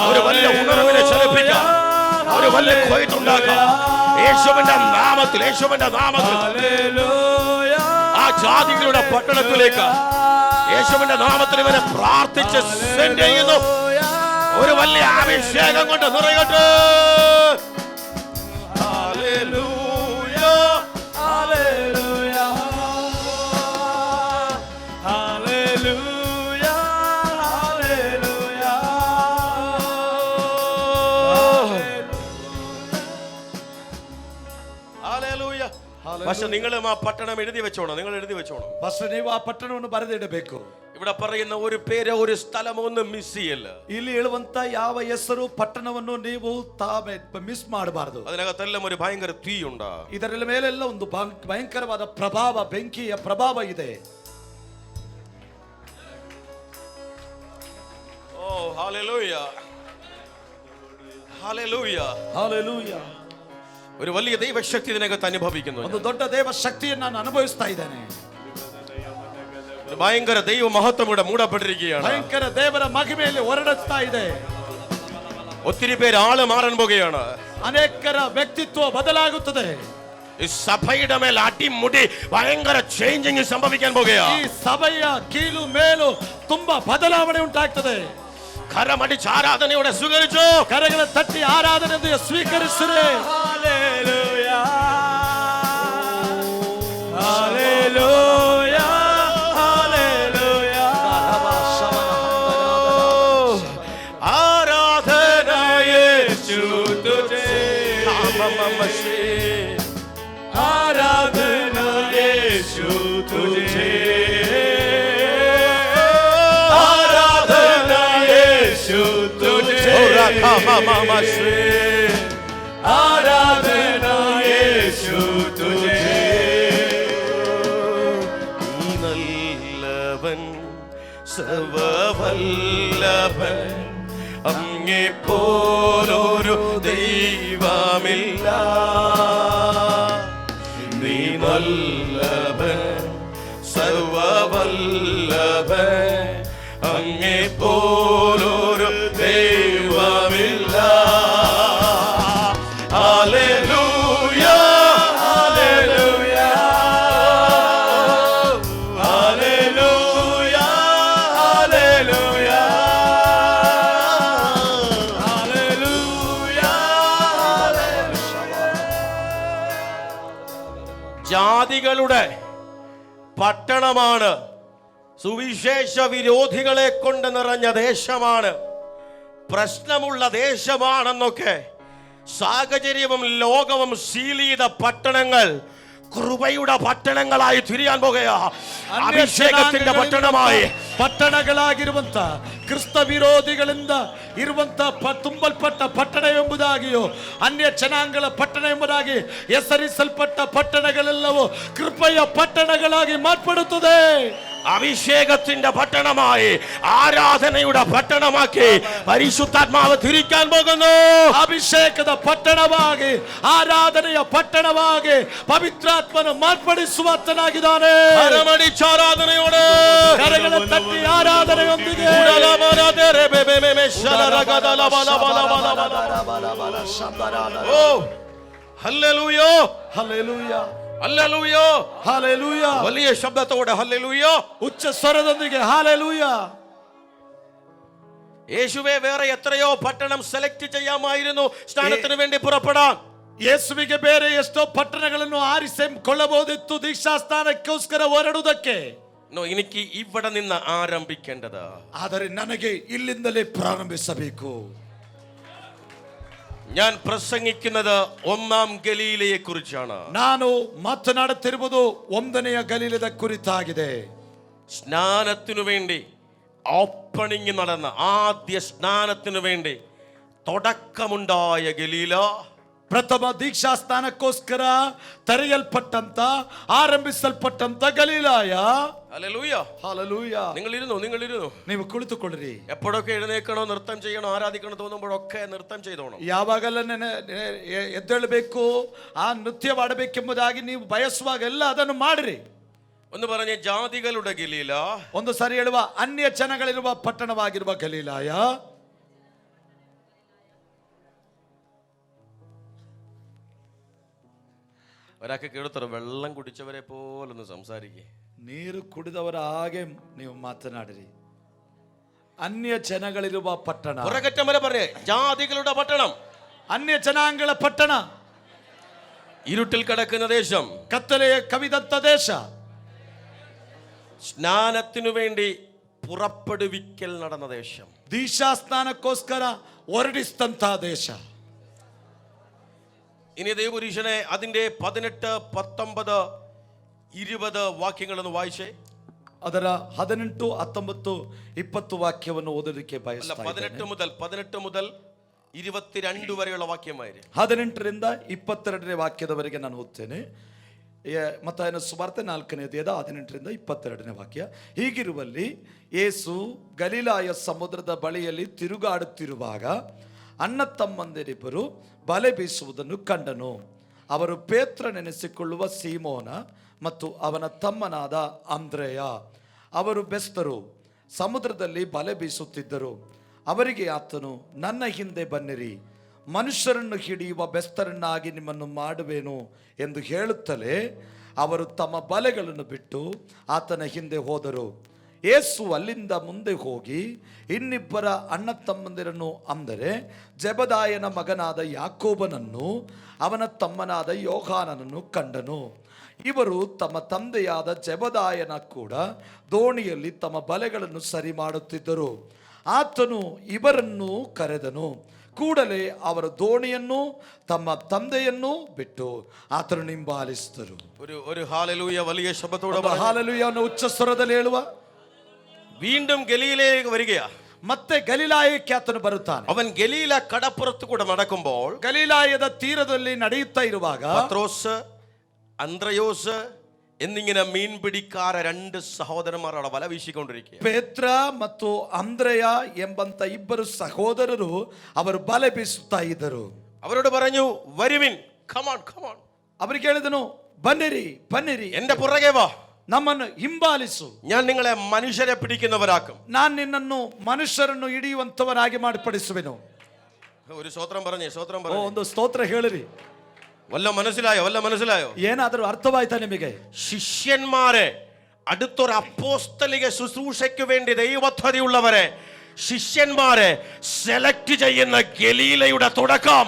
ഒരു വലിയ ഉണർവിനെ ചലിപ്പിക്കാൻ, ഒരു വലിയ കൊയ്ത്തുണ്ടാക്കാൻ യേശുവിന്റെ നാമത്തിൽ ആ ജാതികളുടെ പട്ടണത്തിലേക്ക് യേശുവിന്റെ നാമത്തിൽ ഇവരെ പ്രാർത്ഥിച്ച് സെൻഡ് ചെയ്യുന്നു. ഒരു വലിയ അഭിഷേകം കൊണ്ട് നിറയട്ടെ. പക്ഷെ നിങ്ങളും ആ പട്ടണം എഴുതി വെച്ചോണം, നിങ്ങൾ എഴുതി വെച്ചോണം. ಫಸ್ಟ್ ನೀವು ಆ ಪಟ್ಟಣವನ್ನು ಬರೆದಿಡಬೇಕು. ഇവിടെ പറയുന്ന ഒരു പേര് ഒരു സ്ഥലം ഒന്നും മിസ് ചെയ്യല്ല. ಇಲ್ಲಿ ಹೇಳುವಂತ ಯಾವ ಹೆಸರು ಪಟ್ಟಣವನ್ನು ನೀವು ಮಿಸ್ ಮಾಡಬಾರದು. അതിനകത്തെല്ലാം ഒരു ഭയങ്കര തീ ഉണ്ട്. ಇದರ ಮೇಲೆಲ್ಲ ಒಂದು ಭಯಂಕರವಾದ ಪ್ರಭಾವ, ಬೆಂಕಿಯ ಪ್ರಭಾವ ಇದೆ. ഓ ഹല്ലേലൂയ, ഹല്ലേലൂയ, ಹಲ್ಲೆಲೂಯಾ. ഒരു വലിയ ദൈവശക്തി ഇതിനകത്ത് അനുഭവിക്കുന്നു. ಒಂದು ದೊಡ್ಡ ದೇವ ಶಕ್ತಿಯನ್ನು ನಾನು ಅನುಭವಿಸ್ತಾ ಇದ್ದೇನೆ. ഭയങ്കര ദൈവ മഹത്വം ഇവിടെ മൂടപ്പെട്ടിരിക്കുകയാണ്. ಭಯಂಕರ ದೇವರ ಮಹಿಮೆಯಲ್ಲಿ ಹೊರಡುತ್ತಾ ಇದೆ. ഒത്തിരി പേര് ആള് മാറാൻ പോകുകയാണ്. ಅನೇಕರ ವ್ಯಕ್ತಿತ್ವ ಬದಲಾಗುತ್ತದೆ. ഈ സഭയുടെ മേൽ അടിമുടി ഭയങ്കര ചേഞ്ചിങ് സംഭവിക്കാൻ പോകുകയാണ്. ಈ ಸಭೆಯ ಕೀಲು ಮೇಲು ತುಂಬಾ ಬದಲಾವಣೆ ಉಂಟಾಗ್ತದೆ. കരമടിച്ച് ആരാധനയോടെ സ്വീകരിച്ചു. ಕರಗಳ ತಟ್ಟಿ ಆರಾಧನೆ ಸ್ವೀಕರಿಸಿರಿ. Hallelujah. Hallelujah. Hallelujah. ആരാധന യേശു തുझे. ആരാധന യേശു തുझे. ആരാധന യേശു തുझे. ആരാധന യേശു തുझे. നല്ലവൻ സർവവല്ലഭൻ, അങ്ങേ പോലൊരു ദൈവമില്ല. നീ നല്ലവൻ സർവവല്ലഭൻ, അങ്ങേ പോലൊരു ദൈവമില്ല. Hallelujah, hallelujah. Hallelujah. Hallelujah. Hallelujah. ജാതികളുടെ പട്ടണമാണ്, സുവിശേഷ വിരോധികളെ കൊണ്ട് നിറഞ്ഞ ദേശമാണ്, പ്രശ്നമുള്ള ദേശമാണെന്നൊക്കെ സാഹചര്യവും ലോകവും സീൽ ചെയ്ത പട്ടണങ്ങൾ കൃപയുടെ പട്ടണങ്ങളായി തിരിയാൻ പോകുകയാ. അഭിഷേകത്തിന്റെ പട്ടണമായി ಪಟ್ಟಣಗಳಾಗಿರುವಂತ ಕ್ರಿಸ್ತ ವಿರೋಧಿಗಳಿಂದ ಇರುವಂತ ತುಂಬಲ್ಪಟ್ಟ ಪಟ್ಟಣ ಎಂಬುದಾಗಿಯೋ ಅನ್ಯ ಜನಾಂಗಗಳ ಪಟ್ಟಣ ಎಂಬುದಾಗಿ ಹೆಸರಿಸಲ್ಪಟ್ಟ ಪಟ್ಟಣಗಳೆಲ್ಲವೂ ಕೃಪೆಯ ಪಟ್ಟಣಗಳಾಗಿ ಮಾರ್ಪಡುತ್ತದೆ. അഭിഷേകത്തിന്റെ പട്ടണമായി, ആരാധനയുടെ പട്ടണമാക്കി പരിശുദ്ധാത്മാവ് തിരിക്കാൻ പോകുന്നു. ಅಭಿಷೇಕದ ಪಟ್ಟಣವಾಗಿ, ಆರಾಧನೆಯ ಪಟ್ಟಣವಾಗಿ ಪವಿತ್ರಾತ್ಮನು ಮಾರ್ಪಡಿಸುವಾತನಾಗಿದ್ದಾನೆ. കരമടിച്ച് ആരാധനയോടെ, ಕರಗಳ ತಟ್ಟಿ ಆರಾಧನೆಯೊಂದಿಗೆ ഓ ഹല്ലേലൂയ, ಹಲ್ಲೆಲೂಯಾ, ഹല്ലേലൂയ, ಹಲ್ಲೆಲೂಯಾ. വലിയ ശബ്ദത്തോടെ ഹല്ലേലൂയ. ಉಚ್ಚ ಸ್ವರದೊಂದಿಗೆ ಹಲ್ಲೆಲೂಯಾ. യേശുവേ, വേറെ എത്രയോ പട്ടണം സെലക്ട് ചെയ്യാമായിരുന്നു സ്നാനത്തിന് വേണ്ടി പുറപ്പെടാൻ. ಯೇಸುವಿಗೆ ಬೇರೆ ಎಷ್ಟೋ ಪಟ್ಟಣಗಳನ್ನು ಆರಿಸಿಕೊಳ್ಳಬಹುದಿತ್ತು ದೀಕ್ಷಾಸ್ನಾನಕ್ಕೋಸ್ಕರ ಹೊರಡುವುದಕ್ಕೆ. എനിക്ക് ഇവിടെ നിന്ന് ആരംഭിക്കേണ്ടത്. ಆದರೆ ನನಗೆ ಇಲ್ಲಿಂದಲೇ ಪ್ರಾರಂಭಿಸಬೇಕು. ഞാൻ പ്രസംഗിക്കുന്നത് ഒന്നാം ഗലീലയെ കുറിച്ചാണ്. ನಾನು ಮಾತನಾಡುತ್ತಿರುವುದು ಒಂದನೆಯ ಗಲೀಲದ ಕುರಿತಾಗಿದೆ. സ്നാനത്തിനു വേണ്ടി ഓപ്പണിംഗ് നടന്ന ആദ്യ സ്നാനത്തിനു വേണ്ടി തുടക്കമുണ്ടായ ഗലീല, ಪ್ರಥಮ ದೀಕ್ಷಾಸ್ನಾನಕ್ಕೋಸ್ಕರ ತೆರೆಯಲ್ಪಟ್ಟಂತ ಆರಂಭಿಸಲ್ಪಟ್ಟಂತ ಗಲೀಲಾಯ. Hallelujah, hallelujah. നിങ്ങളിരുന്നു. ನೀವು ಕುಳಿತುಕೊಳ್ಳ್ರಿ. എപ്പോഴൊക്കെ എഴുന്നേക്കണോ, നൃത്തം ചെയ്യണോ, ആരാധിക്കണോ തോന്നുമ്പോഴൊക്കെ നൃത്തം ചെയ്തോണം. ಯಾವಾಗಲ್ಲ ಎದ್ದೇಳಬೇಕು, ಆ ನೃತ್ಯ ಮಾಡಬೇಕೆಂಬುದಾಗಿ ನೀವು ಬಯಸುವಾಗೆಲ್ಲ ಅದನ್ನು ಮಾಡಿರಿ. ഒന്ന് പറഞ്ഞ ജാതികളുടെ ഗലീല, ಒಂದು ಸರಿ ಹೇಳುವ ಅನ್ಯ ಜನಗಳಿರುವ ಪಟ್ಟಣವಾಗಿರುವ ಗಲೀಲಾಯ. ഒരാൾക്ക് കേടുത്തറ വെള്ളം കുടിച്ചവരെ പോലൊന്ന് സംസാരിക്കേ. ನೀರು ಕುಡಿದವರ ಹಾಗೆ ನೀವು ಮಾತನಾಡಿರಿ. ಅನ್ಯ ಜನಗಳಿರುವ ಪಟ್ಟಣ, പുറകറ്റം വരെ പറയേ, ജാതികളുടെ പട്ടണം, ಅನ್ಯ ಜನಾಂಗಗಳ ಪಟ್ಟಣ, ഇരുട്ടിൽ കിടക്കുന്ന ദേശം, ಕತ್ತಲೆಯ ಕವಿದಂತ ದೇಶ, സ്നാനത്തിനു വേണ്ടി പുറപ്പെടുവിക്കൽ നടന്ന ദേശം, ದೀಕ್ಷಾಸ್ನಾನಕ್ಕೋಸ್ಕರ ಹೊರಡಿಸಿದಂತ ದೇಶ. ഇനി ദൈവപുരുഷനെ അതിന്റെ 18, 19, 20 വാക്യങ്ങളൊന്ന് വായിച്ചേ. ಅದರ 18, 19, 20 ವಾಕ್ಯವನ್ನು ಓದೋದಕ್ಕೆ ಬಯಸ್ತಾ ಇದ್ದೇನೆ. 18 മുതൽ 22 വരെയുള്ള വാക്യമായി 18ರಿಂದ 22ನೇ ವಾಕ್ಯದವರೆಗೆ ನಾನು ಓದ್ತೇನೆ. ಮತ್ತಾಯನ ಸುವಾರ್ತೆ 4ನೇ ಅಧ್ಯಾಯ 18ರಿಂದ 22ನೇ ವಾಕ್ಯ. ಹೀಗಿರುವಲ್ಲಿ ಯೇಸು ಗಲಿಲಾಯ ಸಮುದ್ರದ ಬಳಿಯಲ್ಲಿ ತಿರುಗಾಡುತ್ತಿರುವಾಗ ಅಣ್ಣ ತಮ್ಮಂದಿರಿಬ್ಬರು ಬಲೆ ಬೀಸುವುದನ್ನು ಕಂಡನು. ಅವರು ಪೇತ್ರನೆನಿಸಿಕೊಳ್ಳುವ ಸೀಮೋನ ಮತ್ತು ಅವನ ತಮ್ಮನಾದ ಅಂದ್ರೆಯ. ಅವರು ಬೆಸ್ತರು ಸಮುದ್ರದಲ್ಲಿ ಬಲೆ ಬೀಸುತ್ತಿದ್ದರು. ಅವರಿಗೆ ಆತನು, ನನ್ನ ಹಿಂದೆ ಬನ್ನಿರಿ, ಮನುಷ್ಯರನ್ನು ಹಿಡಿಯುವ ಬೆಸ್ತರನ್ನಾಗಿ ನಿಮ್ಮನ್ನು ಮಾಡುವೆನು ಎಂದು ಹೇಳುತ್ತಲೇ ಅವರು ತಮ್ಮ ಬಲೆಗಳನ್ನು ಬಿಟ್ಟು ಆತನ ಹಿಂದೆ ಹೋದರು. ಯೇಸು ಅಲ್ಲಿಂದ ಮುಂದೆ ಹೋಗಿ ಇನ್ನಿಬ್ಬರ ಅಣ್ಣ ತಮ್ಮಂದಿರನ್ನು, ಅಂದರೆ ಜೆಬದಾಯನ ಮಗನಾದ ಯಾಕೋಬನನ್ನು ಅವನ ತಮ್ಮನಾದ ಯೋಹಾನನನ್ನು ಕಂಡನು. ಇವರು ತಮ್ಮ ತಂದೆಯಾದ ಜೆಬದಾಯನ ಕೂಡ ದೋಣಿಯಲ್ಲಿ ತಮ್ಮ ಬಲೆಗಳನ್ನು ಸರಿ ಮಾಡುತ್ತಿದ್ದರು. ಆತನು ಇವರನ್ನು ಕರೆದನು. ಕೂಡಲೇ ಅವರ ದೋಣಿಯನ್ನು ತಮ್ಮ ತಂದೆಯನ್ನು ಬಿಟ್ಟು ಆತನು ಹಿಂಬಾಲಿಸಿದರು. ഒരു ഹല്ലേലൂയ വലിയ ശബ്ദത്തോടെ ಹಾಲೆಲೂಯವನ್ನು ಉಚ್ಚ ಸ್ವರದಲ್ಲಿ ಹೇಳುವ. വീണ്ടും ഗലീലയിലേക്ക് വരികയാ. ಮತ್ತೆ ಗಲಿಲಾಯಕ್ಕೆ ಆತನು ಬರುತ್ತಾನೆ. അവൻ ഗലീല കടപ്പുറത്ത് കൂടെ നടക്കുമ്പോൾ ಗಲಿಲಾಯದ ತೀರದಲ್ಲಿ ನಡೆಯುತ್ತಾ ಇರುವಾಗ പത്രോസ്, അന്ത്രയോസ് എന്നിങ്ങനെ മീൻ പിടിക്കാര 2 സഹോദരന്മാർ അവിടെ വല വീശിക്കൊണ്ടിരിക്കുക. ಪೇತ್ರ ಮತ್ತು ಅಂದ್ರೆಯ ಎಂಬಂತ ಇಬ್ಬರು ಸಹೋದರರು ಅವರು ಬಲೆ ಬೀಸುತ್ತಾ ಇದ್ದರು. അവരോട് പറഞ്ഞു, വരുവിൻ, come on, come on. ಅವರಿಗೆ ಹೇಳಿದನು, ಬನ್ನಿರಿ ಬನ್ನಿರಿ, എന്റെ പുറകെ വാ, ನಮ್ಮನ್ನು ಹಿಂಬಾಲಿಸು, ഞാൻ നിങ്ങളെ മനുഷ്യരെ പിടിക്കുന്നവരാക്കും. ನಾನು ನಿನ್ನನ್ನು ಮನುಷ್ಯರನ್ನು ಹಿಡಿಯುವಂತವನಾಗಿ ಮಾಡಿಪಡಿಸುವೆನು. ഒരു സ്തോത്രം പറഞ്ഞേ, സ്തോത്രം ಓ, പറഞ്ഞു. ಒಂದು ಸ್ತೋತ್ರ ಹೇಳಿರಿ. വല്ല മനസ്സിലായോ? ಏನಾದರೂ ಅರ್ಥವಾಯ್ತಾ ನಿಮಗೆ? ശിഷ്യന്മാരെ, അടുത്തൊരു അപ്പോസ്തലിക ശുശ്രൂഷയ്ക്ക് വേണ്ടി ദൈവപദ്ധതിയുള്ളവരെ, ശിഷ്യന്മാരെ സെലക്ട് ചെയ്യുന്ന ഗലീലയുടെ തുടക്കം.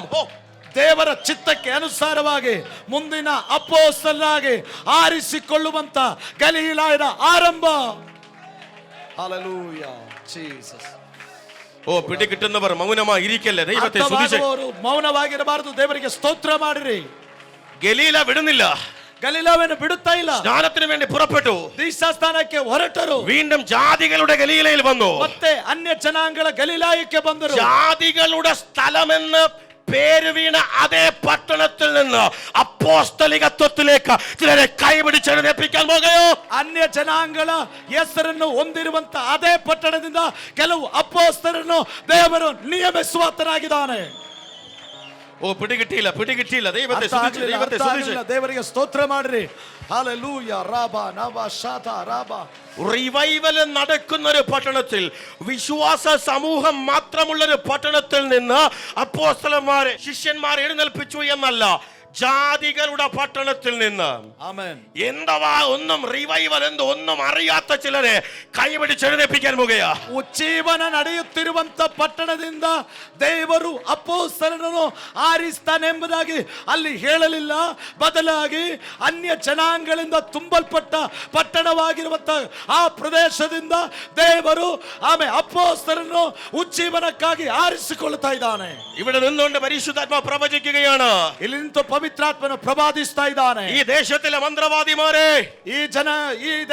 ದೇವರ ಚಿತ್ತಕ್ಕೆ ಅನುಸಾರವಾಗಿ ಮುಂದಿನ ಅಪೊಸ್ತಲನಾಗಿ ಆರಿಸಿಕೊಳ್ಳುವಂತ ಗಲಿಲಾಯದ ಆರಂಭ. Hallelujah Jesus. ഓ, പിടികിട്ടുന്നവർ മൗനമായി ഇരിക്കല്ലേ, ദൈവത്തെ സ്തുതിച്ച്. ಮೌನವಾಗಿರಬಾರದು, ದೇವರಿಗೆ ಸ್ತೋತ್ರ ಮಾಡಿರಿ. ഗലീല വിടുന്നില്ല, ಗಲಿಲಾವನ್ನು ಬಿಡುತ್ತಾ ಇಲ್ಲ. സ്നാനത്തിന് വേണ്ടി പുറപ്പെട്ടു, ದೀಕ್ಷಾಸ್ಥಾನಕ್ಕೆ ಹೊರಟರು. വീണ്ടും ജാതികളുടെ ഗലീലയിൽ വന്നു. ಮತ್ತೆ ಅನ್ಯ ಜನಾಂಗಗಳ ಗಲಿಲಾಯಕ್ಕೆ ಬಂದರು. ജാതികളുടെ സ്ഥലമെന്ന് പേര് വീണ അതേ പട്ടണത്തിൽ നിന്ന് അപ്പോസ്തലികത്വത്തിലേക്ക് ചിലരെ കൈപിടിച്ചെഴുന്നേൽപ്പിക്കാൻ പോകുകയോ. ಅನ್ಯ ಜನಾಂಗಗಳ ಹೆಸರನ್ನು ಹೊಂದಿರುವಂತ ಅದೇ ಪಟ್ಟಣದಿಂದ ಕೆಲವು ಅಪೊಸ್ತಲರನ್ನು ದೇವರು ನಿಯಮಿಸುವಾತನಾಗಿದ್ದಾನೆ. ഓ, പിടികിട്ടിയില്ല. ദൈവത്തെ സ്തുതിച്ച്. ದೇವರಿಗೆ ಸ್ತೋತ್ರ ಮಾಡ್ರಿ. ഹല്ലേലൂയ. റാബ നബ ഷാത റാബ. റിവൈവൽ നടക്കുന്ന ഒരു പട്ടണത്തിൽ, വിശ്വാസ സമൂഹം മാത്രമുള്ളൊരു പട്ടണത്തിൽ നിന്ന് അപ്പോസ്തലന്മാരെ, ശിഷ്യന്മാരെ എഴുന്നേൽപ്പിച്ചു എന്നല്ല, ജാതികളുടെ പട്ടണത്തിൽ നിന്ന്. ആമേൻ. എന്തവാ ഒന്നും റിവൈവൽ എന്തോ ഒന്നും അറിയാത്ത ചിലരെ കൈപിടിച്ചെഴുന്നേൽപ്പിക്കാൻ പോകുകയാ. ಉಜ್ಜೀವನ ನಡೆಯುತ್ತಿರುವಂತ ಪಟ್ಟಣದಿಂದ ದೇವರು ಅಪೊಸ್ತಲರನ್ನು ಆರಿಸ್ತಾನೆಂಬುದಾಗಿ ಅಲ್ಲಿ ಹೇಳಲಿಲ್ಲ. ಬದಲಾಗಿ ಅನ್ಯ ಜನಾಂಗಗಳಿಂದ ತುಂಬಲ್ಪಟ್ಟ ಪಟ್ಟಣವಾಗಿರುವಂತ ಆ ಪ್ರದೇಶದಿಂದ ದೇವರು ಅಪೊಸ್ತಲರನ್ನು ಉಜ್ಜೀವನಕ್ಕಾಗಿ ಆರಿಸಿಕೊಳ್ಳುತ್ತಾ ಇದ್ದಾನೆ. ഇവിടെ നിന്നുകൊണ്ട് പരിശുദ്ധാത്മാ പ്രവചിക്കുകയാണ്. ಇಲ್ಲಿ ನಿಂತು ಪವಿತ್ರಾತ್ಮನು ಪ್ರವಾದಿಸ್ತಾ ಇದ್ದಾನೆ. ഈ ദേശത്തിലെ മന്ത്രവാദിമാരെ, ಈ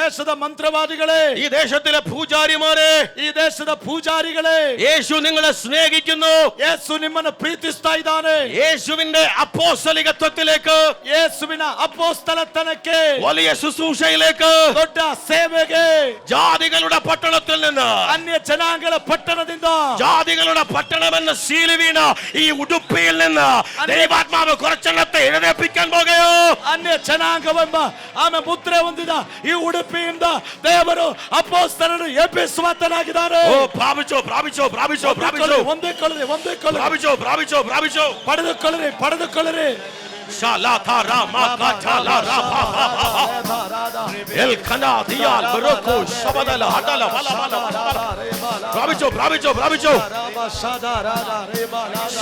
ದೇಶದ ಮಂತ್ರವಾದಿಗಳೇ, ഈ ദേശത്തിലെ പൂജാരിമാരെ, ಈ ದೇಶದ ಪೂಜಾರಿಗಳೇ, യേശു നിങ്ങളെ സ്നേഹിക്കുന്നു. ಯೇಸು ನಿಮ್ಮನ್ನು ಪ್ರೀತಿಸ್ತಾ ಇದ್ದಾನೆ. യേശുവിന്റെ അപ്പോസ്തലികത്വത്തിലേക്ക്, ಯೇಸುವಿನ ಅಪೊಸ್ತಲತನಕ್ಕೆ, വലിയ ശുശ്രൂഷയിലേക്ക്, ದೊಡ್ಡ ಸೇವೆಗೆ, ജാതികളുടെ പട്ടണത്തിൽ നിന്ന്, ಅನ್ಯ ಜನಾಂಗಗಳ ಪಟ್ಟಣದಿಂದ, ജാതികളുടെ പട്ടണമെന്ന് സീല് വീണ ഈ ഉടുപ്പിയിൽ നിന്ന് ദൈവാത്മാവ് കുറച്ചെണ്ണത്തെ എഴുന്നേൽപ്പിക്കാൻ പോകുകയോ. ಅನ್ಯ ಜನಾಂಗವೆಂಬ ಮುದ್ರೆ ಹೊಂದಿದ ಈ ಉಡುಪಿಯಿಂದ ದೇವರು ಅಪೊಸ್ತಲರನ್ನು ಎಬ್ಬಿಸುವಾತನಾಗಿದ್ದಾನೆ. ഓ, പ്രാപിച്ചോ. ಹೊಂದಿಕೊಳ್ಳಿರಿ. പ്രാപിച്ചോ. ಪಡೆದುಕೊಳ್ಳಿರಿ. പ്രാപിച്ചോ.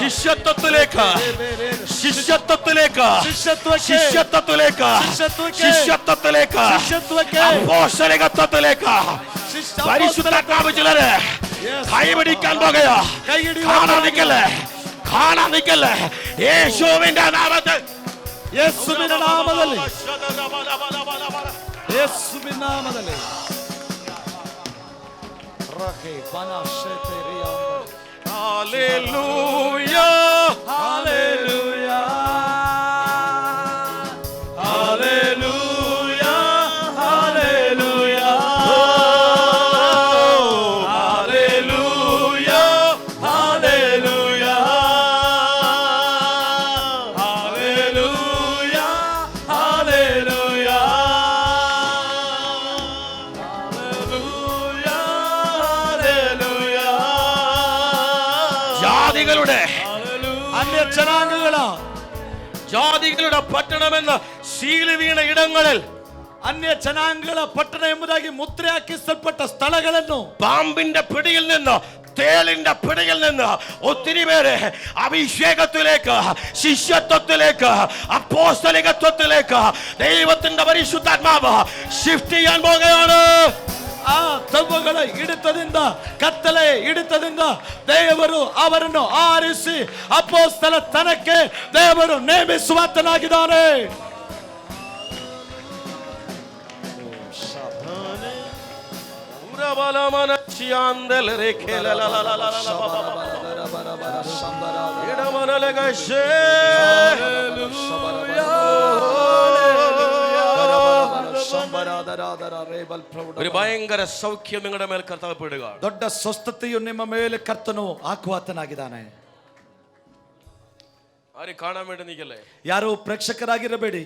ശിഷ്യത്വത്തിലേക്ക് അപ്പോസ്തലികത്വത്തിലേക്ക് പരിശുദ്ധാത്മാവ് ചിലരെ കൈപിടിക്കാൻ പോകുകയാ. കാണാൻ നിൽക്കല്ലേ, യേശുവിന്റെ നാമത്തിൽ, ಯೇಸುವಿನ ನಾಮದಲ್ಲಿ, ಯೇಸುವಿನ ನಾಮದಲ್ಲಿ. ರಹೆ ಬನ ಶೆತೆರಿಯಾ. Hallelujah, hallelujah, hallelujah, hallelujah, hallelujah, hallelujah, hallelujah, hallelujah, hallelujah, ജാതികളുടെ അന്യ ജനാംഗಗಳ ജാതികളുടെ പട്ടണമെന്ന ശീലി വീണ ഇടങ്ങളിൽ ಅನ್ಯ ಜನಾಂಗಗಳ ಪಟ್ಟಣ ಎಂಬುದಾಗಿ ಮುದ್ರೆ ಹಾಕಿಸಲ್ಪಟ್ಟ ಸ್ಥಳಗಳನ್ನು പാമ്പിന്റെ പിടിയിൽ നിന്ന്, തേളിന്റെ പിടിയിൽ നിന്ന് ഒത്തിരി പേര് അഭിഷേകത്തിലേക്ക്, ശിഷ്യത്വത്തിലേക്ക്, അപ്പോസ്തലികത്വത്തിലേക്ക് ദൈവത്തിന്റെ പരിശുദ്ധാത്മാവ് ഷിഫ്റ്റ് ചെയ്യാൻ പോകുകയാണ്. ಆ ದೆವ್ವಗಳ ಹಿಡಿತದಿಂದ, ಕತ್ತಲೆ ಹಿಡಿತದಿಂದ ದೇವರು ಅವರನ್ನು ಆರಿಸಿ ಅಪೊಸ್ತಲ ತನಕ್ಕೆ ದೇವರು ನೇಮಿಸುವಾತನಾಗಿದ್ದಾನೆ. ഒരു ഭയങ്കര സൗഖ്യം നിങ്ങളുടെ മേൽ കർത്താവ് പെടുക. ದೊಡ್ಡ ಸ್ವಸ್ಥತೆಯು ನಿಮ್ಮ ಮೇಲೆ ಕರ್ತನು ಹಾಕುವಾತನಾಗಿದ್ದಾನೆ. ആരും കാണാൻ വേണ്ടി നിൽക്കല്ലേ, ಯಾರು ಪ್ರೇಕ್ಷಕರಾಗಿರಬೇಡಿ.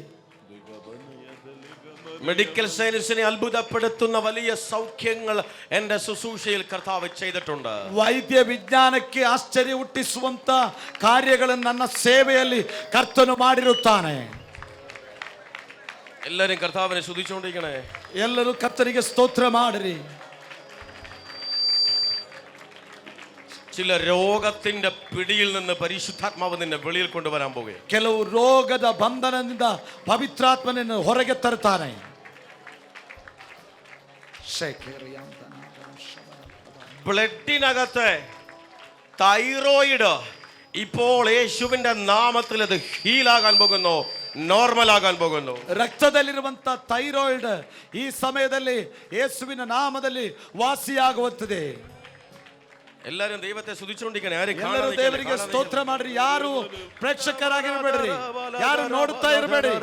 മെഡിക്കൽ സയൻസിനെ അത്ഭുതപ്പെടുത്തുന്ന വലിയ സൗഖ്യങ്ങൾ എന്റെ ശുശ്രൂഷയിൽ കർത്താവ് ചെയ്തിട്ടുണ്ട്. ವೈದ್ಯ ವಿಜ್ಞಾನಕ್ಕೆ ಆಶ್ಚರ್ಯ ಹುಟ್ಟಿಸುವಂತ ಕಾರ್ಯಗಳನ್ನು ನನ್ನ ಸೇವೆಯಲ್ಲಿ ಕರ್ತನು ಮಾಡಿರುತ್ತಾನೆ. എല്ലാരും കർത്താവിനെ സ്തുതിച്ചുകൊണ്ടിരിക്കണേ. ಎಲ್ಲರೂ ಕರ್ತನಿಗೆ ಸ್ತೋತ್ರ ಮಾಡಿರಿ. ചില രോഗത്തിന്റെ പിടിയിൽ നിന്ന് പരിശുദ്ധാത്മാവ് നിന്നെ വെളിയിൽ കൊണ്ടുവരാൻ പോകുക. ಕೆಲವು ರೋಗದ ಬಂಧನದಿಂದ ಪವಿತ್ರಾತ್ಮನನ್ನು ಹೊರಗೆ ತರುತ್ತಾನೆ. ബ്ലഡിനകത്ത് തൈറോയിഡ് ഇപ്പോൾ യേശുവിന്റെ നാമത്തിൽ അത് ഹീലാകാൻ പോകുന്നു, നോർമൽ ആകാൻ പോകുന്നു. ರಕ್ತದಲ್ಲಿರುವಂತ ಥೈರಾಯ್ಡ್ ಈ ಸಮಯದಲ್ಲಿ ಯೇಸುವಿನ ನಾಮದಲ್ಲಿ ವಾಸಿಯಾಗುತ್ತದೆ. എല്ലാരും ദൈവത്തെ സ്തുതിച്ചുകൊണ്ടിരിക്കണേ. ആരും ಎಲ್ಲರೂ ದೇವರಿಗೆ ಸ್ತೋತ್ರ ಮಾಡ್ರಿ. ಯಾರು ಪ್ರೇಕ್ಷಕರಾಗಿರಬೇಡ್ರಿ, ಯಾರು ನೋಡುತ್ತಾ ಇರಬೇಡಿ.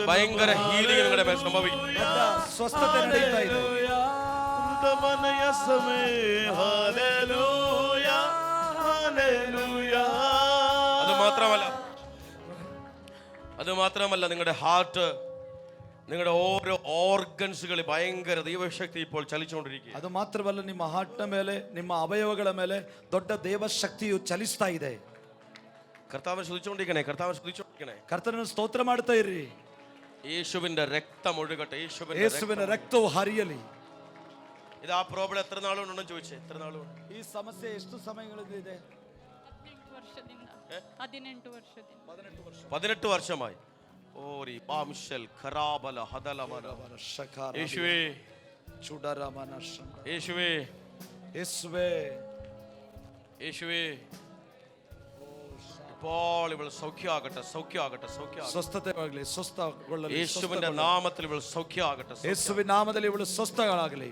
ഭയങ്കര ഹീലിംഗ് നിങ്ങളുടെ മേൽ സംഭവിക്കും. ಸ್ವಸ್ಥತೆ ನಡೀತಾ ಇದೆ. അത് മാത്രമല്ല നിങ്ങളുടെ ഹാർട്ട്, നിങ്ങളുടെ ഓരോ ഓർഗൻസുകളിൽ ഭയങ്കര ദൈവശക്തി ഇപ്പോൾ ചലിച്ചുകൊണ്ടിരിക്കുക. ಅದು ಮಾತ್ರವಲ್ಲ, ನಿಮ್ಮ ಹಾರ್ಟ್ನ ಮೇಲೆ, ನಿಮ್ಮ ಅವಯವಗಳ ಮೇಲೆ ದೊಡ್ಡ ದೇವಶಕ್ತಿಯು ಚಲಿಸ್ತಾ ಇದೆ. കർത്താവിനെ സ്തുതിച്ചുകൊണ്ടിരിക്കണേ, കർത്താവിനെ സ്തുതിച്ചുകൊണ്ടിരിക്കണേ. ಕರ್ತನನ್ನು ಸ್ತೋತ್ರ ಮಾಡ್ತಾ ಇರ್ರಿ. യേശുവിന്റെ രക്തം ഒഴുകട്ടെ, ಯೇಸುವಿನ ರಕ್ತವು ಹರಿಯಲಿ. ഇത് ആ പ്രോബ്ലം എത്ര നാളുണ്ടെന്ന് ചോദിച്ചേ, എത്ര നാളുണ്ട് ಈ ಸಮಸ್ಯೆ ಎಷ್ಟು ಸಮಯಗಳಿಂದ ಇದೆ? 18 വർഷമായി. ഓരി പാംശൽ ഖറാബല ഹദലവന. യേശുവേ, യേശുവേ, യേശുവേ, യേശുവേ, ഇപ്പോൾ ഇവൾ സൗഖ്യമാകട്ടെ, സൗഖ്യമാകട്ടെ, സൗഖ്യമാകട്ടെ. ಸ್ವಸ್ಥತೆಯಾಗಲಿ, ಸ್ವಸ್ಥಗೊಳ್ಳಲಿ. യേശുവിന്റെ നാമത്തിൽ ഇവൾ സൗഖ്യമാകട്ടെ. ಯೇಸುವಿನ ನಾಮದಲ್ಲಿ ಇವಳು ಸ್ವಸ್ಥಗಳಾಗಲಿ.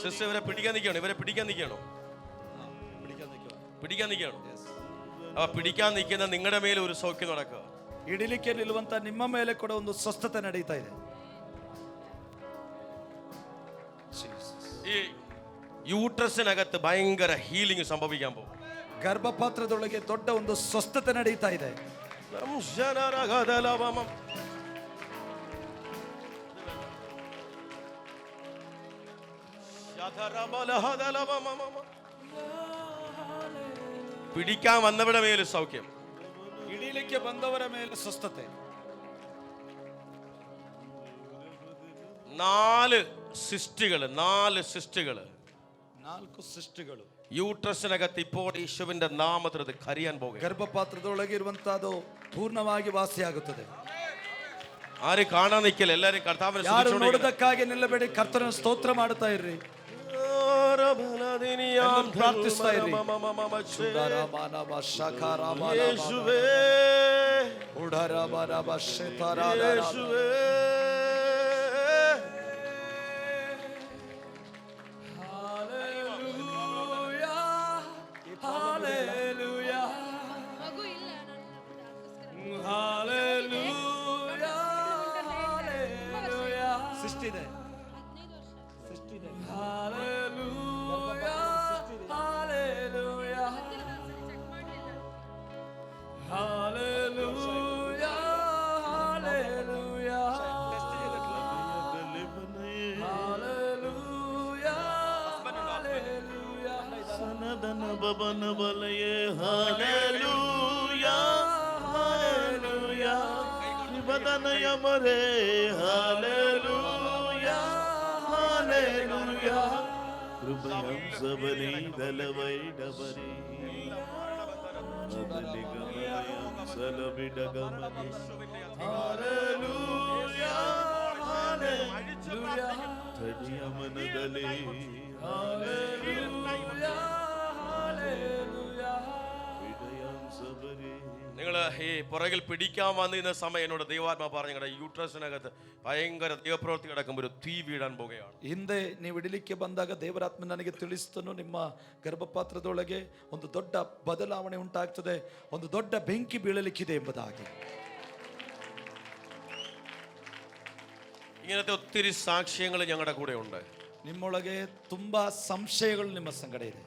സിസ്റ്റർ ഇവരെ പിടിക്കാൻ നിൽക്കുകയാണ്, ഇവരെ പിടിക്കാൻ നിൽക്കുകയാണോ? പിടിക്കാൻ നിൽക്കുകയാണോ? അപ്പൊ പിടിക്കാൻ നിൽക്കുന്ന നിങ്ങളുടെ മേലെ ഒരു സൗഖ്യം നടക്കുക. ಹಿಡಿಲಿಕ್ಕೆ ನಿಲ್ಲುವಂತ ನಿಮ್ಮ ಮೇಲೆ ಕೂಡ ಒಂದು ಸ್ವಸ್ಥತೆ ನಡೀತಾ ಇದೆ. ഈ യൂട്രസിനകത്ത് ഭയങ്കര ഹീലിംഗ് സംഭവിക്കാൻ പോകും. ಗರ್ಭಪಾತ್ರದೊಳಗೆ ದೊಡ್ಡ ಒಂದು ಸ್ವಸ್ಥತೆ ನಡೀತಾ ಇದೆ. പിടിക്കാൻ വന്നവിടെ മേല് സൗഖ്യം. ಹಿಡಿಲಿಕ್ಕೆ ಬಂದವರ ಮೇಲೆ ಸ್ವಸ್ಥತೆ. 4 സിസ്റ്റുകള് 4 ಸಿಸ್ಟ್ಗಳು യൂട്രസിനകത്ത് ഇപ്പോൾ യേശുവിന്റെ നാമത്തിൽ അത് കരിയാൻ പോകും. ಗರ್ಭಪಾತ್ರದೊಳಗೆ ಇರುವಂತದ್ದು ಪೂರ್ಣವಾಗಿ ವಾಸಿಯಾಗುತ್ತದೆ. ആരും കാണാൻ നിൽക്കില്ല, എല്ലാരും കർത്താവിനെ ಯಾರು ನೋಡೋದಕ್ಕಾಗಿ ನಿಲ್ಲಬೇಡಿ, ಕರ್ತನ ಸ್ತೋತ್ರ ಮಾಡ್ತಾ ಇರ್ರಿ, ಪ್ರಾರ್ಥಿಸ್ತಾ ಇರ್ರಿ. ಸಿಸ್ಟಿದೆ ಸನದನ ಬಬನ ಬಲಯೇ ಹಾಲೆಲೂಯಾ ಹಾಲೆಲೂಯಾ ನಿಬದನಯ ಮರೆ hallelujah hallelujah ಕೃಪಯಂ Sabri ದಲವೈ ಡಬರಿ ಅದಲಿ ಗಮನಯಂ ಸಲಬಿಡ ಗಮನಿ hallelujah hallelujah ತಡಿಯ ಮನದಲ್ಲಿ ಹಾಲೆಲೂಯಾ ಹಾಲೆಲೂಯಾ ವಿಡಯಂ ಸಬರಿ. നിങ്ങൾ ഈ പുറകിൽ പിടിക്കാൻ വന്നിരുന്ന സമയം എന്നോട് ദൈവാത്മാ പറഞ്ഞു, നിങ്ങളുടെ യൂട്രസിനകത്ത് ഭയങ്കര ദൈവപ്രവൃത്തി കിടക്കുമ്പോൾ ഒരു തീ വീഴാൻ പോകുകയാണ്. ಹಿಂದೆ ನೀವು ಇಡಲಿಕ್ಕೆ ಬಂದಾಗ ದೇವರಾತ್ಮ ನನಗೆ ತಿಳಿಸ್ತನು, ನಿಮ್ಮ ಗರ್ಭಪಾತ್ರದೊಳಗೆ ಒಂದು ದೊಡ್ಡ ಬದಲಾವಣೆ ಉಂಟಾಗ್ತದೆ, ಒಂದು ದೊಡ್ಡ ಬೆಂಕಿ ಬೀಳಲಿಕ್ಕಿದೆ ಎಂಬುದಾಗಿ. ഇങ്ങനത്തെ ഒത്തിരി സാക്ഷ്യങ്ങൾ ഞങ്ങളുടെ കൂടെ ഉണ്ട്. ನಿಮ್ಮೊಳಗೆ ತುಂಬಾ ಸಂಶಯಗಳು ನಿಮ್ಮ ಸಂಗಡ ಇದೆ.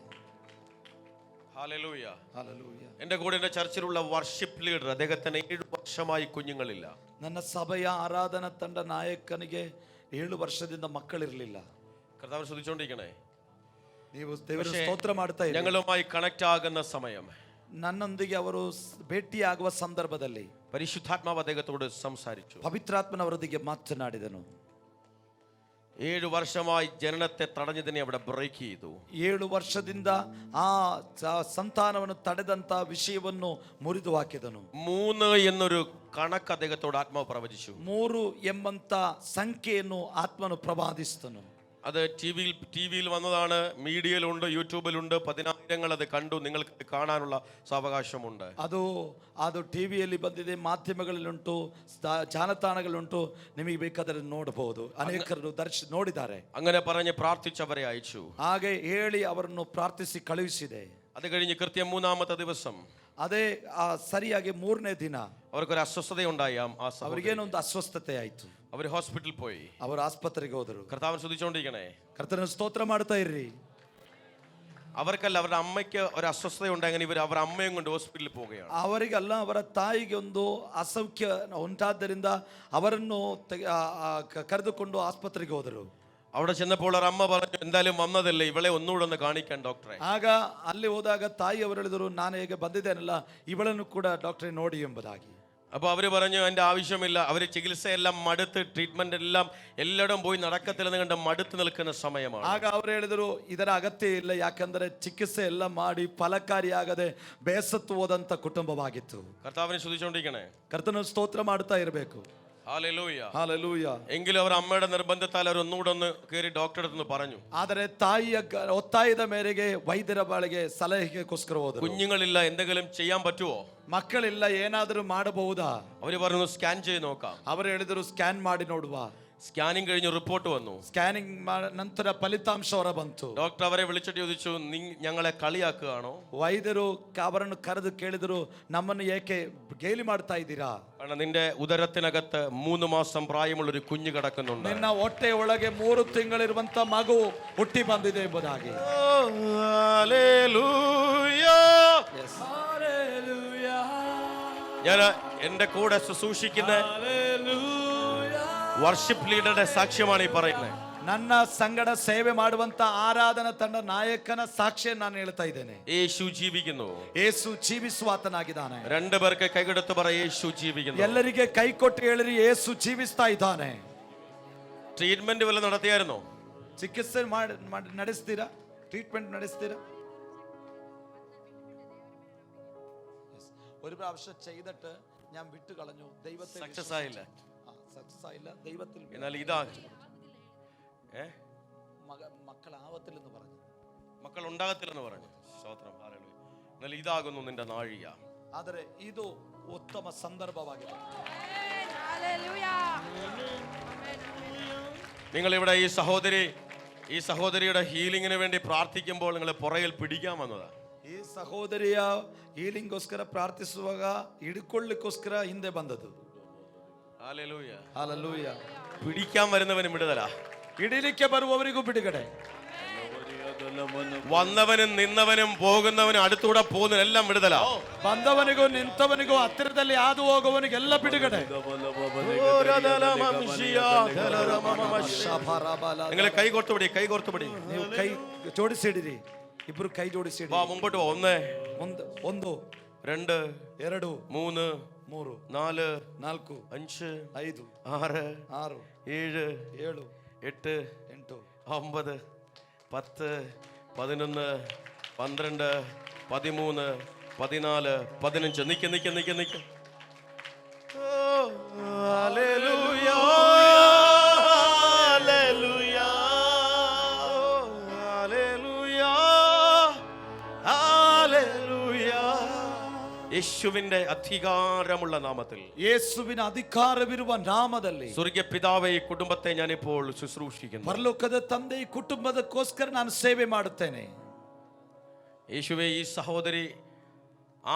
Hallelujah hallelujah. എൻ്റെ കൂടെ എൻ്റെ ചർച്ചിലുള്ള വർഷിപ്പ് ലീഡർ, അദ്ദേഹത്തിന് 7 വർഷമായി കുഞ്ഞുങ്ങളില്ല. ನನ್ನ ಸಭೆಯ ಆರಾಧನಾ ತಂಡ ನಾಯಕನಿಗೆ 7 ವರ್ಷದಿಂದ ಮಕ್ಕಳಿರಲಿಲ್ಲ. കർത്താവ് ശ്രദ്ധിച്ചുകൊണ്ടിരിക്കണേ. ನೀವು ದೇವರ ಸ್ತೋತ್ರ ಮಾಡ್ತಾ ಇದ್ದೀರಿ. ഞങ്ങളുമായി കണക്ട് ആകുന്ന സമയം ನನ್ನೊಂದಿಗೆ ಅವರು ಭೇಟಿಯಾಗುವ ಸಂದರ್ಭದಲ್ಲಿ പരിശുദ്ധാത്മാവ് അദ്ദേഹത്തോട് സംസാരിച്ചു. ಪವಿತ್ರಾತ್ಮನವರೊಂದಿಗೆ ಮಾತನಾಡಿದನು. 7 വർഷമായി ജനനത്തെ തടഞ്ഞതിനെ അവിടെ ബ്രേക്ക് ചെയ്തു. 7 ವರ್ಷದಿಂದ ಆ ಸಂತಾನವನ್ನು ತಡೆದಂತ ವಿಷಯವನ್ನು ಮುರಿದು ಹಾಕಿದನು. 3 എന്നൊരു കണക്ക് അദ്ദേഹത്തോട് ആത്മാവ് പ്രവചിച്ചു. 3 ಎಂಬಂತ ಸಂಖ್ಯೆಯನ್ನು ಆತ್ಮನು ಪ್ರವಾದಿಸ್ತನು. അത് ടിവിയിൽ വന്നതാണ്, മീഡിയയിലുണ്ട്, യൂട്യൂബിലുണ്ട്. 10,000 അത് കണ്ടു. നിങ്ങൾക്ക് കാണാനുള്ള സാവകാശമുണ്ട്. ಅದು ಟಿವಿಯಲ್ಲಿ ಬಂದಿದೆ, ಮಾಧ್ಯಮಗಳಲ್ಲುಂಟು, ಜಾಲತಾಣಗಳುಂಟು, ನಿಮಗೆ ಬೇಕಾದರೆ ನೋಡಬಹುದು. ಅನೇಕರು ನೋಡಿದ್ದಾರೆ. അങ്ങനെ പറഞ്ഞ് പ്രാർത്ഥിച്ചവരെ അയച്ചു. ಹಾಗೆ ಹೇಳಿ ಅವರನ್ನು ಪ್ರಾರ್ಥಿಸಿ ಕಳುಹಿಸಿದೆ. അത് കഴിഞ്ഞ് കൃത്യം 3-ാമത്തെ ദിവസം ಅದೇ ಸರಿಯಾಗಿ 3ನೇ ದಿನ അവർക്കൊരു അസ്വസ്ഥതയുണ്ടായി. ಅವರಿಗೇನೊಂದು ಅಸ್ವಸ್ಥತೆ ಆಯ್ತು. അവർ ഹോസ്പിറ്റലിൽ പോയി. ಅವರು ಆಸ್ಪತ್ರೆಗೆ ಹೋದರು. കർത്താവ് ശ്രദ്ധിച്ചുകൊണ്ടിരിക്കണേ. ಕರ್ತನ ಸ್ತೋತ್ರ ಮಾಡ್ತಾ ಇರ್ರಿ. അവർക്കല്ല, അവരുടെ അമ്മയ്ക്ക് ഒരു അസ്വസ്ഥത ഉണ്ടായി. ഇവർ അവരുടെ അമ്മയും കൊണ്ട് ഹോസ്പിറ്റലിൽ പോവുകയാണ്. ಅವರಿಗಲ್ಲ, ಅವರ ತಾಯಿಗೆ ಒಂದು ಅಸೌಖ್ಯ ಉಂಟಾದ್ದರಿಂದ ಅವರನ್ನು ಕರೆದುಕೊಂಡು ಆಸ್ಪತ್ರೆಗೆ ಹೋದರು. അവിടെ ചെന്നപ്പോൾ അവർ അമ്മ പറഞ്ഞു, എന്തായാലും വന്നതല്ലേ, ഇവളെ ഒന്നുകൂടെ ഒന്ന് കാണിക്കാൻ ഡോക്ടറെ. ಆಗ ಅಲ್ಲಿ ಹೋದಾಗ ತಾಯಿ ಅವರು ಹೇಳಿದರು, ನಾನು ಹೇಗೆ ಬಂದಿದ್ದೇನಲ್ಲ, ಇವಳನ್ನು ಕೂಡ ಡಾಕ್ಟರ್ ನೋಡಿ ಎಂಬುದಾಗಿ. അപ്പോൾ അവർ പറഞ്ഞു, എൻ്റെ ആവശ്യമില്ല. അവർ ചികിത്സയെല്ലാം മടുത്ത്, ട്രീറ്റ്മെന്റ് എല്ലാം എല്ലായിടം പോയി നടക്കത്തില്ലെന്ന് കണ്ട് മടുത്ത് നിൽക്കുന്ന സമയമാണ്. ಆಗ ಅವರು ಹೇಳಿದರು, ಇದರ ಅಗತ್ಯ ಇಲ್ಲ, ಯಾಕಂದರೆ ಚಿಕಿತ್ಸೆ ಎಲ್ಲ ಮಾಡಿ ಫಲಕಾರಿಯಾಗದೆ ಬೇಸತ್ತು ಹೋದಂತ ಕುಟುಂಬವಾಗಿತ್ತು. കർത്താവിനെ ശ്രദ്ധിച്ചുകൊണ്ടിരിക്കണേ. ಕರ್ತನ ಸ್ತೋತ್ರ ಮಾಡ್ತಾ ಇರಬೇಕು. Hallelujah hallelujah. എങ്കിലും അവർ അമ്മയുടെ നിർബന്ധത്താൽ അവർ ഒന്നുകൂടെ ഒന്ന് കയറി ഡോക്ടറെ അടുത്ത് പറഞ്ഞു. ಆದರೆ ತಾಯಿಯ ಒತ್ತಾಯದ ಮೇರೆಗೆ ವೈದ್ಯರ ಬಳಿಗೆ ಸಲಹೆಗೋಸ್ಕರ ಹೋದರು. കുഞ്ഞുങ്ങളില്ല, എന്തെങ്കിലും ചെയ്യാൻ പറ്റുമോ? ಮಕ್ಕಳಿಲ್ಲ, ಏನಾದರೂ ಮಾಡಬಹುದಾ? അവർ പറഞ്ഞു, സ്കാൻ ചെയ്ത് നോക്കാം. ಅವರು ಹೇಳಿದರು, ಸ್ಕ್ಯಾನ್ ಮಾಡಿ ನೋಡುವ. സ്കാനിങ് കഴിഞ്ഞ് റിപ്പോർട്ട് വന്നു. ಸ್ಕ್ಯಾನಿಂಗ್ ನಂತರ ಫಲಿತಾಂಶ ಹೊರ ಬಂತು. ഡോക്ടർ അവരെ വിളിച്ചിട്ട് ചോദിച്ചു, ഞങ്ങളെ കളിയാക്കുകയാണോ? ವೈದ್ಯರು ಅವರನ್ನು ಕರೆದು ಕೇಳಿದರು, ನಮ್ಮನ್ನು ಏಕೆ ಗೇಲಿ ಮಾಡ್ತಾ ಇದ್ದೀರಾ? കാരണം നിന്റെ ഉദരത്തിനകത്ത് 3 മാസം പ്രായമുള്ള ഒരു കുഞ്ഞ് കിടക്കുന്നുണ്ട്. ನಿನ್ನ ಹೊಟ್ಟೆ ಒಳಗೆ 3 ತಿಂಗಳಿರುವಂತ ಮಗು ಹುಟ್ಟಿ ಬಂದಿದೆ ಎಂಬುದಾಗಿ. ഞാൻ എന്റെ കൂടെ ശുശ്രൂഷിക്കുന്ന വർഷിപ്പ് ലീഡറുടെ സാക്ഷ്യമാണ് ഈ പറയുന്നത്. ನನ್ನ ಸಂಗಡ ಸೇವೆ ಮಾಡುವಂತ ಆರಾಧನಾ ತಂಡ ನಾಯಕನ ಸಾಕ್ಷಿಯನ್ನು ನಾನು ಹೇಳ್ತಾ ಇದ್ದೇನೆ. യേശു ജീവിക്കുന്നു. ಯೇಸು ಜೀವಿಸುವಾತನಾಗಿದ್ದಾನೆ. രണ്ടു പേർക്ക് കൈകൊടുത്ത് പറ യേശു ജീവിക്കുന്നു. ಎಲ್ಲರಿಗೆ ಕೈ ಕೊಟ್ಟು ಹೇಳಿರಿ ಯೇಸು ಜೀವಿಸ್ತಾ ಇದ್ದಾನೆ. ട്രീറ്റ്മെന്റ് വല്ല നടത്തിയായിരുന്നോ? ചികിത്സ ನಡೆಸ್ತೀರಾ? ട്രീറ്റ്മെന്റ് ನಡೆಸ್ತೀರಾ? ഒരു പ്രാവശ്യം ചെയ്തിട്ട് ഞാൻ വിട്ടു കളഞ്ഞു. ദൈവത്തെ സക്സസ് ആയില്ല. സക്സസ് ആയില്ല. ദൈവത്തിൽ എന്നാൽ ഇതാ മക്കളാവത്തില്ലെന്ന് പറഞ്ഞു. മക്കൾ ഉണ്ടാകത്തില്ലെന്ന് പറഞ്ഞു. സ്തോത്രം. ഹല്ലേലൂയ. എന്നാൽ ഇതാകുന്നു നിന്റെ നാഴിക. ಆದರೆ ಇದು ಉತ್ತಮ ಸಂದರ್ಭವಾಗಿದೆ. നിങ്ങൾ ഇവിടെ ഈ സഹോദരിയുടെ ഹീലിംഗിന് വേണ്ടി പ്രാർത്ഥിക്കുമ്പോൾ നിങ്ങൾ പുറകിൽ പിടിക്കാൻ വന്നതാ. ಈ ಸಹೋದರಿಯ ಹೀಲಿಂಗ್ಗೋಸ್ಕರ ಪ್ರಾರ್ಥಿಸುವಾಗ ಹಿಡ್ಕೊಳ್ಳಿಕ್ಕೋಸ್ಕರ ಹಿಂದೆ ಬಂದದ್ದು. ഹല്ലേലൂയ. ಹಲ್ಲೆಲೂಯ. പിടിക്കാൻ വരുന്നവനും വിടുതല, ಹಿಡಿಲಿಕ್ಕೆ ಬರುವವರಿಗೂ ಬಿಡುಗಡೆ. വന്നവനും നിന്നവനും പോകുന്നവനും അടുത്തൂടെ പോകുന്നവനും എല്ലാം വിടുതല. ಬಂದವನಿಗೂ ನಿಂತವನಿಗೂ ಹತ್ತಿರದಲ್ಲಿ ಹಾದು ಹೋಗುವವನಿಗೆಲ್ಲ ಬಿಡುಗಡೆ. നിങ്ങൾ കൈ കോർത്തുപിടി, കൈ കോർത്തുപിടി. ನೀವು ಕೈ ಜೋಡಿಸಿಡಿರಿ. ಇಬ್ರು ಕೈ ಜೋಡಿಸಿಡಿ. വാ മുമ്പോട്ട് പോ. ಒಂದು, രണ്ട്, ಎರಡು, മൂന്ന്, നാല്, ನಾಲ್ಕು, 5, 5, 6, 6, 7, 7, 8, 8, 9, 10, 11, 12, 13, 14, 15. നിക്ക്. ഹല്ലേലൂയ. യേശുവിന്റെ അധികാരമുള്ള നാമത്തിൽ, ಯೇಸುವಿನ ಅಧಿಕಾರವಿರುವ ನಾಮದಲ್ಲಿ സ്വർഗ്ഗീയ പിതാവേ, ഈ കുടുംബത്തെ ഞാൻ ഇപ്പോൾ ശുശ്രൂഷിക്കുന്നു. ಪರಲೋಕದ ತಂದೆ ಈ ಕುಟುಂಬದಕ್ಕೋಸ್ಕರ ನಾನು ಸೇವೆ ಮಾಡುತ್ತೇನೆ. യേശുവേ, ഈ സഹോദരി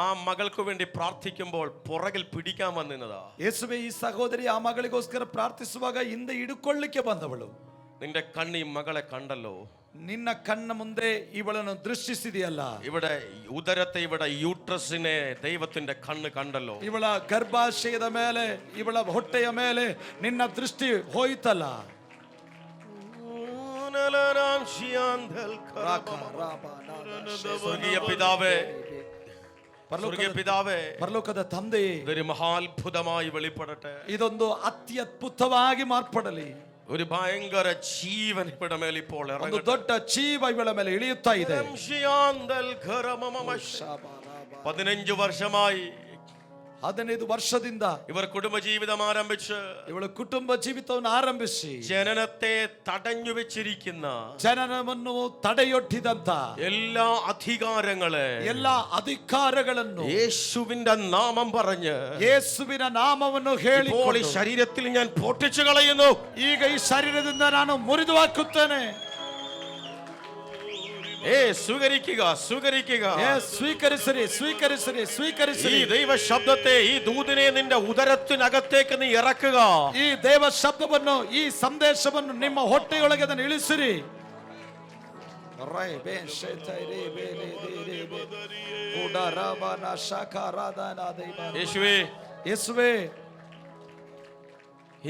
ആ മകൾക്ക് വേണ്ടി പ്രാർത്ഥിക്കുമ്പോൾ പുറകിൽ പിടിക്കാൻ വന്നിരുന്നതാ. ಯೇಸುವೆ, ಈ ಸಹೋದರಿ ಆ ಮಗಳಿಗೋಸ್ಕರ ಪ್ರಾರ್ಥಿಸುವಾಗ ಹಿಂದೆ ಹಿಡ್ಕೊಳ್ಳಿಕ್ಕೆ ಬಂದವಳು. നിന്റെ കണ്ണ് ഈ മകളെ കണ്ടല്ലോ. ನಿನ್ನ ಕಣ್ಣ ಮುಂದೆ ಇವಳನ್ನು ದೃಷ್ಟಿಸಿದೆಯಲ್ಲ. ഇവിടെ ഉദരത്തെ, ഇവിടെ യൂട്രസിനെ ദൈവത്തിന്റെ കണ്ണ് കണ്ടല്ലോ. ಇವಳ ಗರ್ಭಾಶಯದ ಮೇಲೆ, ಇವಳ ಹೊಟ್ಟೆಯ ಮೇಲೆ ನಿನ್ನ ದೃಷ್ಟಿ ಹೋಯಿತಲ್ಲ. സ്വർഗീയ പിതാവേ, ಪರಲೋಕದ ತಂದೆಯೇ, ഇതൊരു മഹാത്ഭുതമായി വെളിപ്പെടട്ടെ. ಇದೊಂದು ಅತ್ಯದ್ಭುತವಾಗಿ ಮಾರ್ಪಡಲಿ. ഒരു ഭയങ്കര ജീവൻ ഇവിടെ മേൽ ഇപ്പോൾ ಒಂದು ഇറങ്ങട്ടെ. ದೊಡ್ಡ ಜೀವ ಇವಳ ಮೇಲೆ ಇಳಿಯುತ್ತಾ ಇದೆ. 15 വർഷമായി 15 ವರ್ಷದಿಂದ ഇവർ കുടുംബജീവിതം ആരംഭിച്ച് ಇವಳ ಕುಟುಂಬ ಜೀವಿತವನ್ನು ಆರಂಭಿಸಿ ജനനത്തെ തടഞ്ഞു വെച്ചിരിക്കുന്ന ಜನನವನ್ನು ತಡೆಯೊಡ್ಡಿದಂತ എല്ലാ അധികാരങ്ങളെ, ಎಲ್ಲ ಅಧಿಕಾರಗಳನ್ನು യേശുവിന്റെ നാമം പറഞ്ഞ് ಯೇಸುವಿನ ನಾಮವನ್ನು ಹೇಳಿ ഇപ്പോൾ ഈ ശരീരത്തിൽ ഞാൻ പൊട്ടിച്ചു കളയുന്നു. ಈಗ ಈ ಶರೀರದಿಂದ ನಾನು ಮುರಿದು ಹಾಕುತ್ತೇನೆ. സ്വീകരിക്കുക. ಸ್ವೀಕರಿಸಿರಿ. ഈ ദൈവ ശബ്ദത്തെ, ഈ ദൂതനെ നിന്റെ ഉദരത്തിനകത്തേക്ക് നീ ഇറക്കുക. ಈ ದೇವ ಶಬ್ದವನ್ನು, ಈ ಸಂದೇಶವನ್ನು ನಿಮ್ಮ ಹೊಟ್ಟೆಯೊಳಗೆ ಅದನ್ನು ಇಳಿಸಿರಿ. ಯೇಸುವೇ,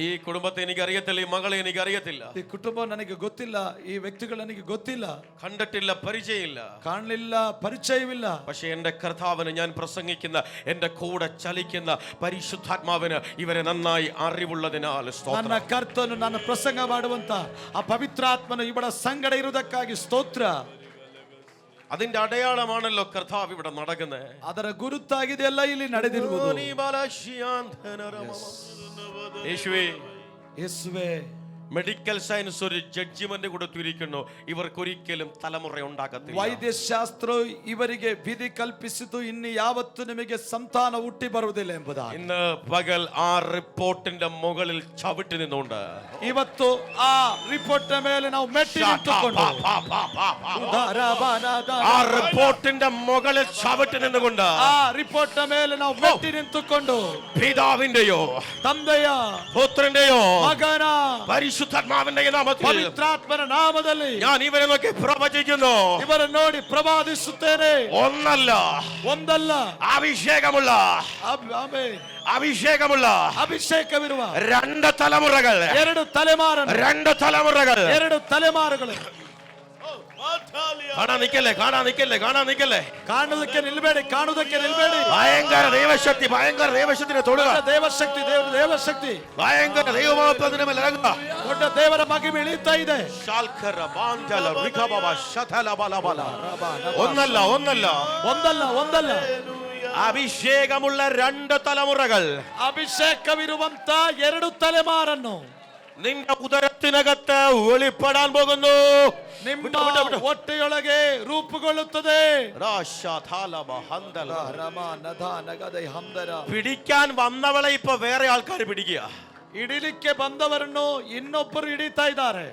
ഈ കുടുംബത്തെ എനിക്ക് അറിയത്തില്ല, ഈ മകളെ എനിക്ക് അറിയത്തില്ല, ಈ ಕುಟುಂಬ ನನಗೆ ಗೊತ್ತಿಲ್ಲ, ಈ ವ್ಯಕ್ತಿಗಳು ನನಗೆ ಗೊತ್ತಿಲ್ಲ, കണ്ടിട്ടില്ല, പരിചയമില്ല, ಕಾಣಲಿಲ್ಲ, ಪರಿಚಯವಿಲ್ಲ. പക്ഷേ എന്റെ കർത്താവിന്, ഞാൻ പ്രസംഗിക്കുന്ന എന്റെ കൂടെ ചലിക്കുന്ന പരിശുദ്ധാത്മാവിന് ഇവരെ നന്നായി അറിവുള്ളതിനാൽ ನನ್ನ ಕರ್ತನು, ನಾನು ಪ್ರಸಂಗ ಮಾಡುವಂತ ಆ ಪವಿತ್ರಾತ್ಮನು ಇವರ ಸಂಗಡ ಇರುವುದಕ್ಕಾಗಿ ಸ್ತೋತ್ರ. അതിന്റെ അടയാളമാണല്ലോ കർത്താവ് ഇവിടെ നടക്കുന്നത്. ಅದರ ಗುರುತಾಗಿದೆಯಲ್ಲ ಇಲ್ಲಿ ನಡೆದಿರುವುದು. യേശുവേ, മെഡിക്കൽ സയൻസ് ഒരു ജഡ്ജ്മെന്റ് കൊടുത്തിരിക്കുന്നു, ഇവർക്കൊരിക്കലും തലമുറ ഉണ്ടാകത്തില്ല. ವೈದ್ಯಶಾಸ್ತ್ರವು ಇವರಿಗೆ ವಿಧಿ ಕಲ್ಪಿಸಿತು, ಇನ್ನು ಯಾವತ್ತು ನಿಮಗೆ ಸಂತಾನ ಹುಟ್ಟಿ ಬರುವುದಿಲ್ಲ ಎಂಬುದಾಗಿ. ഇന്ന് പകൽ ആ റിപ്പോർട്ടിന്റെ മുകളിൽ ചവിട്ടി നിന്നുകൊണ്ട്, ಇವತ್ತು ಆ ರಿಪೋರ್ಟ್ ಮೇಲೆ ನಾವು ಮೆಟ್ಟಿ ನಿಂತುಕೊಂಡು, ആ റിപ്പോർട്ടിന്റെ മുകളിൽ ചവിട്ടി നിന്നുകൊണ്ട്, ಆ ರಿಪೋರ್ಟ್ ಮೇಲೆ ನಾವು ಮೆಟ್ಟಿ ನಿಂತುಕೊಂಡು, പിതാവിന്റെയോ ತಂದೆಯ, പുത്രന്റെയോ ಮಗನ, പരിശുദ്ധാത്മാവിന്റെ നാമത്തിൽ ಪವಿತ್ರಾತ್ಮನ ನಾಮದಲ್ಲಿ ഞാൻ ഇവരെ നോക്കി പ്രവചിക്കുന്നു. ಇವರನ್ನು ನೋಡಿ ಪ್ರವಾದಿಸುತ್ತೇನೆ. ഒന്നല്ല, ಒಂದಲ್ಲ, അഭിഷേകമുള്ള ಆಮೆನ್, അഭിഷേകമുള്ള ಅಭಿಷೇಕವಿರುವ രണ്ട് തലമുറകൾ, ಎರಡು ತಲೆಮಾರನು, രണ്ട് തലമുറകൾ. ಎರಡು ತಲೆಮಾರುಗಳು. കാണാൻ നിക്കല്ലേ, കാണാൻ നിക്കല്ലേ, കാണാൻ നിക്കല്ലേ. ಕಾಣುವುದಕ್ಕೆ ನಿಲ್ಬೇಡಿ, ಕಾಣುವುದಕ್ಕೆ ನಿಲ್ಬೇಡಿ. ഭയങ്കര ദൈവശക്തി, ഭയങ്കര ദൈവശക്തിനെ തൊടുക. ದೇವಶಕ್ತಿ, ದೇವಶಕ್ತಿ, ഭയങ്കര ദൈവമഹത്വത്തിന്റെ മേൽ ഇറങ്ങുക. ದೊಡ್ಡ ದೇವರ ಮಹಿಮೆ ಇಳಿತಾ ಇದೆ. ശാൽക്കര ബാഞ്ചല ഋഖബബ ശതല ബലബല. ഒന്നല്ല, ഒന്നല്ല, ಒಂದಲ್ಲ, ಒಂದಲ್ಲ, അഭിഷേകമുള്ള രണ്ട് തലമുറകൾ. ಅಭಿಷೇಕವಿರುವಂತ ಎರಡು ತಲೆಮಾರನ್ನು നിന്റെ ഉദരത്തിനകത്ത് വെളിപ്പെടാൻ പോകുന്നു. ನಿಮ್ಮ ಹೊಟ್ಟೆಯೊಳಗೆ ರೂಪುಗೊಳ್ಳುತ್ತದೆ. പിടിക്കാൻ വന്നവളെ ഇപ്പൊ വേറെ ആൾക്കാർ പിടിക്കുക. ಹಿಡಿಲಿಕ್ಕೆ ಬಂದವರನ್ನು ಇನ್ನೊಬ್ಬರು ಹಿಡಿತಾ ಇದ್ದಾರೆ.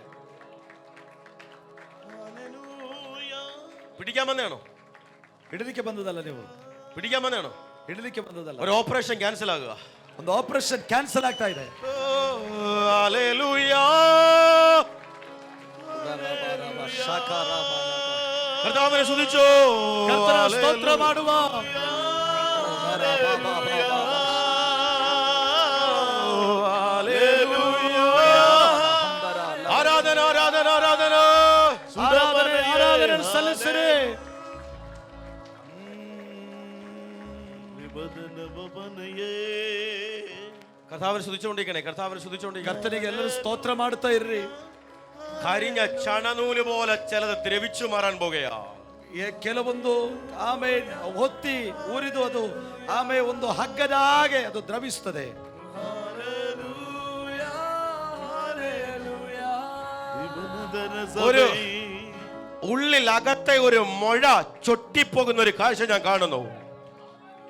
പിടിക്കാൻ വന്നതാണോ? ಹಿಡಿಲಿಕ್ಕೆ ಬಂದದಲ್ಲ, ನೀವು പിടിക്കാൻ വന്നതാണോ? ಹಿಡಿಲಿಕ್ಕೆ ಬಂದದಲ್ಲ. ഒരു ഓപ്പറേഷൻ ക്യാൻസൽ ആകുക. ಒಂದು ಆಪರೇಷನ್ ಕ್ಯಾನ್ಸಲ್ ಆಗ್ತಾ ಇದೆ. ഹല്ലേലൂയ. കർത്താവിനെ സ്തുതിച്ചു, ಕರ್ತನ ಸ್ತೋತ್ರ ಮಾಡುವ. ആരാധന, ആരാധന, ആരാധന, ಆರಾಧನೆ, ಆರಾಧನೆ ಸಲ್ಲಿಸಿರಿ. കർത്താവിനെ സ്തുതിച്ചുകൊണ്ടിരിക്കണേ, കർത്താവിനെ സ്തുതിച്ചുകൊണ്ടിരിക്കണേ. ಕರ್ತನಿಗೆ ಎಲ್ಲರೂ ಸ್ತೋತ್ರ ಮಾಡ್ತಾ ಇರ್ರಿ. കരിഞ്ഞ ചണനൂല് പോലെ ചിലത് ദ്രവിച്ചു മാറാൻ പോകുകയാ. ಕೆಲವೊಂದು ಆಮೇಲೆ ಹೊತ್ತಿ ಊರಿದು ಅದು ಆಮೇಲೆ ಒಂದು ಹಗ್ಗದ ಹಾಗೆ ಅದು ದ್ರವಿಸ್ತದೆ. ഒരു ഉള്ളിൽ അകത്തെ ഒരു മുഴ ചൊട്ടിപ്പോകുന്ന ഒരു കാഴ്ച ഞാൻ കാണുന്നു.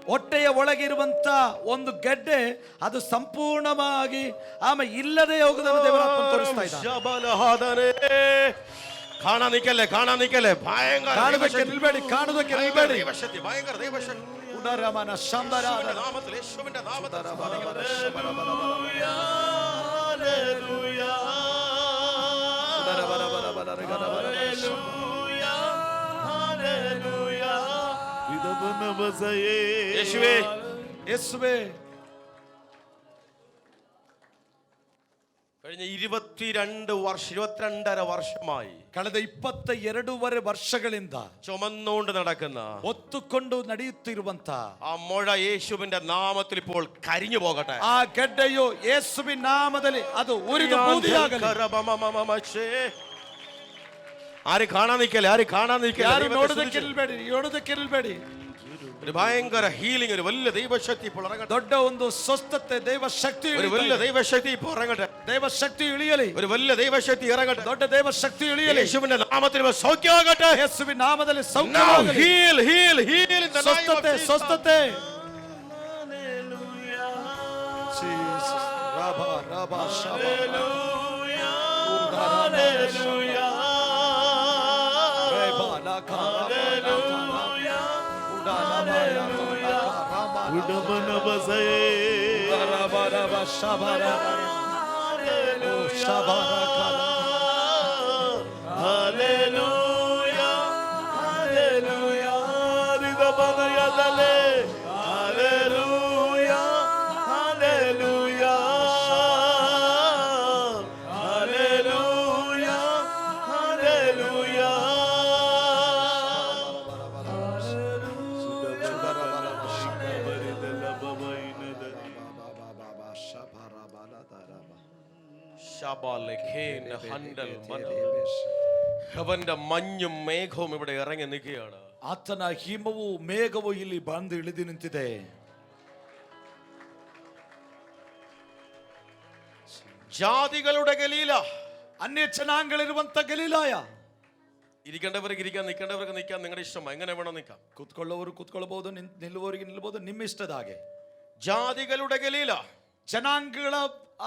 ಹೊಟ್ಟೆಯ ಒಳಗಿರುವಂತ ಒಂದು ಗೆಡ್ಡೆ ಅದು ಸಂಪೂರ್ಣವಾಗಿ ಆಮೇಲೆ ಇಲ್ಲದೆ ಹೋಗುವುದನ್ನು ದೇವರಾತ್ಮ ತೋರಿಸ್ತಾ ಇದ್ದಾನೆ. കാണാൻ നിക്കല്ലേ, കാണാൻ നിക്കല്ലേ. ഭയങ്കര ಕಾಣುವುದಕ್ಕೆ ನಿಲ್ಬೇಡಿ, ಕಾಣುವುದಕ್ಕೆ ನಿಲ್ಬೇಡಿ. ദൈവശക്തി, ഭയങ്കര ദൈവശക്തി. ಉಡರಮನ ಶಂಬರಾದ യേശുവിന്റെ നാമത്തിൽ, യേശുവിന്റെ നാമത്തിൽ. യേശുവേ, ಯೇಸುವೇ, കഴിഞ്ഞ 22.5 വർഷമായി ಕಳೆದ 22 ವರ್ಷಗಳಿಂದ ചുമന്നുകൊണ്ട് നടക്കുന്ന ಒತ್ತುಕೊಂಡು ನಡೆಯುತ್ತಿರುವಂತ ആ മുഴ യേശുവിന്റെ നാമത്തിൽ ഇപ്പോൾ കരിഞ്ഞു പോകട്ടെ. ಆ ಗೆಡ್ಡೆಯು ಯೇಸುವಿನ ನಾಮದಲ್ಲಿ ಅದು ಉರಿದು ಬೂದಿಯಾಗಲಿ. ആരും കാണാൻ നിൽക്കല്ലേ, ആരും കാണാൻ നിൽക്കല്ലേ. ಯಾರು ನೋಡೋದಕ್ಕೆ ನಿಲ್ಬೇಡಿ, ನೋಡೋದಕ್ಕೆ ನಿಲ್ಬೇಡಿ. ഒരു ഭയങ്കര ഹീലിംഗ്, ഒരു വലിയ ദൈവശക്തി ഇപ്പോൾ ഇറങ്ങട്ടെ. ದೊಡ್ಡ ಒಂದು ಸ್ವಸ್ಥತೆ, ದೈವ ಶಕ್ತಿ, ഒരു വലിയ ദൈവശക്തി ഇപ്പോൾ ഇറങ്ങട്ടെ. ದೈವ ಶಕ್ತಿ ಇಳಿಯಲಿ. ഒരു വലിയ ദൈവശക്തി ഇറങ്ങട്ടെ. ದೊಡ್ಡ ದೈವ ಶಕ್ತಿ ಇಳಿಯಲಿ. യേശുവിന്റെ നാമത്തിൽ സൗഖ്യമാകട്ടെ. ಯೇಸುವಿನ ನಾಮದಲ್ಲಿ Now ಸೌಖ್ಯವಾಗಲಿ. heal, heal, heal in the name of ಸ್ವಸ್ಥತೆ, Jesus. ಸ್ವಸ್ಥತೆ. Jesus. Rabha, Rabha, ಶಾಬಾ. ರೇಬಾ, ಲಾಖಾ, Rabha, ಲಾಖಾ, Uda, Rabha, ಲಾಖಾ, Rabha, Rabha, Rabha, ಶಾಬಾ, Rabha. ಓ, ಶಾಬಾ, ರಾಖಾ, അവന്റെ മഞ്ഞും മേഘവും ഇവിടെ ഇറങ്ങി നിൽക്കുകയാണ്. ಆತನ ಹಿಮವು ಮೇಘವು ಇಲ್ಲಿ ಬಂದು ಇಳಿದು ನಿಂತಿದೆ. ജാതികളുടെ ഗലീല, ಅನ್ಯ ಜನಾಂಗಗಳಿರುವಂತ ಗಲೀಲಾಯ. ഇരിക്കേണ്ടവർക്ക് ഇരിക്കാം, നിൽക്കേണ്ടവർക്ക് നിൽക്കാം. നിങ്ങളുടെ ഇഷ്ടം, എങ്ങനെ വേണം നിൽക്കാം. ಕೂತ್ಕೊಳ್ಳೋರು ಕೂತ್ಕೊಳ್ಳಬಹುದು, ನಿಲ್ಲುವವರಿಗೆ ನಿಲ್ಲಬಹುದು, ನಿಮ್ಮ ಇಷ್ಟದ ಹಾಗೆ. ജാതികളുടെ ഗലീല, ಜನಾಂಗಗಳ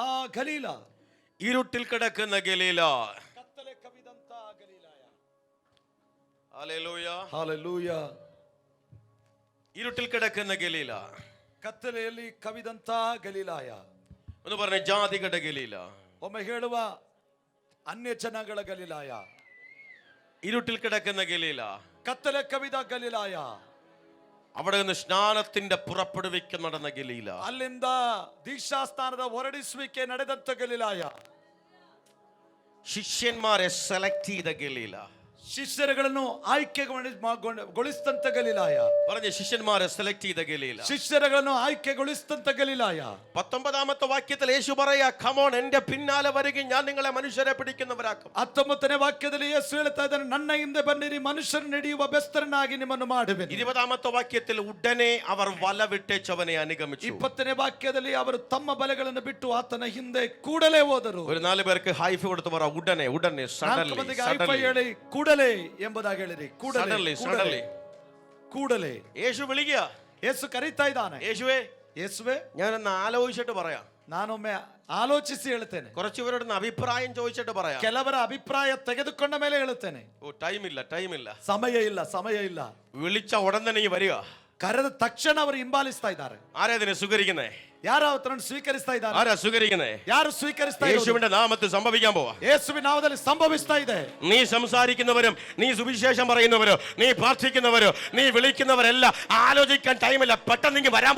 ಆ ಗಲೀಲ, ഇരുട്ടിൽ കിടക്കുന്ന ഗലീല. ಕತ್ತಲೆ ಕವಿದಂತ ಗಲೀಲಾಯ. Hallelujah, hallelujah. ഇരുട്ടിൽ കിടക്കുന്ന ഗലീല, ಕತ್ತಲೆಯಲ್ಲಿ ಕವಿದಂತ ಗಲೀಲಾಯ. എന്ന് പറഞ്ഞ ജാതികളുടെ ഗലീല. ಒಮ್ಮೆ ಹೇಳುವ ಅನ್ಯ ಜನಗಳ ಗಲಿಲಾಯ, ഇരുട്ടിൽ കിടക്കുന്ന ഗലീല, ಕತ್ತಲೆ ಕವಿದ ಗಲಿಲಾಯ, അവിടെ നിന്ന് സ്നാനത്തിന്റെ പുറപ്പെടുവിക്ക് നടന്ന ഗലീല, ಅಲ್ಲಿಂದ ದೀಕ್ಷಾಸ್ನಾನದ ಹೊರಡಿಸುವಿಕೆ ನಡೆದಂತ ಗಲಿಲಾಯ, ശിഷ്യന്മാരെ സെലക്ട് ചെയ്ത ഗലീല. ಶಿಷ್ಯರುಗಳನ್ನು ಆಯ್ಕೆಗೊಳಿಸಿದಂತ ಗಲಿಲಾಯ. പറഞ്ഞ ശിഷ്യന്മാരെ സെലക്ട് ചെയ്ത ഗലീല. ಶಿಷ್ಯರುಗಳನ್ನು ಆಯ್ಕೆಗೊಳಿಸಿದಂತ ಗಲಿಲಾಯ. 19ാമത്തെ വാക്യത്തിൽ യേശു പറയാ, കമോൺ എന്റെ പിന്നാലെ വരികയും ഞാൻ നിങ്ങളെ മനുഷ്യരെ പിടിക്കുന്നവരാക്കും. 19ನೇ ವಾಕ್ಯದಲ್ಲಿ ಯೇಸು ಹೇಳ್ತಾ ಇದ್ದಾನೆ, ನನ್ನ ಹಿಂದೆ ಬನ್ನಿರಿ, ಮನುಷ್ಯರನ್ನು ಹಿಡಿಯುವ ಬೆಸ್ತರನ್ನಾಗಿ ನಿಮ್ಮನ್ನು ಮಾಡುವೆನು. 20ാമത്തെ വാക്യത്തിൽ ഉടനെ അവർ വല വിട്ടേച്ചവനെ അനുഗമിച്ചു. 20ನೇ ವಾಕ್ಯದಲ್ಲಿ ಅವರು ತಮ್ಮ ಬಲೆಗಳನ್ನು ಬಿಟ್ಟು ಆತನ ಹಿಂದೆ ಕೂಡಲೇ ಹೋದರು. ഒരു 4 പേർക്ക് ഹൈഫ് കൊടുത്തു പറ, ഉടനെ ഉടനെ, ನಾಲ್ಕು ಮಂದಿಗೆ ಹೈಫೈ ಹೇಳಿ ಕೂಡಲೇ ಎಂಬುದಾಗಿ ಹೇಳಿರಿ. ಕೂಡಲೇ ಕೂಡಲೇ യേശു വിളിക്കുക, ಯೇಸು ಕರೀತಾ ಇದ್ದಾನೆ. ಯೇಸುವೆ, ഞാനൊന്ന് ആലോചിച്ചിട്ട് പറയാം. ನಾನೊಮ್ಮೆ ಆಲೋಚಿಸಿ ಹೇಳ್ತೇನೆ. കുറച്ചുപേരോട് അഭിപ്രായം ചോദിച്ചിട്ട് പറയാം. ಕೆಲವರ ಅಭಿಪ್ರಾಯ ತೆಗೆದುಕೊಂಡ ಮೇಲೆ ಹೇಳುತ್ತೇನೆ. ടൈം ഇല്ല, ಸಮಯ ಇಲ್ಲ. വിളിച്ച ഉടൻ തന്നെ ഈ വരിക. ಕರೆದ ತಕ್ಷಣ ಅವರು ಹಿಂಬಾಲಿಸ್ತಾ ಇದ್ದಾರೆ. ആരാ ഇതിനെ സ്വീകരിക്കുന്നേ? ಯಾರು ಅವರನ್ನು ಸ್ವೀಕರಿಸ್ತಾ ಇದ್ದಾರೆ? ആരാ സ്വീകരിക്കുന്നേ? ಯಾರು ಸ್ವೀಕರಿಸ್ತಾ ಇದ್ದಾರೆ? യേശുവിന്റെ നാമത്തിൽ സംഭവിക്കാൻ പോവാ. ಯೇಸುವಿನ ನಾಮದಲ್ಲಿ ಸಂಭವಿಸ್ತಾ ಇದೆ. നീ സംസാരിക്കുന്നവരും നീ സുവിശേഷം പറയുന്നവരോ നീ പ്രാർത്ഥിക്കുന്നവരോ നീ വിളിക്കുന്നവരെല്ലാം ആലോചിക്കാൻ ടൈമില്ല. പെട്ടെന്ന് വരാൻ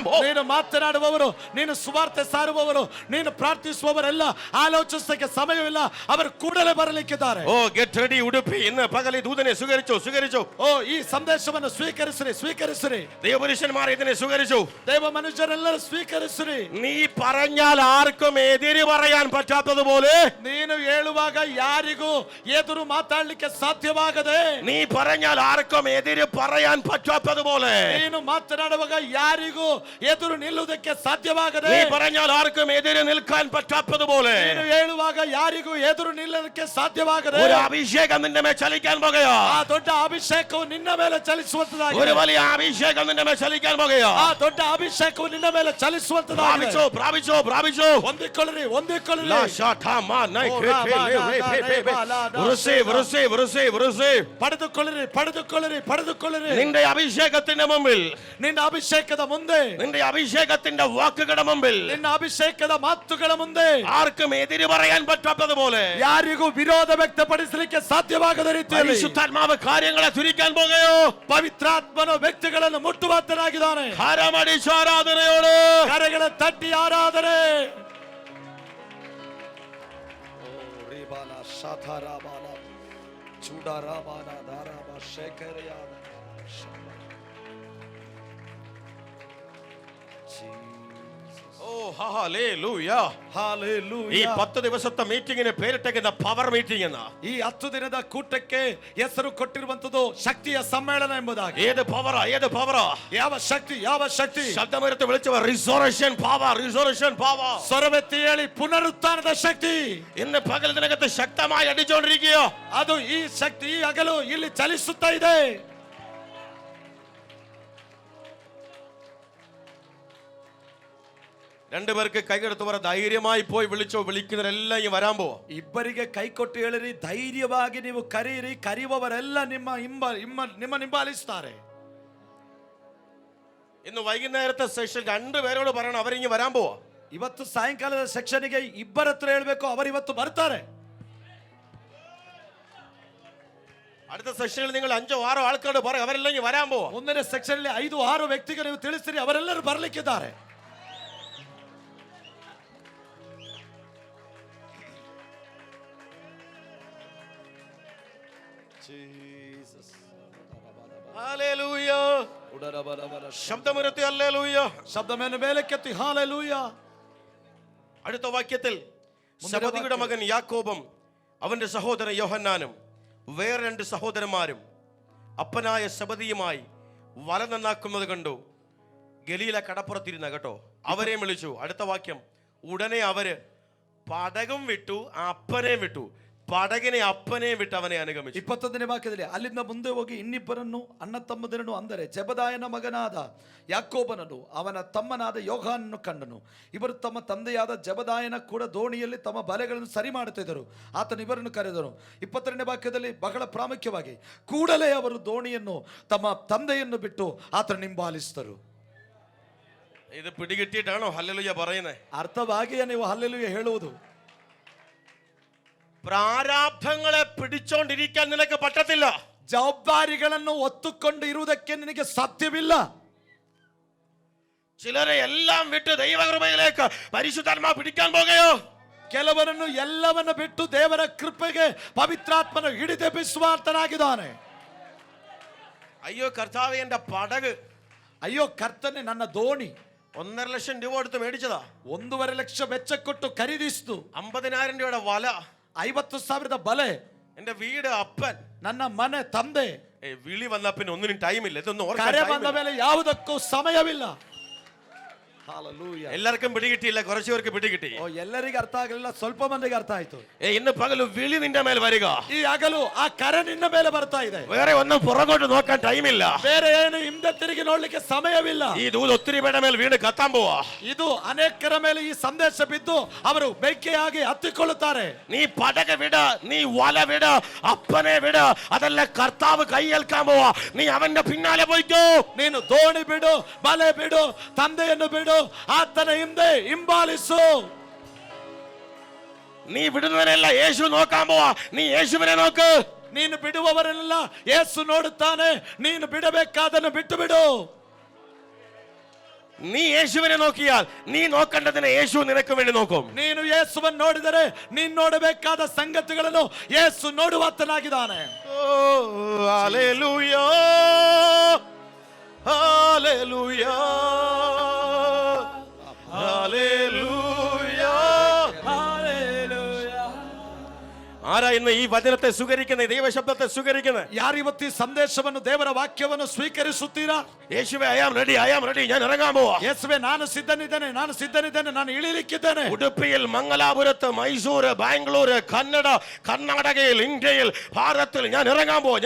പോ. ನೀನು ಮಾತನಾಡುವವರು, ನೀನು ಸುವಾರ್ತೆ ಸಾರುವವರು, ನೀನು ಪ್ರಾರ್ಥಿಸುವವರೆಲ್ಲ ಆಲೋಚಿಸಕ್ಕೆ ಸಮಯವಿಲ್ಲ. ಅವರು ಕೂಡಲೇ ಬರಲಿಕ್ಕಿದ್ದಾರೆ. ഓ ഗെറ്റ് റെഡി ഉടുപ്പി. ഇന്ന് പകൽ ദൂതനെ സ്വീകരിച്ചു. ಓ, ಈ ಸಂದೇಶವನ್ನು ಸ್ವೀಕರಿಸಿರಿ. ദൈവപുരുഷന്മാർ ഇതിനെ സ്വീകരിച്ചു. ದೇವ ಮನುಷ್ಯರೆಲ್ಲರೂ ಸ್ವೀಕರಿಸಿರಿ. നീ പറഞ്ഞാൽ ആർക്കും എതിര് പറയാൻ പറ്റാത്തതുപോലെ, ನೀನು ಹೇಳುವಾಗ ಯಾರಿಗೂ ಎದುರು ಮಾತಾಡಲಿಕ್ಕೆ ಸಾಧ್ಯವಾಗದೆ, നീ പറഞ്ഞാൽ ആർക്കും എതിര് പറയാൻ പറ്റാത്തതുപോലെ, ನೀನು ಮಾತನಾಡುವಾಗ ಯಾರಿಗೂ ಎದುರು ನಿಲ್ಲುವುದಕ್ಕೆ ಸಾಧ್ಯವಾಗದೆ, നീ പറഞ്ഞാൽ ആർക്കും എതിര് നിൽക്കാൻ പറ്റാത്തതുപോലെ ನೀನು ಹೇಳುವಾಗ ಯಾರಿಗೂ ಎದುರು ನಿಲ್ಲಲಿಕ್ಕೆ ಸಾಧ್ಯವಾಗದೆ ഒരു അഭിഷേകം നിന്റെ മേൽ ചലിക്കാൻ പോകുകയാ. ಆ ದೊಡ್ಡ ಅಭಿಷೇಕವು ನಿನ್ನ ಮೇಲೆ ಚಲಿಸುವಂತದಾಗಿದೆ. ഒരു വലിയ അഭിഷേകം നിന്റെ മേൽ ചലിക്കാൻ പോകുകയാ. ಆ ದೊಡ್ಡ ಅಭಿಷೇಕವು ನಿನ್ನ ಮೇಲೆ ಚಲಿಸುವಂತದಾಗಿದೆ. പ്രാപിച്ചോ. ಹೊಂದಿಕೊಳ್ಳಿರಿ. La shatama nai receive. ಪಡೆದುಕೊಳ್ಳಿರಿ. നിന്റെ അഭിഷേകത്തിന്റെ മുമ്പിൽ, ನಿನ್ನ ಅಭಿಷೇಕದ ಮುಂದೆ, നിന്റെ അഭിഷേകത്തിന്റെ വാക്കുകളുടെ മുമ്പിൽ ನಿನ್ನ ಅಭಿಷೇಕದ ಮಾತುಗಳ ಮುಂದೆ ആർക്കും എതിര് പറയാൻ പറ്റാത്തതുപോലെ, ಯಾರಿಗೂ ವಿರೋಧ ವ್ಯಕ್ತಪಡಿಸಲಿಕ್ಕೆ ಸಾಧ್ಯವಾಗದ ರೀತಿಯಲ್ಲಿ പരിശുദ്ധാത്മാവ് കാര്യങ്ങളെ തുരിക്കാൻ പോകുകയോ. ಪವಿತ್ರಾತ್ಮನು ವ್ಯಕ್ತಿಗಳನ್ನು ಮುಟ್ಟುವಂತನಾಗಿದ್ದಾನೆ. ഹരമടിച്ച ആരാധനയോട് ಕರೆಗಳ ತಟ್ಟಿ ಆರಾಧನೆ. ഓ ഹല്ലേലൂയ. ഈ 10 ദിവസത്തെ മീറ്റിംഗിന് പേരിട്ടേക്കുന്ന പവർ മീറ്റിംഗ് എന്ന ಈ 10 ದಿನದ ಕೂಟಕ್ಕೆ ಹೆಸರು ಕೊಟ್ಟಿರುವಂತದ್ದು ಶಕ್ತಿಯ ಸಮ್ಮೇಳನ ಎಂಬುದಾಗಿ. ഏത് പവറാ? ಯಾವ ಶಕ್ತಿ? ശബ്ദമുയർത്തി വിളിച്ചവർ റിസോറേഷൻ പവർ. ಸ್ವರವೆತ್ತಿ ಹೇಳಿ ಪುನರುತ್ಥಾನದ ಶಕ್ತಿ. ഇന്ന് പകൽ ഇതിനകത്ത് ശക്തമായി അടിച്ചുകൊണ്ടിരിക്കുകയോ. ಅದು ಈ ಶಕ್ತಿ ಈ ಹಗಲು ಇಲ್ಲಿ ಚಲಿಸುತ್ತಾ ಇದೆ. രണ്ടുപേർക്ക് കൈകെടുത്ത് പറ, ധൈര്യമായി പോയി വിളിച്ചോ. വിളിക്കുന്നവരെല്ലാം ഈ വരാൻ പോവാ. ಇಬ್ಬರಿಗೆ ಕೈ ಕೊಟ್ಟು ಹೇಳಿರಿ, ಧೈರ್ಯವಾಗಿ ನೀವು ಕರೆಯಿರಿ, ಕರೆಯುವವರೆಲ್ಲ ನಿಮ್ಮ ಹಿಂಬಾಲಿಸ್ತಾರೆ. ഇന്ന് വൈകുന്നേരത്തെ സെഷൻ 2 പേരോട് പറയണം, അവരിങ്ങ് വരാൻ പോവാ. ಇವತ್ತು ಸಾಯಂಕಾಲದ ಸೆಕ್ಷನ್ಗೆ ಇಬ್ಬರ ಹತ್ರ ಹೇಳ್ಬೇಕು, ಅವರು ಇವತ್ತು ಬರ್ತಾರೆ. അടുത്ത സെഷനിൽ നിങ്ങൾ 5-6 ആൾക്കാരോട് പറയും, അവരെല്ലാം ഇങ്ങ് വരാൻ പോവാ. ಮುಂದಿನ ಸೆಕ್ಷನ್ 5-6 ವ್ಯಕ್ತಿಗಳು ನೀವು ತಿಳಿಸ್ತೀರಿ, ಅವರೆಲ್ಲರೂ ಬರ್ಲಿಕ್ಕಿದ್ದಾರೆ. ഹല്ലേലൂയ. ശബ്ദമുയർത്തി ഹല്ലേലൂയ. ശബ്ദമേനെ മേലേക്കെത്തി ഹല്ലേലൂയ. അടുത്ത വാക്യത്തിൽ സെബദിയുടെ മകൻ യാക്കോബും അവന്റെ സഹോദരൻ യോഹന്നാനും വേറെ 2 സഹോദരന്മാരും അപ്പനായ സെബദിയുമായി വല നന്നാക്കുന്നത് കണ്ടു. ഗലീല കടപ്പുറത്തിരുന്ന കേട്ടോ. അവരെയും വിളിച്ചു. അടുത്ത വാക്യം, ഉടനെ അവര് പടകും വിട്ടു, അപ്പനെയും വിട്ടു. ಪಡಗಿನ ಅಪ್ಪನೇ ಬಿಟ್ಟು ಅವನೇ ಅನುಗಮಿಸಿ. 21ನೇ ವಾಕ್ಯದಲ್ಲಿ ಅಲ್ಲಿಂದ ಮುಂದೆ ಹೋಗಿ ಇನ್ನಿಬ್ಬರನ್ನು ಅಣ್ಣ ತಮ್ಮಂದಿರನ್ನು, ಅಂದರೆ ಜೆಬದಾಯನ ಮಗನಾದ ಯಾಕೋಬನನ್ನು ಅವನ ತಮ್ಮನಾದ ಯೋಹಾನನ್ನು ಕಂಡನು. ಇವರು ತಮ್ಮ ತಂದೆಯಾದ ಜೆಬದಾಯನ ಕೂಡ ದೋಣಿಯಲ್ಲಿ ತಮ್ಮ ಬಲೆಗಳನ್ನು ಸರಿ ಮಾಡುತ್ತಿದ್ದರು. ಆತನು ಇವರನ್ನು ಕರೆದನು. 22ನೇ ವಾಕ್ಯದಲ್ಲಿ ಬಹಳ ಪ್ರಾಮುಖ್ಯವಾಗಿ, ಕೂಡಲೇ ಅವರು ದೋಣಿಯನ್ನು ತಮ್ಮ ತಂದೆಯನ್ನು ಬಿಟ್ಟು ಆತನ ಹಿಂಬಾಲಿಸಿದರು. ಇದು പിടികിട്ടിയിട്ടാണോ ഹല്ലേലൂയ പറയുന്നത്? ಅರ್ಥವಾಗಿಯೇ ನೀವು ಹಲ್ಲೆಲೂಯ ಹೇಳುವುದು? പ്രാരാബ്ധങ്ങളെ പിടിച്ചോണ്ടിരിക്കാൻ നിനക്ക് പറ്റത്തില്ല. ಜವಾಬ್ದಾರಿಗಳನ್ನು ಒತ್ತುಕೊಂಡು ಇರುವುದಕ್ಕೆ ನಿನಗೆ ಸಾಧ್ಯವಿಲ್ಲ. ചിലരെ എല്ലാം വിട്ട് ദൈവകൃപയിലേക്ക് പരിശുദ്ധാത്മാവ് പിടിക്കാൻ പോകുകയോ? ಕೆಲವರನ್ನು ಎಲ್ಲವನ್ನ ಬಿಟ್ಟು ದೇವರ ಕೃಪೆಗೆ ಪವಿತ್ರಾತ್ಮನ ಹಿಡಿದೆಬ್ಬಿಸುವಾತನಾಗಿದ್ದಾನೆ. അയ്യോ കർത്താവേ, എന്റെ പടക്, ಅಯ್ಯೋ ಕರ್ತನೆ, ನನ್ನ ದೋಣಿ 1.5 ലക്ഷം രൂപ കൊടുത്ത് മേടിച്ചതാ. 1.5 ಲಕ್ಷ ವೆಚ್ಚ ಕೊಟ್ಟು ಖರೀದಿಸಿತು. 50,000 രൂപയുടെ വല, 50,000 ಬಲೆ, എന്റെ വീട്, അപ്പൻ, ನನ್ನ ಮನೆ, ತಂದೆ. വിളി വന്ന പിന്നെ ഒന്നിനും ടൈമില്ല. ഇതൊന്നും ഓർക്കാൻ ಕರೆ time ಬಂದ ഇല്ല. ಮೇಲೆ ಯಾವುದಕ್ಕೂ ಸಮಯವಿಲ್ಲ. Hallelujah. എല്ലാവർക്കും പിടികിട്ടിയില്ല, കുറച്ചു പേർക്ക് പിടികിട്ടി. ಓ, ಎಲ್ಲರಿಗೆ ಅರ್ಥ ಆಗಲಿಲ್ಲ, ಸ್ವಲ್ಪ ಮಂದಿಗೆ ಅರ್ಥ ಆಯ್ತು. ഇന്ന് പകല് വിളി നിന്റെ മേൽ വരിക. ಈ ಹಗಲು ಆ ಕರೆ ನಿನ್ನ ಮೇಲೆ ಬರ್ತಾ ಇದೆ. വേറെ ഒന്നും പുറകോട്ട് നോക്കാൻ ടൈമില്ല. ಬೇರೆ ಏನು ಹಿಂದೆ ತಿರುಗಿ ನೋಡ್ಲಿಕ್ಕೆ ಸಮಯವಿಲ್ಲ. ഈ ദൂത് ഒത്തിരി പേരുടെ മേൽ വീണ് കത്താൻ പോവാ. ಇದು ಅನೇಕರ ಮೇಲೆ ಈ ಸಂದೇಶ ಬಿದ್ದು ಅವರು ಬೆಂಕಿಯಾಗಿ ಹತ್ತಿಕೊಳ್ಳುತ್ತಾರೆ. നീ പടക വിട, നീ വല വിട, അപ്പനെ വിട, അതല്ല കർത്താവ് കൈയേൽക്കാൻ പോവാ. നീ അവന്റെ പിന്നാലെ പോയിക്കോ. ನೀನು ದೋಣಿ ಬಿಡು, ಬಲೆ ಬಿಡು, ತಂದೆಯನ್ನು ಬಿಡು, ಆತನ ಹಿಂದೆ ಹಿಂಬಾಲಿಸು. നീ വിടുന്നവരല്ല യേശു നോക്കാൻ പോവാ. നീ യേശുവിനെ നോക്ക്. ನೀನು ಬಿಡುವವರೆಲ್ಲ ಯೇಸು ನೋಡುತ್ತಾನೆ. ನೀನು ಬಿಡಬೇಕಾದನ್ನು ಬಿಟ್ಟು ಬಿಡು. നീ യേശുവിനെ നോക്കിയാൽ നീ നോക്കേണ്ടതിനെ യേശു നിനക്ക് വേണ്ടി നോക്കും. ನೀನು ಯೇಸುವನ್ನು ನೋಡಿದರೆ ನೀನು ನೋಡಬೇಕಾದ ಸಂಗತಿಗಳನ್ನು ಯೇಸು ನೋಡುವಾತನಾಗಿದ್ದಾನೆ. Hallelujah, hallelujah, hallelujah, hallelujah. ആരാ ഇന്ന് ഈ വചനത്തെ സ്വീകരിക്കുന്നത്, ദൈവശബ്ദത്തെ സ്വീകരിക്കുന്നത്? ಯಾರು ಇವತ್ತು ಈ ಸಂದೇಶವನ್ನು, ದೇವರ ವಾಕ್ಯವನ್ನು ಸ್ವೀಕರಿಸುತ್ತೀರಾ? യേശുവേ, ഐ ആം റെഡി, ഞാൻ ഇറങ്ങാൻ പോവാ. ಯೇಸುವೆ, ನಾನು ಸಿದ್ಧನಿದ್ದೇನೆ, ನಾನು ಇಳಿಲಿಕ್ಕಿದ್ದೇನೆ. ഉടുപ്പിയിൽ, മംഗലാപുരത്ത്, മൈസൂർ, ബാംഗ്ലൂർ, കന്നഡ, കർണാടകയിൽ, ഇന്ത്യയിൽ, ഭാരതത്തിൽ ഞാൻ ഇറങ്ങാൻ പോവാ.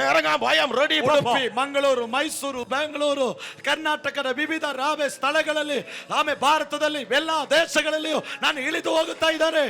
I am ready. Udupi, Mangaluru, Mysuru, Bengaluru, ಕರ್ನಾಟಕದ ವಿವಿಧ ಸ್ಥಳಗಳಲ್ಲಿ, ಆಮೇಲೆ ಭಾರತದಲ್ಲಿ ಎಲ್ಲಾ ದೇಶಗಳಲ್ಲಿಯೂ ನಾನು ಇಳಿದು ಹೋಗುತ್ತಾ ಇದ್ದಾರೆ.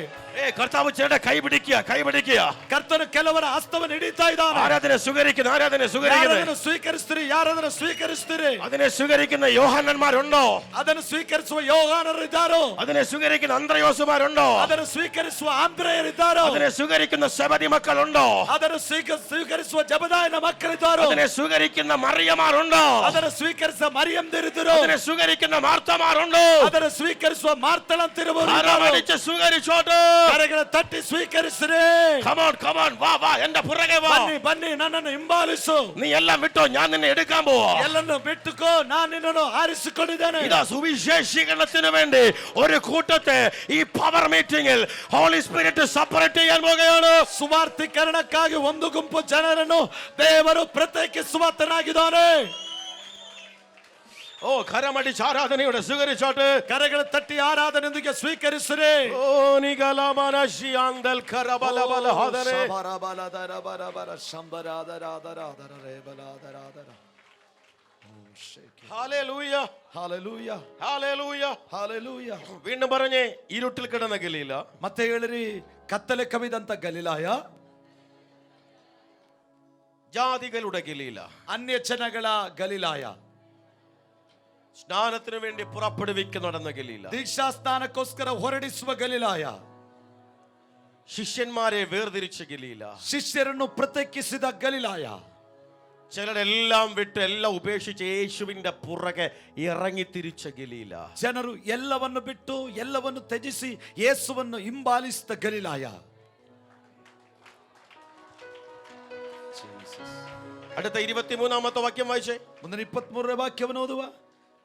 കർത്താവ് ചിലരുടെ കൈ പിടിക്കുക. ಕರ್ತನು ಕೆಲವರ ಹಸ್ತವನ್ನು ಹಿಡಿತಾ ಇದ್ದಾನೆ. ആരാധന സ്വീകരിക്കുന്നു. ಯಾರದನ್ನು ಸ್ವೀಕರಿಸ್ತೀರಿ? ಯಾರದನ್ನು ಸ್ವೀಕರಿಸ್ತೀರಿ? അതിനെ സ്വീകരിക്കുന്ന യോഹന്നന്മാരുണ്ടോ? ಅದನ್ನು ಸ್ವೀಕರಿಸುವ ಯೋಹಾನರಿದ್ದಾರೋ? അതിനെ സ്വീകരിക്കുന്ന അന്ത്രയോസുമാരുണ്ടോ? ಅದನ್ನು ಸ್ವೀಕರಿಸುವ ಆಂದ್ರೆಯರಿದ್ದಾರೋ? അതിനെ സ്വീകരിക്കുന്ന സെബദി മക്കളുണ്ടോ? ಅದನ್ನು ಸ್ವೀಕರಿಸುವ ಜಬದಾಯನ ಮಕ್ಕಳಿದ್ದಾರೋ? അതിനെ സ്വീകരിക്കുന്ന മറിയമാരുണ്ടോ? ಅದನ್ನು ಸ್ವೀಕರಿಸುವ ಮರಿಯಂದಿರಿದ್ದಾರೋ? അതിനെ സ്വീകരിക്കുന്ന മാർത്തമാരുണ്ടോ? ಅದನ್ನು ಸ್ವೀಕರಿಸುವ ಮಾರ್ತಳಂತಿರುವರು ആരാധിച്ച് സ്വീകരിച്ചോട്ടെ. ಕರೆಗಳ ತಟ್ಟಿ ಸ್ವೀಕರಿಸಿರಿ. കമോൺ, വാ, എന്റെ പുറകെ വാ. ಬನ್ನಿ, ನನ್ನನ್ನು ಹಿಂಬಾಲಿಸು. നീ എല്ലാം വിട്ടോ, ഞാൻ നിന്നെ എടുക്കാൻ പോവാ. ಎಲ್ಲನ್ನು ಬಿಟ್ಟುಕೋ, ನಾನು ನಿನ್ನನ್ನು ಆರಿಸಿಕೊಂಡಿದ್ದೇನೆ. ഇതാ സുവിശേഷീകരണത്തിന് വേണ്ടി ഒരു കൂട്ടത്തെ ഈ പവർ മീറ്റിംഗിൽ ഹോളി സ്പിരിറ്റ് സെപ്പറേറ്റ് ചെയ്യാൻ പോകുകയാണ്. ಸುವಾರ್ತೀಕರಣಕ್ಕಾಗಿ ಒಂದು ಗುಂಪು ಜನರನ್ನು ದೇವರು ಪ್ರತ್ಯೇಕಿಸುವಾತನಾಗಿದ್ದಾನೆ. ഓ, കരമടിച്ച് ആരാധനയോടെ സ്വീകരിച്ചോട്ടെ. ಕರೆಗಳ ತಟ್ಟಿ ಆರಾಧನೆಯೊಂದಿಗೆ ಸ್ವೀಕರಿಸಿರಿ. ഓ, നിഗലമനശിയാന്തൽ കരബലബല ഹദരേ. Hallelujah, Hallelujah. Hallelujah, Hallelujah. വീണ്ടും പറഞ്ഞേ, ഇരുട്ടിൽ കിടന്ന ഗലീല. ಮತ್ತೆ ಹೇಳಿರಿ, ಕತ್ತಲೆ ಕವಿದಂತ ಗಲಿಲಾಯ, ജാതികളുടെ ഗലീല, ಅನ್ಯ ಜನಗಳ ಗಲಿಲಾಯ, സ്നാനത്തിന് വേണ്ടി പുറപ്പെടുവിക്ക് നടന്ന ഗലീല, ದೀಕ್ಷಾ ಸ್ನಾನಕ್ಕೋಸ್ಕರ ಹೊರಡಿಸುವ ಗಲಿಲಾಯ, ശിഷ്യന്മാരെ വേർതിരിച്ച ഗലീല, ಶಿಷ್ಯರನ್ನು ಪ್ರತ್ಯೇಕಿಸಿದ ಗಲಿಲಾಯ, ചിലരെല്ലാം വിട്ട് എല്ലാം ഉപേക്ഷിച്ച് യേശുവിന്റെ പുറകെ ഇറങ്ങി തിരിച്ച ഗലീല. ಜನರು ಎಲ್ಲವನ್ನು ಬಿಟ್ಟು ಎಲ್ಲವನ್ನು ತ್ಯಜಿಸಿ ಯೇಸುವನ್ನು ಹಿಂಬಾಲಿಸಿದ ಗಲಿಲಾಯ. അടുത്ത 23-ാമത്തെ വാക്യം വായിച്ചേ. ಮುಂದಿನ 23ನೇ ವಾಕ್ಯವನ್ನು ಓದುವ.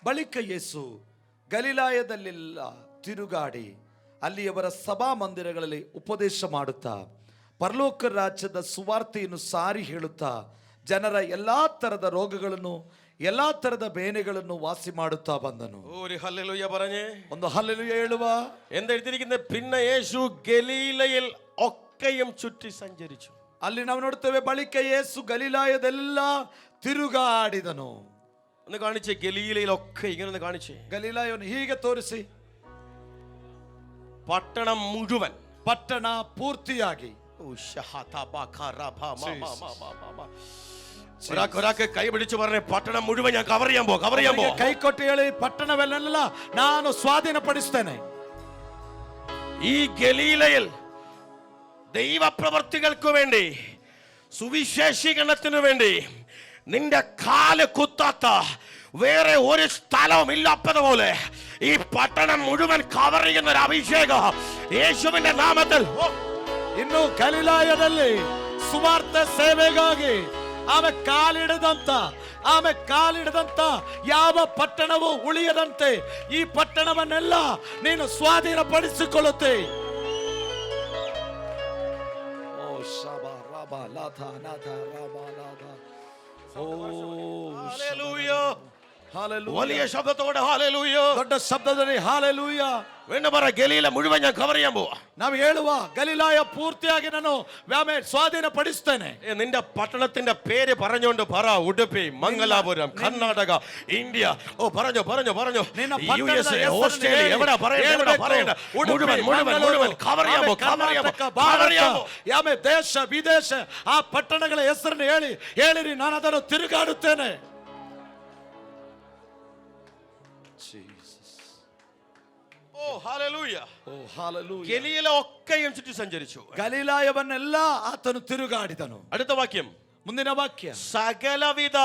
ಬಳಿಕ ಯೇಸು ಗಲಿಲಾಯದಲ್ಲೆಲ್ಲ ತಿರುಗಾಡಿ ಅಲ್ಲಿಯವರ ಸಭಾ ಮಂದಿರಗಳಲ್ಲಿ ಉಪದೇಶ ಮಾಡುತ್ತಾ ಪರಲೋಕ ರಾಜ್ಯದ ಸುವಾರ್ತೆಯನ್ನು ಸಾರಿ ಹೇಳುತ್ತಾ ಜನರ ಎಲ್ಲಾ ತರದ ರೋಗಗಳನ್ನು ಎಲ್ಲಾ ತರದ ಬೇನೆಗಳನ್ನು ವಾಸಿ ಮಾಡುತ್ತಾ ಬಂದನು. ഒരു ഹല്ലേലൂയ പറഞ്ഞേ. ಒಂದು ಹಲ್ಲೆಲೂಯ ಹೇಳುವ. എന്തെഴുതിയിരിക്കുന്നത്? പിന്നെ യേശു ഗലീലയിൽ ഒക്കെയും ചുറ്റി സഞ്ചരിച്ചു. ಅಲ್ಲಿ ನಾವು ನೋಡ್ತೇವೆ, ಬಳಿಕ ಯೇಸು ಗಲಿಲಾಯದೆಲ್ಲ ತಿರುಗಾಡಿದನು. ഒന്ന് കാണിച്ചേ, ഗലീലയിലൊക്കെ ഇങ്ങനെ ഒന്ന് കാണിച്ചേ. ಗಲಿಲಾಯವನ್ನು ಹೀಗೆ ತೋರಿಸಿ. പട്ടണം മുഴുവൻ, ಪಟ್ಟಣ ಪೂರ್ತಿಯಾಗಿ. ഒരാൾക്ക് കൈ പിടിച്ചു പറഞ്ഞേ, പട്ടണം മുഴുവൻ ഞാൻ കവർ ചെയ്യാൻ പോ. ಕೈ ಕೊಟ್ಟು ಹೇಳಿ, ಪಟ್ಟಣವೆಲ್ಲ ನಾನು ಸ್ವಾಧೀನಪಡಿಸ್ತೇನೆ. ഈ ഗലീലയിൽ ദൈവപ്രവർത്തികൾക്ക് വേണ്ടി, സുവിശേഷീകരണത്തിനു വേണ്ടി നിന്റെ കാല് കുത്താത്ത വേറെ ഒരു സ്ഥലവും ഇല്ലാത്തതുപോലെ ഈ പട്ടണം മുഴുവൻ കവർ ചെയ്യുന്ന ഒരു അഭിഷേകം യേശുവിന്റെ നാമത്തിൽ. ಇನ್ನು ಗಲಿಲಾಯದಲ್ಲಿ ಸುವಾರ್ತೆ ಸೇವೆಗಾಗಿ ಆమె ಕಾಲಿಡದಂತ ಯಾವ ಪಟ್ಟಣವೂ ಉಳಿಯದಂತೆ ಈ ಪಟ್ಟಣವನ್ನೆಲ್ಲ ನೀನು ಸ್ವಾಧೀನಪಡಿಸಿಕೊಳ್ಳುತ್ತೆ. ಓ ಶಬ ರಬ ಲಾಥ ನಾಥ ರಬ ಲಾಥ. ಓ ഹല്ലേലൂയ. ಹಾಲೆಲೂಯ. വലിയ ശബ്ദത്തോടെ ഹല്ലേലൂയ. ದೊಡ್ಡ ಶಬ್ದದಲ್ಲಿ ಹಾಲೆಲೂಯ. വേണ്ട പറ, ഗലീല മുഴുവൻ ഞാൻ കവർ ചെയ്യാൻ പോവാ. ನಾವು ಹೇಳುವ ಗಲಿಲಾಯ ಪೂರ್ತಿಯಾಗಿ ನಾನು ಸ್ವಾಧೀನಪಡಿಸ್ತೇನೆ. നിന്റെ പട്ടണത്തിന്റെ പേര് പറഞ്ഞുകൊണ്ട് പറ. ഉടുപ്പി, മംഗലാപുരം, കർണാടക, ഇന്ത്യ. ഓ പറഞ്ഞു പറഞ്ഞു പറഞ്ഞു. USA, ഓസ്ട്രേലിയ, എവിടെ പറയണ്ട. മുഴുവൻ കവർ ചെയ്യാൻ പോ. ಆಮೇಲೆ ದೇಶ ವಿದೇಶ ಆ ಪಟ್ಟಣಗಳ ಹೆಸರನ್ನು ಹೇಳಿರಿ, ನಾನು ಅದನ್ನು ತಿರುಗಾಡುತ್ತೇನೆ. ഓ ഹല്ലേലൂയ. ಓ ಹಾಲೆಲೂಯ. ഗലീല ഒക്കെയും ചുറ്റി സഞ്ചരിച്ചു. ಗಲಿಲಾಯವನ್ನೆಲ್ಲ ಆತನು ತಿರುಗಾಡಿದನು. അടുത്ത വാക്യം, ಮುಂದಿನ ವಾಕ್ಯ. സകലവിധ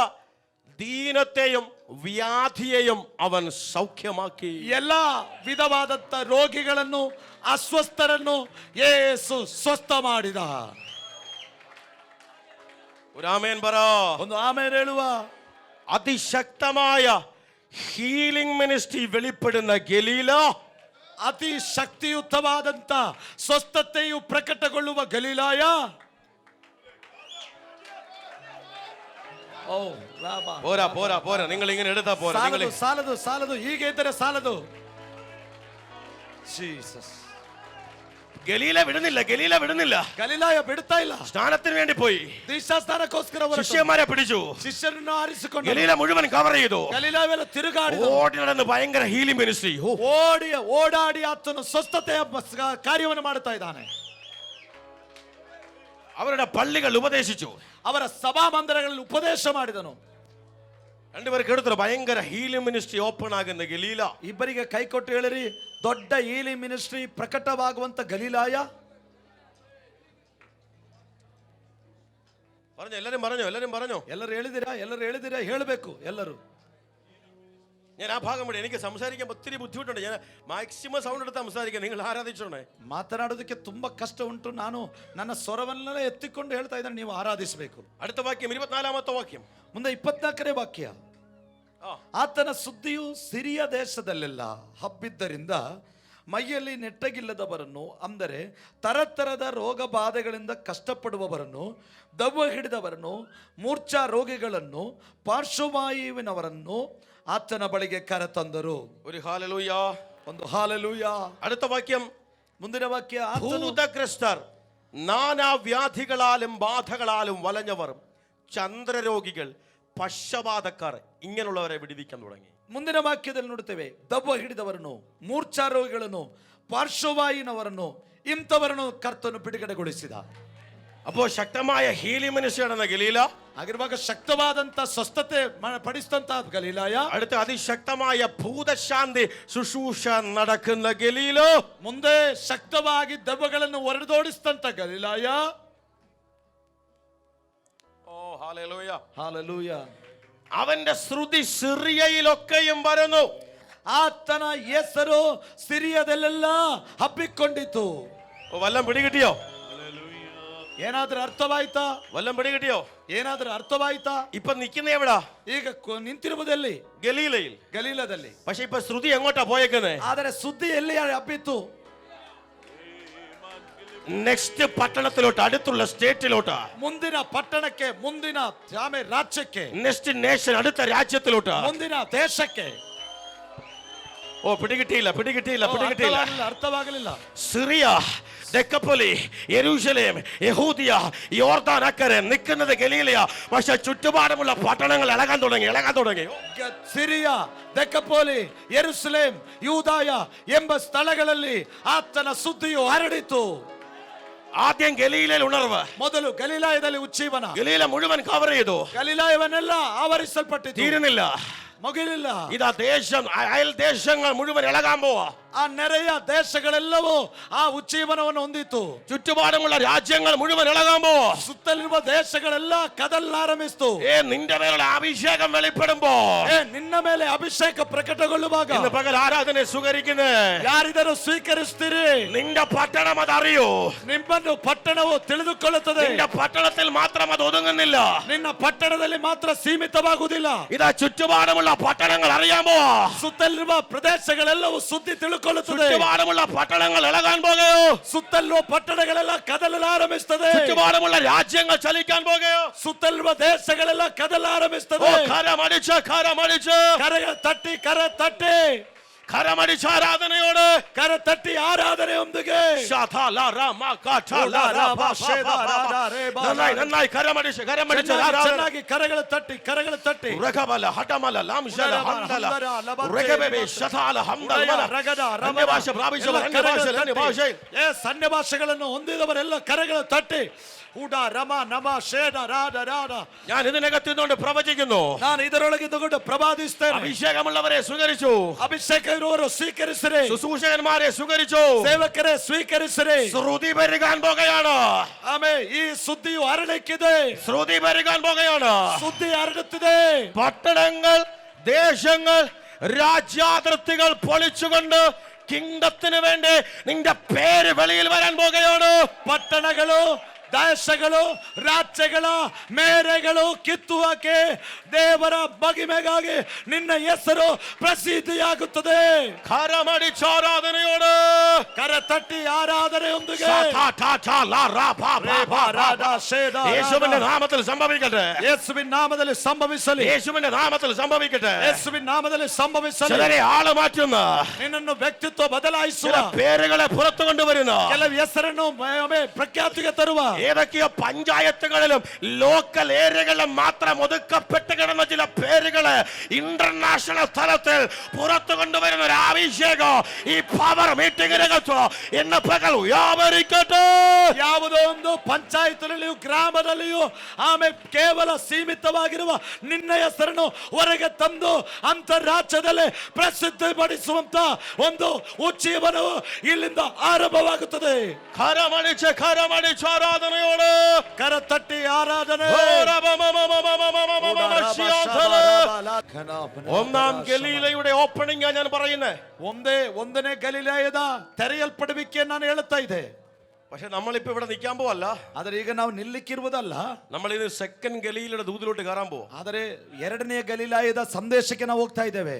ദീനത്തെയും വ്യാധിയെയും അവൻ സൗഖ്യമാക്കി. ಎಲ್ಲ ವಿಧವಾದಂತ ರೋಗಿಗಳನ್ನು ಅಸ್ವಸ್ಥರನ್ನು ಯೇಸು ಸ್ವಸ್ಥ ಮಾಡಿದ. ഒരു ആമേൻ പറ. ಒಂದು ಆಮೇಲೆ ಹೇಳುವ. അതിശക്തമായ ഹീലിംഗ് മിനിസ്ട്രി വെളിപ്പെടുന്ന ഗലീല, ಅತಿ ಶಕ್ತಿಯುತವಾದಂತ ಸ್ವಸ್ಥತೆಯು ಪ್ರಕಟಗೊಳ್ಳುವ ಗಲಿಲಾಯ. ಓ ರಾಮ. പോരാ നിങ്ങൾ ഇങ്ങനെ എടുത്താ പോരാ. ಸಾಲದು ಹೀಗೆ ಇದ್ದರೆ ಸಾಲದು. ಜೀಸಸ್. ഗലീല വിടുന്നില്ല. ಗಲಿಲಾಯ ಬಿಡ್ತಾ ಇಲ್ಲ. സ്നാനത്തിന് വേണ്ടി പോയി. ದೀಕ್ಷಾಸ್ನಾನಕ್ಕೋಸ್ಕರ ശിഷ്യന്മാരെ പിടിച്ചു. ಶಿಷ್ಯರನ್ನು ಆರಿಸಿಕೊಂಡು ഗലീല മുഴുവൻ കവർ ചെയ്തു. ಗಲಿಲಾಯವೆಲ್ಲ ತಿರುಗಾಡಿ ഓടി നടന്ന് ഭയങ്കര ഹീലിംഗ് മിനിസ്ട്രി. ಓಡಾಡಿ ಆತನು ಸ್ವಸ್ಥತೆಯ ಕಾರ್ಯವನ್ನು ಮಾಡುತ್ತಾ ಇದ್ದಾನೆ. അവരുടെ പള്ളികൾ ഉപദേശിച്ചു. ಅವರ ಸಭಾ ಮಂದಿರಗಳಲ್ಲಿ ಉಪದೇಶ ಮಾಡಿದನು. രണ്ടുപേർക്ക് എടുത്തു ഭയങ്കര ഹീലിംഗ് മിനിസ്ട്രി ഓപ്പൺ ആകുന്ന ഗലീല. ಇಬ್ಬರಿಗೆ ಕೈ ಕೊಟ್ಟು ಹೇಳಿರಿ, ದೊಡ್ಡ ಹೀಲಿಂಗ್ ಮಿನಿಸ್ಟ್ರಿ ಪ್ರಕಟವಾಗುವಂತ ಗಲಿಲಾಯ. എല്ലാരും പറഞ്ഞോ. ಎಲ್ಲರೂ ಹೇಳಿದಿರಾ ಹೇಳಬೇಕು ಎಲ್ಲರೂ. ഞാൻ ആ ഭാഗം കൂടി, എനിക്ക് സംസാരിക്കാൻ ഒത്തിരി ബുദ്ധിമുട്ടുണ്ട്. ഞാൻ മാക്സിമം സൗണ്ട് എടുത്ത് സംസാരിക്കാം. നിങ്ങൾ ആരാധിച്ചോണേ. ಮಾತನಾಡೋದಕ್ಕೆ ತುಂಬಾ ಕಷ್ಟ ಉಂಟು. ನಾನು ನನ್ನ ಸ್ವರವನ್ನೆಲ್ಲ ಎತ್ತಿಕೊಂಡು ಹೇಳ್ತಾ ಇದ್ದೇನೆ, ನೀವು ಆರಾಧಿಸಬೇಕು. അടുത്ത വാക്യം 24ാമത്തെ വാക്യം. ಮುಂದೆ 24ನೇ ವಾಕ್ಯ. ಆತನ ಸುದ್ದಿಯು ಸಿರಿಯ ದೇಶದಲ್ಲೆಲ್ಲ ಹಬ್ಬಿದ್ದರಿಂದ ಮೈಯಲ್ಲಿ ನೆಟ್ಟಗಿಲ್ಲದವರನ್ನು, ಅಂದರೆ ತರತರದ ರೋಗ ಬಾಧೆಗಳಿಂದ ಕಷ್ಟಪಡುವವರನ್ನು, ದೆವ್ವ ಹಿಡಿದವರನ್ನು, ಮೂರ್ಛಾ ರೋಗಿಗಳನ್ನು, ಪಾರ್ಶ್ವವಾಯುವಿನವರನ್ನು ಆತನ ಬಳಿಗೆ ಕರೆತಂದರು. ഒരു ഹല്ലേലൂയ. ಒಂದು ಹಾಲೆಲೂಯ. അടുത്ത വാക്യം, ಮುಂದಿನ ವಾಕ್ಯ. ഭൂതഗ്രസ്തർ, നാനാവ്യാധികളാലും ബാധകളാലും വലഞ്ഞവർ, ചന്ദ്രരോഗികൾ, പക്ഷപാതക്കാർ, ഇങ്ങനെയുള്ളവരെ വിടുവിക്കാൻ തുടങ്ങി. ಮುಂದಿನ ವಾಕ್ಯದಲ್ಲಿ ನೋಡುತ್ತೇವೆ, ದೆವ್ವ ಹಿಡಿದವರನ್ನು, ಮೂರ್ಛಾ ರೋಗಿಗಳನ್ನು, ಪಾರ್ಶ್ವವಾಯುವಿನವರನ್ನು, ಇಂಥವರನ್ನು ಕರ್ತನು ಬಿಡುಗಡೆಗೊಳಿಸಿದ. അപ്പോ ശക്തമായ ഹീലിംഗ് മിനിസ്ട്രി നടന്ന ഗലീല, ಆಗಿರುವಾಗ ಶಕ್ತವಾದಂತ ಸ್ವಸ್ಥತೆ ಪಡಿಸಿದಂತ ಗಲೀಲಾಯ. അടുത്ത അതിശക്തമായ ഭൂതശാന്തി ശുശ്രൂഷ നടക്കുന്ന ഗലീല, ಮುಂದೆ ಶಕ್ತವಾಗಿ ದೆವ್ವಗಳನ್ನು ಹೊರದೋಡಿಸಿದಂತ ಗಲೀಲಾಯ. ഓ ഹല്ലേലൂയ. ಹಾಲೆಲೂಯ. അവന്റെ ശ്രുതി സിറിയയിലൊക്കെയും വരുന്നു. ಆತನ ಹೆಸರು ಸಿರಿಯದಲ್ಲೆಲ್ಲ ಹಬ್ಬಿಕೊಂಡಿತು. വല്ലം പിടികിട്ടിയോ? ಏನಾದ್ರೂ ಅರ್ಥವಾಯ್ತಾ? വല്ലം പിടികിട്ടിയോ? ಏನಾದ್ರೂ ಅರ್ಥವಾಯ್ತಾ? ഇപ്പൊ നിൽക്കുന്ന എവിടാ? ಈಗ ನಿಂತಿರುವುದಲ್ಲಿ ഗലീലയിൽ. ಗಲೀಲದಲ್ಲಿ. പക്ഷെ ഇപ്പൊ ശ്രുതി എങ്ങോട്ടാ പോയേക്കുന്നേ? ಆದರೆ ಸುದ್ದಿ ಎಲ್ಲಿ ಹಬ್ಬಿತ್ತು? നെക്സ്റ്റ് പട്ടണത്തിലോട്ട്, അടുത്തുള്ള സ്റ്റേറ്റിലോട്ട്, ಮುಂದಿನ ಪಟ್ಟಣಕ್ಕೆ, ಮುಂದಿನ ಆಮೇಲೆ ರಾಜ್ಯಕ್ಕೆ, നെക്സ്റ്റ് നേഷൻ, അടുത്ത രാജ്യത്തിലോട്ട്, ಮುಂದಿನ ದೇಶಕ್ಕೆ. ഓ പിടികിട്ടിയില്ല. ಅರ್ಥವಾಗಲಿಲ್ಲ. സിറിയ, ദെക്കപ്പൊലി, യെരൂശലേം, യഹൂദിയ, യോർദാൻ അക്കരെ നിൽക്കുന്നത് ഗലീലയ. പക്ഷെ ചുറ്റുപാടുമുള്ള പട്ടണങ്ങൾ ഇളകാൻ തുടങ്ങി. ಸಿರಿಯ, ದೆಕ್ಕಪೋಲಿ, ಯೆರೂಸಲೇಮ್, ಯೂದಾಯ ಎಂಬ ಸ್ಥಳಗಳಲ್ಲಿ ಆತನ ಸುದ್ದಿಯು ಹರಡಿತು. ആദ്യം ഗലീലയിൽ ഉണർവ്, ಮೊದಲು ಗಲೀಲಾಯದಲ್ಲಿ ಉಜ್ಜೀವನ. ഗലീല മുഴുവൻ കവർ ചെയ്തു. ಗಲೀಲಾಯವನ್ನೆಲ್ಲ ಆವರಿಸಲ್ಪಟ್ಟಿತು. തീരുന്നില്ല. ಮುಗಿಲಿಲ್ಲ. ഇതാ ദേശം അയൽ ദേശങ്ങൾ മുഴുവൻ ഇളകാൻ പോവാ. ಆ ನೆರೆಯ ದೇಶಗಳೆಲ್ಲವೂ ಆ ಉಜ್ಜೀವನವನ್ನು ಹೊಂದಿತ್ತು. ചുറ്റുപാടുമുള്ള രാജ്യങ്ങൾ മുഴുവൻ ഇളകാൻ പോവാ. ಸುತ್ತಲಿರುವ ದೇಶಗಳೆಲ್ಲ ಕದಲಾರಂಭಿಸಿತು. നിന്റെ മേലുള്ള അഭിഷേകം വെളിപ്പെടുമ്പോ, ನಿನ್ನ ಮೇಲೆ ಅಭಿಷೇಕ ಪ್ರಕಟಗೊಳ್ಳುವಾಗ ഇന്ന് പകൽ ആരാധന സ്വീകരിക്കുന്ന ಯಾರಿದರೂ ಸ್ವೀಕರಿಸ್ತೀರಿ, നിന്റെ പട്ടണം അതറിയോ. ನಿಮ್ಮನ್ನು ಪಟ್ಟಣವು ತಿಳಿದುಕೊಳ್ಳುತ್ತದೆ. നിന്റെ പട്ടണത്തിൽ മാത്രം അത് ഒതുങ്ങുന്നില്ല. ನಿನ್ನ ಪಟ್ಟಣದಲ್ಲಿ ಮಾತ್ರ ಸೀಮಿತವಾಗುವುದಿಲ್ಲ. ഇതാ ചുറ്റുപാടുമുള്ള പട്ടണങ്ങൾ അറിയാൻ പോവാ. ಸುತ್ತಲಿರುವ ಪ್ರದೇಶಗಳೆಲ್ಲವೂ ಸುದ್ದಿ ತಿಳುಕೊಳ್ಳುತ್ತದೆ. ചുറ്റുപാടുമുള്ള പട്ടണങ്ങൾ ഇളകാൻ പോകുകയോ. ಸುತ್ತಲಿರುವ ಪಟ್ಟಣಗಳೆಲ್ಲ ಕದಲಾರಂಭಿಸುತ್ತದೆ. ചുറ്റുപാടുമുള്ള രാജ്യങ്ങൾ ചലിക്കാൻ പോകുകയോ. ಸುತ್ತಲಿರುವ ದೇಶಗಳೆಲ್ಲ ಕದಲಾರಂಭಿಸುತ್ತದೆ. കരമടിച്ച് ಕರಗಳ ತಟ್ಟಿ ಕರ ತಟ್ಟಿ കരമടിച്ച ആരാധനയോട് ಕರ ತಟ್ಟಿ ആരാധನೆಯೊಂದಿಗೆ നന്നായി കരമടിച്ച് ಚೆನ್ನಾಗಿ ಕರಗಳ ತಟ್ಟಿ ರಗಬಲ ಹಟಮಲ ಲಾಂಶಲ ಹಂದಲ ರಗಬೆಬೆ ಶತಾಲ ಹಂದಲ ಅನ್ಯಭಾಷ ಪ್ರಾಪಿಸುವ ಅನ್ಯಭಾಷೆ ಅನ್ಯ ಭಾಷೆಗಳನ್ನು ಹೊಂದಿದವರೆಲ್ಲ ಕರಗಳ ತಟ್ಟಿ ಉಡ ರಮ ನಮ ಶೇಡ ರಾಡ ರಾಡ. ഞാൻ ഇതിനകത്തുകൊണ്ട് പ്രവചിക്കുന്നു. ನಾನು ಇದರೊಳಗಿದ್ದುಕೊಂಡು ಪ್ರವಾದಿಸ್ತೇನೆ. അഭിഷേകമുള്ളവരെ സ്വീകരിച്ചു. ಅಭಿಷೇಕ ಇರುವವರು ಸ್ವೀಕರಿಸಿರಿ. ശുശ്രൂഷകന്മാരെ സ്വീകരിച്ചു. ಸೇವಕರೇ ಸ್ವೀಕರಿಸಿರಿ. ശ്രുതി പെരുകാൻ പോകുകയാണ്. ಆಮೇಲೆ ಈ ಸುದ್ದಿಯು ಹರಡಲಿಕ್ಕಿದೆ. ശ്രുതി പെരുകാൻ പോകുകയാണ്. ಸುದ್ದಿ ಹರಡುತ್ತಿದೆ. പട്ടണങ്ങൾ, ദേശങ്ങൾ, രാജ്യാതിർത്തികൾ പൊളിച്ചുകൊണ്ട് കിങ്ഡത്തിന് വേണ്ടി നിന്റെ പേര് വെളിയിൽ വരാൻ പോകുകയാണ്. ಪಟ್ಟಣಗಳು, ದೇಶಗಳು, ರಾಜ್ಯಗಳ ಮೇರೆಗಳು ಕಿತ್ತುವಾಕೆ ದೇವರ ಮಹಿಮೆಗಾಗಿ ನಿನ್ನ ಹೆಸರು ಪ್ರಸಿದ್ಧಿಯಾಗುತ್ತದೆ. കരമടിച്ച ആരാധനയോട്, ಕರ ತಟ್ಟಿ ಆರಾಧನೆಯೊಂದಿಗೆ യേശുവിന്റെ നാമത്തിൽ സംഭവിക്കട്ടെ. ಯೇಸುವಿನ ನಾಮದಲ್ಲಿ ಸಂಭವಿಸಲಿ. യേശുവിന്റെ നാമത്തിൽ സംഭവിക്കട്ടെ. ಯೇಸುವಿನ ನಾಮದಲ್ಲಿ ಸಂಭವಿಸಲಿ. ചിലരെ ആള് മാറ്റുന്ന, ನಿನ್ನನ್ನು ವ್ಯಕ್ತಿತ್ವ ಬದಲಾಯಿಸುವ, ചില പേരുകളെ പുറത്തു കൊണ്ടുവരുന്ന, ಕೆಲವು ಹೆಸರನ್ನು ಪ್ರಖ್ಯಾತಿಗೆ ತರುವ, ഏതൊക്കെയോ പഞ്ചായത്തുകളിലും ലോക്കൽ ഏരിയകളിലും മാത്രം ഒതുക്കപ്പെട്ട് കിടന്ന ചില പേരുകള് ഇന്റർനാഷണൽ തലത്തിൽ പുറത്തു കൊണ്ടുവരുന്ന ഒരു അഭിഷേകം ഈ പവർ മീറ്റിംഗിനകത്ത് എന്ന പകൽ വ്യാപരിക്കട്ടെ. ಯಾವುದೋ ಒಂದು ಪಂಚಾಯತ್ನಲ್ಲಿಯೂ ಗ್ರಾಮದಲ್ಲಿಯೂ ಆಮೇಲೆ ಕೇವಲ ಸೀಮಿತವಾಗಿರುವ ನಿನ್ನ ಹೆಸರನ್ನು ಹೊರಗೆ ತಂದು ಅಂತಾರಾಜ್ಯದಲ್ಲಿ ಪ್ರಸಿದ್ಧಿಪಡಿಸುವಂತ ಒಂದು ಉಜ್ಜೀವನವು ಇಲ್ಲಿಂದ ಆರಂಭವಾಗುತ್ತದೆ. കരമടിച്ച് ആരാധനയോട്, ಕರ ತಟ್ಟಿ ಆರಾಧನೆ. ഒന്നാം ഗലീലയുടെ ഓപ്പണിംഗ് ഞാൻ പറയുന്നത്. ಒಂದನೇ ಗಲಿಲಾಯದ ತೆರೆಯಲ್ಪಡುವಿಕೆ ನಾನು ಹೇಳುತ್ತಾ ಇದೆ. പക്ഷെ നമ്മളിപ്പോ ഇവിടെ നിൽക്കാൻ പോവല്ല. ಆದರೆ ಈಗ ನಾವು ನಿಲ್ಲಿಕ್ಕಿರುವುದಲ್ಲ. നമ്മൾ ഇത് സെക്കൻഡ് ഗലീലയുടെ ദൂതിലോട്ട് കയറാൻ പോവാ. ಆದರೆ ಎರಡನೇ ಗಲಿಲಾಯದ ಸಂದೇಶಕ್ಕೆ ನಾವು ಹೋಗ್ತಾ ಇದ್ದೇವೆ.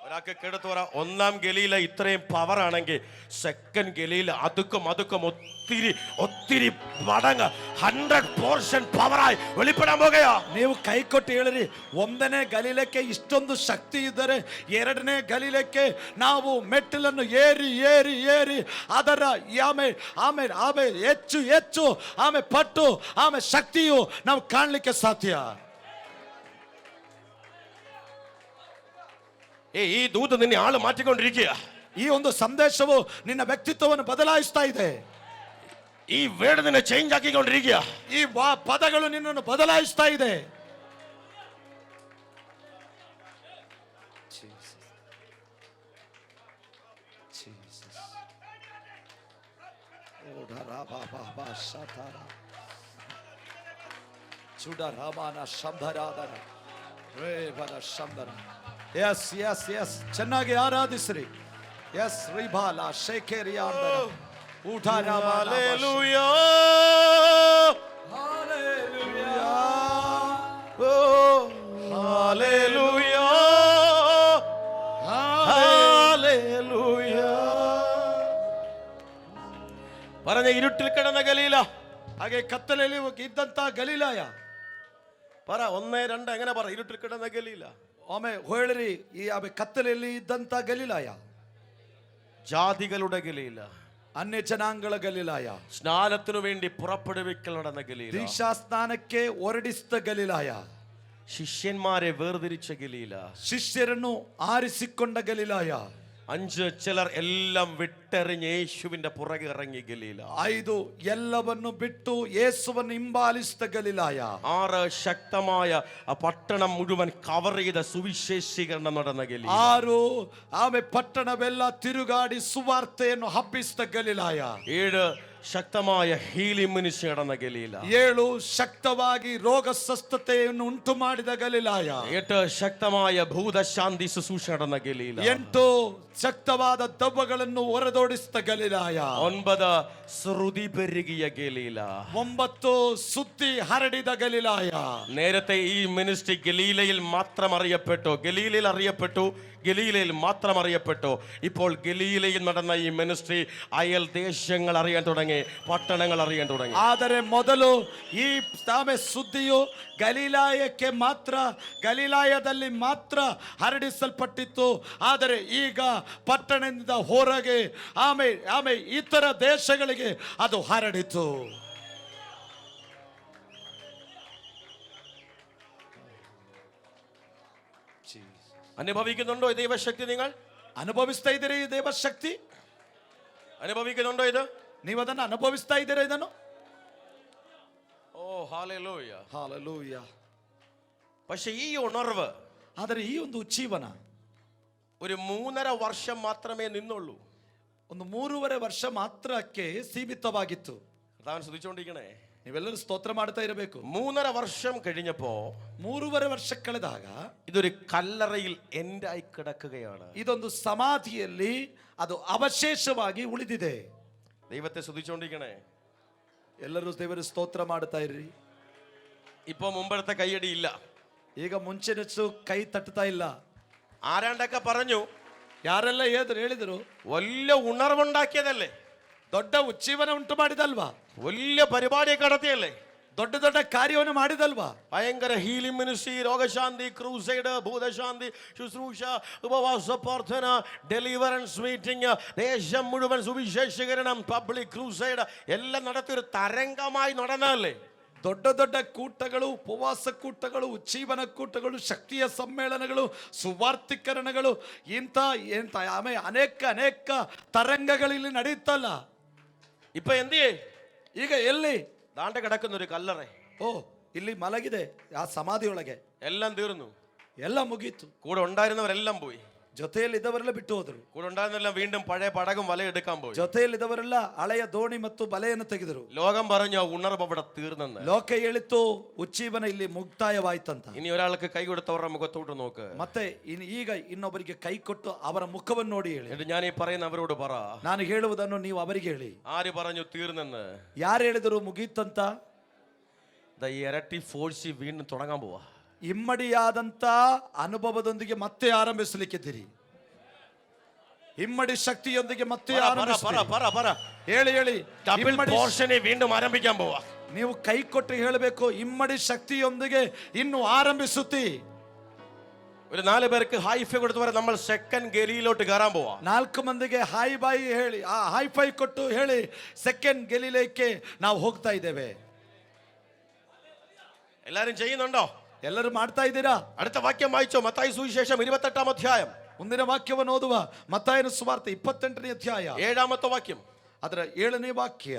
ഒരാൾക്ക് കേടത്ത് പറ, ഒന്നാം ഗലീല ഇത്രയും പവർ ആണെങ്കിൽ സെക്കൻഡ് ഗലീല അതുക്കും ഒത്തിരി മടങ്ങ് 100% പവറായി വെളിപ്പെടാൻ പോകുകയാ. ನೀವು ಕೈ ಕೊಟ್ಟು ಹೇಳಿರಿ, ಒಂದನೇ ಗಲೀಲಕ್ಕೆ ಇಷ್ಟೊಂದು ಶಕ್ತಿ ಇದ್ದರೆ ಎರಡನೇ ಗಲೀಲಕ್ಕೆ ನಾವು ಮೆಟ್ಟಿಲನ್ನು ಏರಿ ಏರಿ ಏರಿ ಅದರ ಆಮೇಲೆ ಹೆಚ್ಚು ಆಮೇಲೆ ಪಟ್ಟು ಆಮೇಲೆ ಶಕ್ತಿಯು ನಾವು ಕಾಣಲಿಕ್ಕೆ ಸಾಧ್ಯ. ഈ ദൂത് നിന്നെ ആള് മാറ്റിക്കൊണ്ടിരിക്കുക. ಈ ಒಂದು ಸಂದೇಶವು ನಿನ್ನ ವ್ಯಕ್ತಿತ್ವವನ್ನು ಬದಲಾಯಿಸ್ತಾ ಇದೆ. ഈ വേർഡ് നിന്നെ ചേഞ്ച് ആക്കിക്കൊണ്ടിരിക്കുക. ಈ ಪದಗಳು ನಿನ್ನನ್ನು ಬದಲಾಯಿಸ್ತಾ ಇದೆ. ಎಸ್ ಚೆನ್ನಾಗಿ ಆರಾಧಿಸ್ರಿ. ಎಸ್ ರಿಬಾಲ ಶೇಖೇರಿಯ ഹല്ലേലൂയ, ഹല്ലേലൂയ, ഹല്ലേലൂയ. പറഞ്ഞ ഇരുട്ടിൽ കിടന്ന ഗലീല, ಹಾಗೆ ಕತ್ತಲೆಯಲ್ಲಿ ಇದ್ದಂತ ಗಲೀಲಾಯ. പറ 1, 2 എങ്ങനെ പറ? ഇരുട്ടിൽ കിടന്ന ഗലീല. ಆಮೇಲೆ ಹೇಳಿರಿ, ಈ ಕತ್ತಲೆಯಲ್ಲಿ ಇದ್ದಂತ ಗಲೀಲಾಯ, ജാതികളുടെ ഗലീല, ಅನ್ಯ ಜನಾಂಗಗಳ ಗಲೀಲಾಯ, സ്നാനത്തിനു വേണ്ടി പുറപ്പെടുവിക്കൽ നടന്ന ഗലീല, ದೀಕ್ಷಾ ಸ್ನಾನಕ್ಕೆ ಹೊರಡಿಸಿದ ಗಲೀಲಾಯ, ശിഷ്യന്മാരെ വേർതിരിച്ച ഗലീല, ಶಿಷ್ಯರನ್ನು ಆರಿಸಿಕೊಂಡ ಗಲೀಲಾಯ, 5 ചിലർ എല്ലാം വിട്ടെറിഞ്ഞ് യേശുവിന്റെ പുറകെ ഇറങ്ങി ഗലീല. 5 ಎಲ್ಲವನ್ನು ಬಿಟ್ಟು ಯೇಸುವನ್ನು ಹಿಂಬಾಲಿಸಿದ ಗಲಿಲಾಯ. 6 ശക്തമായ പട്ടണം മുഴുവൻ കവർ ചെയ്ത സുവിശേഷീകരണം നടന്ന ഗലീല. 6 ಆಮೆ ಪಟ್ಟಣವೆಲ್ಲ ತಿರುಗಾಡಿ ಸುವಾರ್ತೆಯನ್ನು ಹಬ್ಬಿಸಿದ ಗಲಿಲಾಯ. 7 ശക്തമായ ഹീലിംഗ് മിനിസ്ട്രി നടന്ന ഗലീല. 7 ശക്തವಾಗಿ ರೋಗ ಸ್ವಸ್ಥತೆಯನ್ನು ಉಂಟು ಮಾಡಿದ ಗಲಿಲಾಯ. 8 ശക്തമായ ഭൂതശാന്തി ശുശ്രൂഷ നടന്ന ഗലീല. 8 ശക്തವಾದ ದೆವ್ವಗಳನ್ನು ಹೊರದೋಡಿಸಿದ ಗಲಿಲಾಯ. 9 ശ്രുതി പെരുകിയ ഗലീല. 9 ಸುದ್ದಿ ಹರಡಿದ ಗಲಿಲಾಯ. നേരത്തെ ഈ മിനിസ്ട്രി ഗലീലയിൽ മാത്രം അറിയപ്പെട്ടു, ഗലീലയിൽ അറിയപ്പെട്ടു, ഗലീലയിൽ മാത്രം അറിയപ്പെട്ടു. ഇപ്പോൾ ഗലീലയിൽ നടന്ന ഈ മിനിസ്ട്രി അയൽ ദേശങ്ങൾ അറിയാൻ തുടങ്ങി, പട്ടണങ്ങൾ അറിയാൻ തുടങ്ങി. ಆದರೆ ಮೊದಲು ಈ ಸುದ್ದಿಯು ಗಲಿಲಾಯಕ್ಕೆ ಮಾತ್ರ, ಗಲಿಲಾಯದಲ್ಲಿ ಮಾತ್ರ ಹರಡಿಸಲ್ಪಟ್ಟಿತ್ತು. ಆದರೆ ಈಗ ಪಟ್ಟಣದಿಂದ ಹೊರಗೆ ಆಮೆ ಇತರ ದೇಶಗಳಿಗೆ ಅದು ಹರಡಿತು. അനുഭവിക്കുന്നുണ്ടോ ഈ ദൈവശക്തി? നിങ്ങൾ ಅನುಭವಿಸ್ತಾ ಇದ್ದೀರಿ ಈ ದೇವಶಕ್ತಿ? അനുഭവിക്കുന്നുണ്ടോ ഇത്? ನೀವು ಅದನ್ನು ಅನುಭವಿಸ್ತಾ ಇದ್ದೀರಾ ಇದನ್ನು? ഓ ഹല്ലേലൂയ. ಹಾಲೆಲೂಯ. പക്ഷേ ഈ ഉണർവ് ಆದರೆ ಈ ಒಂದು ಜೀವನ ഒരു 3.5 വർഷം മാത്രമേ നിന്നുള്ളൂ. ಒಂದು 3.5 ವರ್ಷ ಮಾತ್ರಕ್ಕೆ ಸೀಮಿತವಾಗಿತ್ತು. അതാണ് ശ്രദ്ധിച്ചുകൊണ്ടിരിക്കണേ. ನೀವೆಲ್ಲರೂ ಸ್ತೋತ್ರ ಮಾಡ್ತಾ ಇರಬೇಕು. 3.5 വർഷം കഴിഞ്ഞപ്പോ 3.5 ವರ್ಷ ಕಳೆದಾಗ ഇതൊരു കല്ലറയിൽ എൻഡായി കിടക്കുകയാണ്. ಇದೊಂದು ಸಮಾಧಿಯಲ್ಲಿ ಅದು ಅವಶೇಷವಾಗಿ ಉಳಿದಿದೆ. ദൈവത്തെ സ്തുതിച്ചുകൊണ്ടിരിക്കണേ. ಎಲ್ಲರೂ ದೇವರ ಸ್ತೋತ್ರ ಮಾಡ್ತಾ ಇರ್ರಿ. ഇപ്പൊ മുമ്പത്തെ കൈയടി ഇല്ല. ಈಗ ಮುಂಚಿನಷ್ಟು ಕೈ ತಟ್ಟುತ್ತಾ ಇಲ್ಲ. ആരാണ്ടൊക്കെ പറഞ്ഞു, ಯಾರೆಲ್ಲ ಹೇಳಿದ್ರು വലിയ ഉണർവുണ്ടാക്കിയതല്ലേ, ದೊಡ್ಡ ಉಜ್ಜೀವನ ಉಂಟು ಮಾಡಿದಲ್ವಾ, വലിയ പരിപാടിയൊക്കെ നടത്തിയല്ലേ, ದೊಡ್ಡ ದೊಡ್ಡ ಕಾರ್ಯವನ್ನು ಮಾಡಿದಲ್ವಾ, ഭയങ്കര ഹീലിംഗ് മിനിസ്ട്രി, രോഗശാന്തി, ക്രൂസൈഡ്, ഭൂതശാന്തി ശുശ്രൂഷ, ഉപവാസ പ്രാർത്ഥന, ഡെലിവറൻസ് മീറ്റിംഗ്, ദേശം മുഴുവൻ സുവിശേഷീകരണം, പബ്ലിക് ക്രൂസൈഡ് എല്ലാം നടത്തിയൊരു തരംഗമായി നടന്നതല്ലേ. ದೊಡ್ಡ ದೊಡ್ಡ ಕೂಟಗಳು, ಉಪವಾಸ ಕೂಟಗಳು, ಉಜ್ಜೀವನ ಕೂಟಗಳು, ಶಕ್ತಿಯ ಸಮ್ಮೇಳನಗಳು, ಸುವಾರ್ಥೀಕರಣಗಳು, ಇಂಥ ಅನೇಕ ಅನೇಕ ತರಂಗಗಳಲ್ಲಿ ನಡೆಯುತ್ತಲ್ಲ. ഇപ്പൊ എന്തിയേ? ಈಗ ಎಲ್ಲಿ ദാണ്ട കിടക്കുന്ന ഒരു കല്ലറ. ಓ, ಇಲ್ಲಿ ಮಲಗಿದೆ ಆ ಸಮಾಧಿಯೊಳಗೆ. എല്ലാം തീർന്നു, ಎಲ್ಲ ಮುಗೀತು. കൂടെ ഉണ്ടായിരുന്നവരെല്ലാം പോയി, ಜೊತೆಯಲ್ಲಿದ್ದವರೆಲ್ಲ ಬಿಟ್ಟು ಹೋದರು. കൂടെ ഉണ്ടായിരുന്നവരെല്ലാം വീണ്ടും പഴയ പടകും വല എടുക്കാൻ പോയി. ಜೊತೆಯಲ್ಲಿದ್ದವರೆಲ್ಲ ಹಳೆಯ ದೋಣಿ ಮತ್ತು ಬಲೆಯನ್ನು ತೆಗೆದರು. ലോകം പറഞ്ഞു ഉണർവ് അവിടെ തീർന്നെന്ന്. ಲೋಕ ಹೇಳಿತು ಉಜ್ಜೀವನ ಇಲ್ಲಿ ಮುಕ್ತಾಯವಾಯ್ತಂತ. ഇനി ഒരാൾക്ക് കൈ കൊടുത്തവരുടെ മുഖത്തോട്ട് നോക്ക്. ಮತ್ತೆ ಈಗ ಇನ್ನೊಬ್ಬರಿಗೆ ಕೈ ಕೊಟ್ಟು ಅವರ ಮುಖವನ್ನು ನೋಡಿ ಹೇಳಿ. എന്നിട്ട് ഞാൻ ഈ പറയുന്ന അവരോട് പറ, ನಾನು ಹೇಳುವುದನ್ನು ನೀವು ಅವರಿಗೆ ಹೇಳಿ. ആര് പറഞ്ഞു തീർന്നെന്ന്? ಯಾರು ಹೇಳಿದರು ಮುಗೀತಂತ? ഇരട്ടി ഫോഴ്സ് വീണ്ടും തുടങ്ങാൻ പോവാ. ಇಮ್ಮಡಿಯಾದಂತ ಅನುಭವದೊಂದಿಗೆ ಮತ್ತೆ ಆರಂಭಿಸಲಿಕ್ಕಿದ್ದೀರಿ. ಇಮ್ಮಡಿ ಶಕ್ತಿಯೊಂದಿಗೆ ಮತ್ತೆ ಹೇಳಿ ಹೇಳಿ വീണ്ടും ആരംഭിക്കാൻ പോവാ. ನೀವು ಕೈ ಕೊಟ್ಟು ಹೇಳಬೇಕು, ಇಮ್ಮಡಿ ಶಕ್ತಿಯೊಂದಿಗೆ ಇನ್ನು ಆರಂಭಿಸುತ್ತಿ. ഒരു 4 പേർക്ക് ഹൈഫൈ കൊടുത്തവരെ നമ്മൾ സെക്കൻഡ് ഗലിയിലോട്ട് കയറാൻ പോവാ. 4 ಮಂದಿಗೆ ಹಾಯ್ ಬಾಯ್ ಹೇಳಿ, ಆ ಹೈಫೈ ಕೊಟ್ಟು ಹೇಳಿ, ಸೆಕೆಂಡ್ ಗಲೀಲಕ್ಕೆ ನಾವು ಹೋಗ್ತಾ ಇದ್ದೇವೆ. എല്ലാരും ചെയ്യുന്നുണ്ടോ? ಎಲ್ಲರೂ ಮಾಡ್ತಾ ಇದ್ದೀರಾ? അടുത്ത വാക്യം വായിച്ചോ, മത്തായി സുവിശേഷം 28-ാം അധ്യായം. ಮುಂದಿನ ವಾಕ್ಯವನ್ನು ಓದುವ. ಮತ್ತಾಯನ ಸುವಾರ್ತೆ 28ನೇ ಅಧ್ಯಾಯ 7ാമത്തെ വാക്യം. ಅದರ 7ನೇ ವಾಕ್ಯ.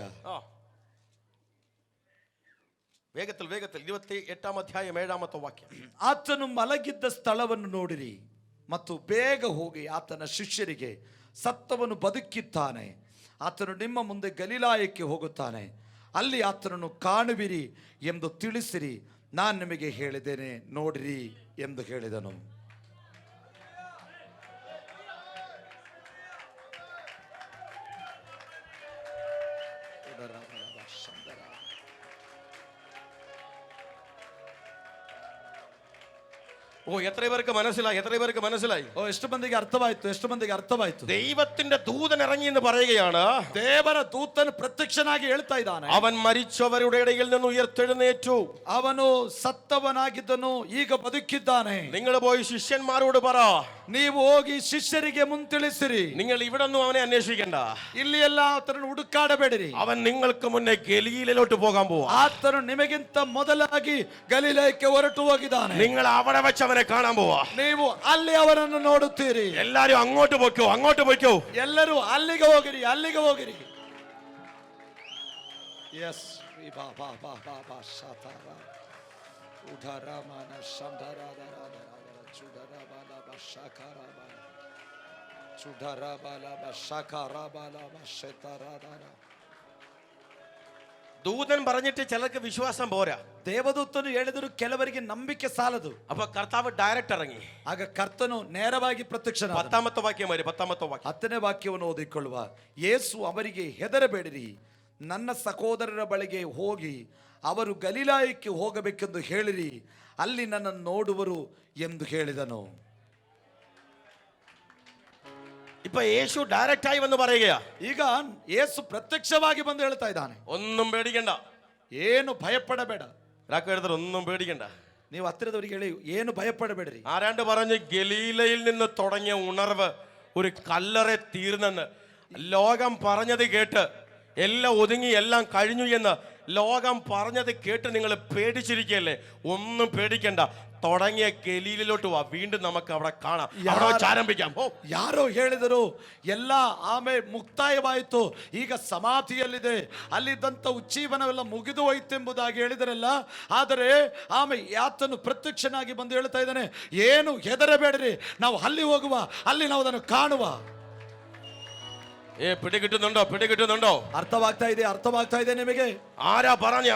വേഗത്തിൽ 28-ാം അധ്യായം 7ാമത്തെ വാക്യം. ಆತನು ಮಲಗಿದ್ದ ಸ್ಥಳವನ್ನು ನೋಡಿರಿ ಮತ್ತು ಬೇಗ ಹೋಗಿ ಆತನ ಶಿಷ್ಯರಿಗೆ, ಸತ್ತವನು ಬದುಕಿದ್ದಾನೆ, ಆತನು ನಿಮ್ಮ ಮುಂದೆ ಗಲಿಲಾಯಕ್ಕೆ ಹೋಗುತ್ತಾನೆ, ಅಲ್ಲಿ ಆತನನ್ನು ಕಾಣುವಿರಿ ಎಂದು ತಿಳಿಸಿರಿ, ನಾನು ನಿಮಗೆ ಹೇಳಿದ್ದೇನೆ ನೋಡಿರಿ ಎಂದು ಹೇಳಿದನು. ഓ, എത്ര പേർക്ക് മനസ്സിലായി? ಓ, ಎಷ್ಟು ಮಂದಿಗೆ ಅರ್ಥವಾಯ್ತು? ദൈവത്തിന്റെ ദൂതൻ ഇറങ്ങി എന്ന് പറയുകയാണ്. ದೇವರ ದೂತನು ಪ್ರತ್ಯಕ್ಷನಾಗಿ ಹೇಳ್ತಾ ಇದ್ದಾನೆ. അവൻ മരിച്ചവരുടെ ഇടയിൽ നിന്ന് ഉയർത്തെഴുന്നേറ്റു. ಅವನು ಸತ್ತವನಾಗಿದ್ದನು, ಈಗ ಬದುಕಿದ್ದಾನೆ. നിങ്ങൾ പോയി ശിഷ്യന്മാരോട് പറ, ನೀವು ಹೋಗಿ ಶಿಷ್ಯರಿಗೆ ಮುಂತಿಳಿಸಿರಿ. നിങ്ങൾ ഇവിടെ ഒന്നും അവനെ അന്വേഷിക്കണ്ട. ಇಲ್ಲಿ ಎಲ್ಲ ಆತನನ್ನು ಹುಡುಕಾಡಬೇಡಿರಿ. അവൻ നിങ്ങൾക്ക് മുന്നേ ഗലീലയിലോട്ട് പോകാൻ പോവാ. ಆತನು ನಿಮಗಿಂತ ಮೊದಲಾಗಿ ಗಲಿಲಾಯಕ್ಕೆ ಹೊರಟು ಹೋಗಿದ್ದಾನೆ. നിങ്ങൾ അവിടെ വെച്ച് അവനെ കാണാൻ പോവാ. ನೀವು ಅಲ್ಲಿ ಅವರನ್ನು ನೋಡುತ್ತೀರಿ. എല്ലാരും അങ്ങോട്ട് പോയിക്കോ, അങ്ങോട്ട് പോയിക്കോ. ಎಲ್ಲರೂ ಅಲ್ಲಿಗೆ ಹೋಗಿರಿ, ಅಲ್ಲಿಗೆ ಹೋಗಿರಿ. ಎಸ್ ಬಾ ಬಾ ಬಾ ಬಾ ಬಾ ಶಾತಾರ ಉಧರಮನ ಶಂಧರಾದರಾದ ಚುಡರಬಲ ಬಶಕರಬಲ ಚುಡರಬಲ ಬಶಕರಬಲ ಬಶತರಾದರ. ദൂതൻ പറഞ്ഞിട്ട് ചിലർക്ക് വിശ്വാസം പോരാ. ದೇವದೂತನು ಹೇಳಿದರೂ ಕೆಲವರಿಗೆ ನಂಬಿಕೆ ಸಾಲದು. അപ്പൊ കർത്താവ് ഡയറക്റ്റ് ഇറങ്ങി. ಆಗ ಕರ್ತನು ನೇರವಾಗಿ ಪ್ರತ್ಯಕ್ಷನಾದನು. 10ാമത്തെ വാക്യം വരെ, 10ാമത്തെ വാക്യം. 10ನೇ ವಾಕ್ಯವನ್ನು ಓದಿಕೊಳ್ಳುವ. ಯೇಸು ಅವರಿಗೆ ಹೆದರಬೇಡಿರಿ, ನನ್ನ ಸಹೋದರರ ಬಳಿಗೆ ಹೋಗಿ ಅವರು ಗಲಿಲಾಯಕ್ಕೆ ಹೋಗಬೇಕೆಂದು ಹೇಳಿರಿ, ಅಲ್ಲಿ ನನ್ನನ್ನು ನೋಡುವರು ಎಂದು ಹೇಳಿದನು. ഇപ്പൊ യേശു ഡയറക്റ്റ് ആയി വന്ന് പറയുകയാ. ಈಗ ಯೇಸು ಪ್ರತ್ಯಕ್ಷವಾಗಿ ಬಂದು ಹೇಳ್ತಾ ಇದ್ದಾನೆ, ഒന്നും പേടിക്കണ്ട. ಏನು ಭಯಪಡಬೇಡ. ഒരാൾക്ക് ഒന്നും പേടിക്കണ്ട. ನೀವು ಹತ್ತಿರದವರಿಗೆ ಹೇಳಿ, ಏನು ಭಯಪಡಬೇಡ್ರಿ. ആരാണ്ട് പറഞ്ഞ് ഗലീലയിൽ നിന്ന് തുടങ്ങിയ ഉണർവ് ഒരു കല്ലറെ തീർന്നെന്ന്. ലോകം പറഞ്ഞത് കേട്ട് എല്ലാം ഒതുങ്ങി എല്ലാം കഴിഞ്ഞു എന്ന് ലോകം പറഞ്ഞത് കേട്ട് നിങ്ങൾ പേടിച്ചിരിക്കുകയല്ലേ? ഒന്നും പേടിക്കണ്ട. തുടങ്ങിയ ഗലീലിലോട്ട് വാ, വീണ്ടും നമുക്ക് അവിടെ കാണാം, അവിടെ വെച്ച് ആരംഭിക്കാം. ಯಾರೋ ಹೇಳಿದರು ಎಲ್ಲ ಆಮೇಲೆ ಮುಕ್ತಾಯವಾಯಿತು, ಈಗ ಸಮಾಧಿಯಲ್ಲಿದೆ, ಅಲ್ಲಿದ್ದಂಥ ಉಜ್ಜೀವನವೆಲ್ಲ ಮುಗಿದು ಹೋಯ್ತೆಂಬುದಾಗಿ ಹೇಳಿದರಲ್ಲ. ಆದರೆ ಆಮೇಲೆ ಆತನು ಪ್ರತ್ಯಕ್ಷನಾಗಿ ಬಂದು ಹೇಳ್ತಾ ಇದ್ದಾನೆ, ಏನು ಹೆದರಬೇಡ್ರಿ, ನಾವು ಅಲ್ಲಿ ಹೋಗುವ, ಅಲ್ಲಿ ನಾವು ಅದನ್ನು ಕಾಣುವ. പിടികിട്ടുന്നുണ്ടോ? പിടികിട്ടുന്നുണ്ടോ? ಅರ್ಥವಾಗ್ತಾ ಇದೆ, ಅರ್ಥವಾಗ್ತಾ ಇದೆ ನಿಮಗೆ? ആരാ പറഞ്ഞ്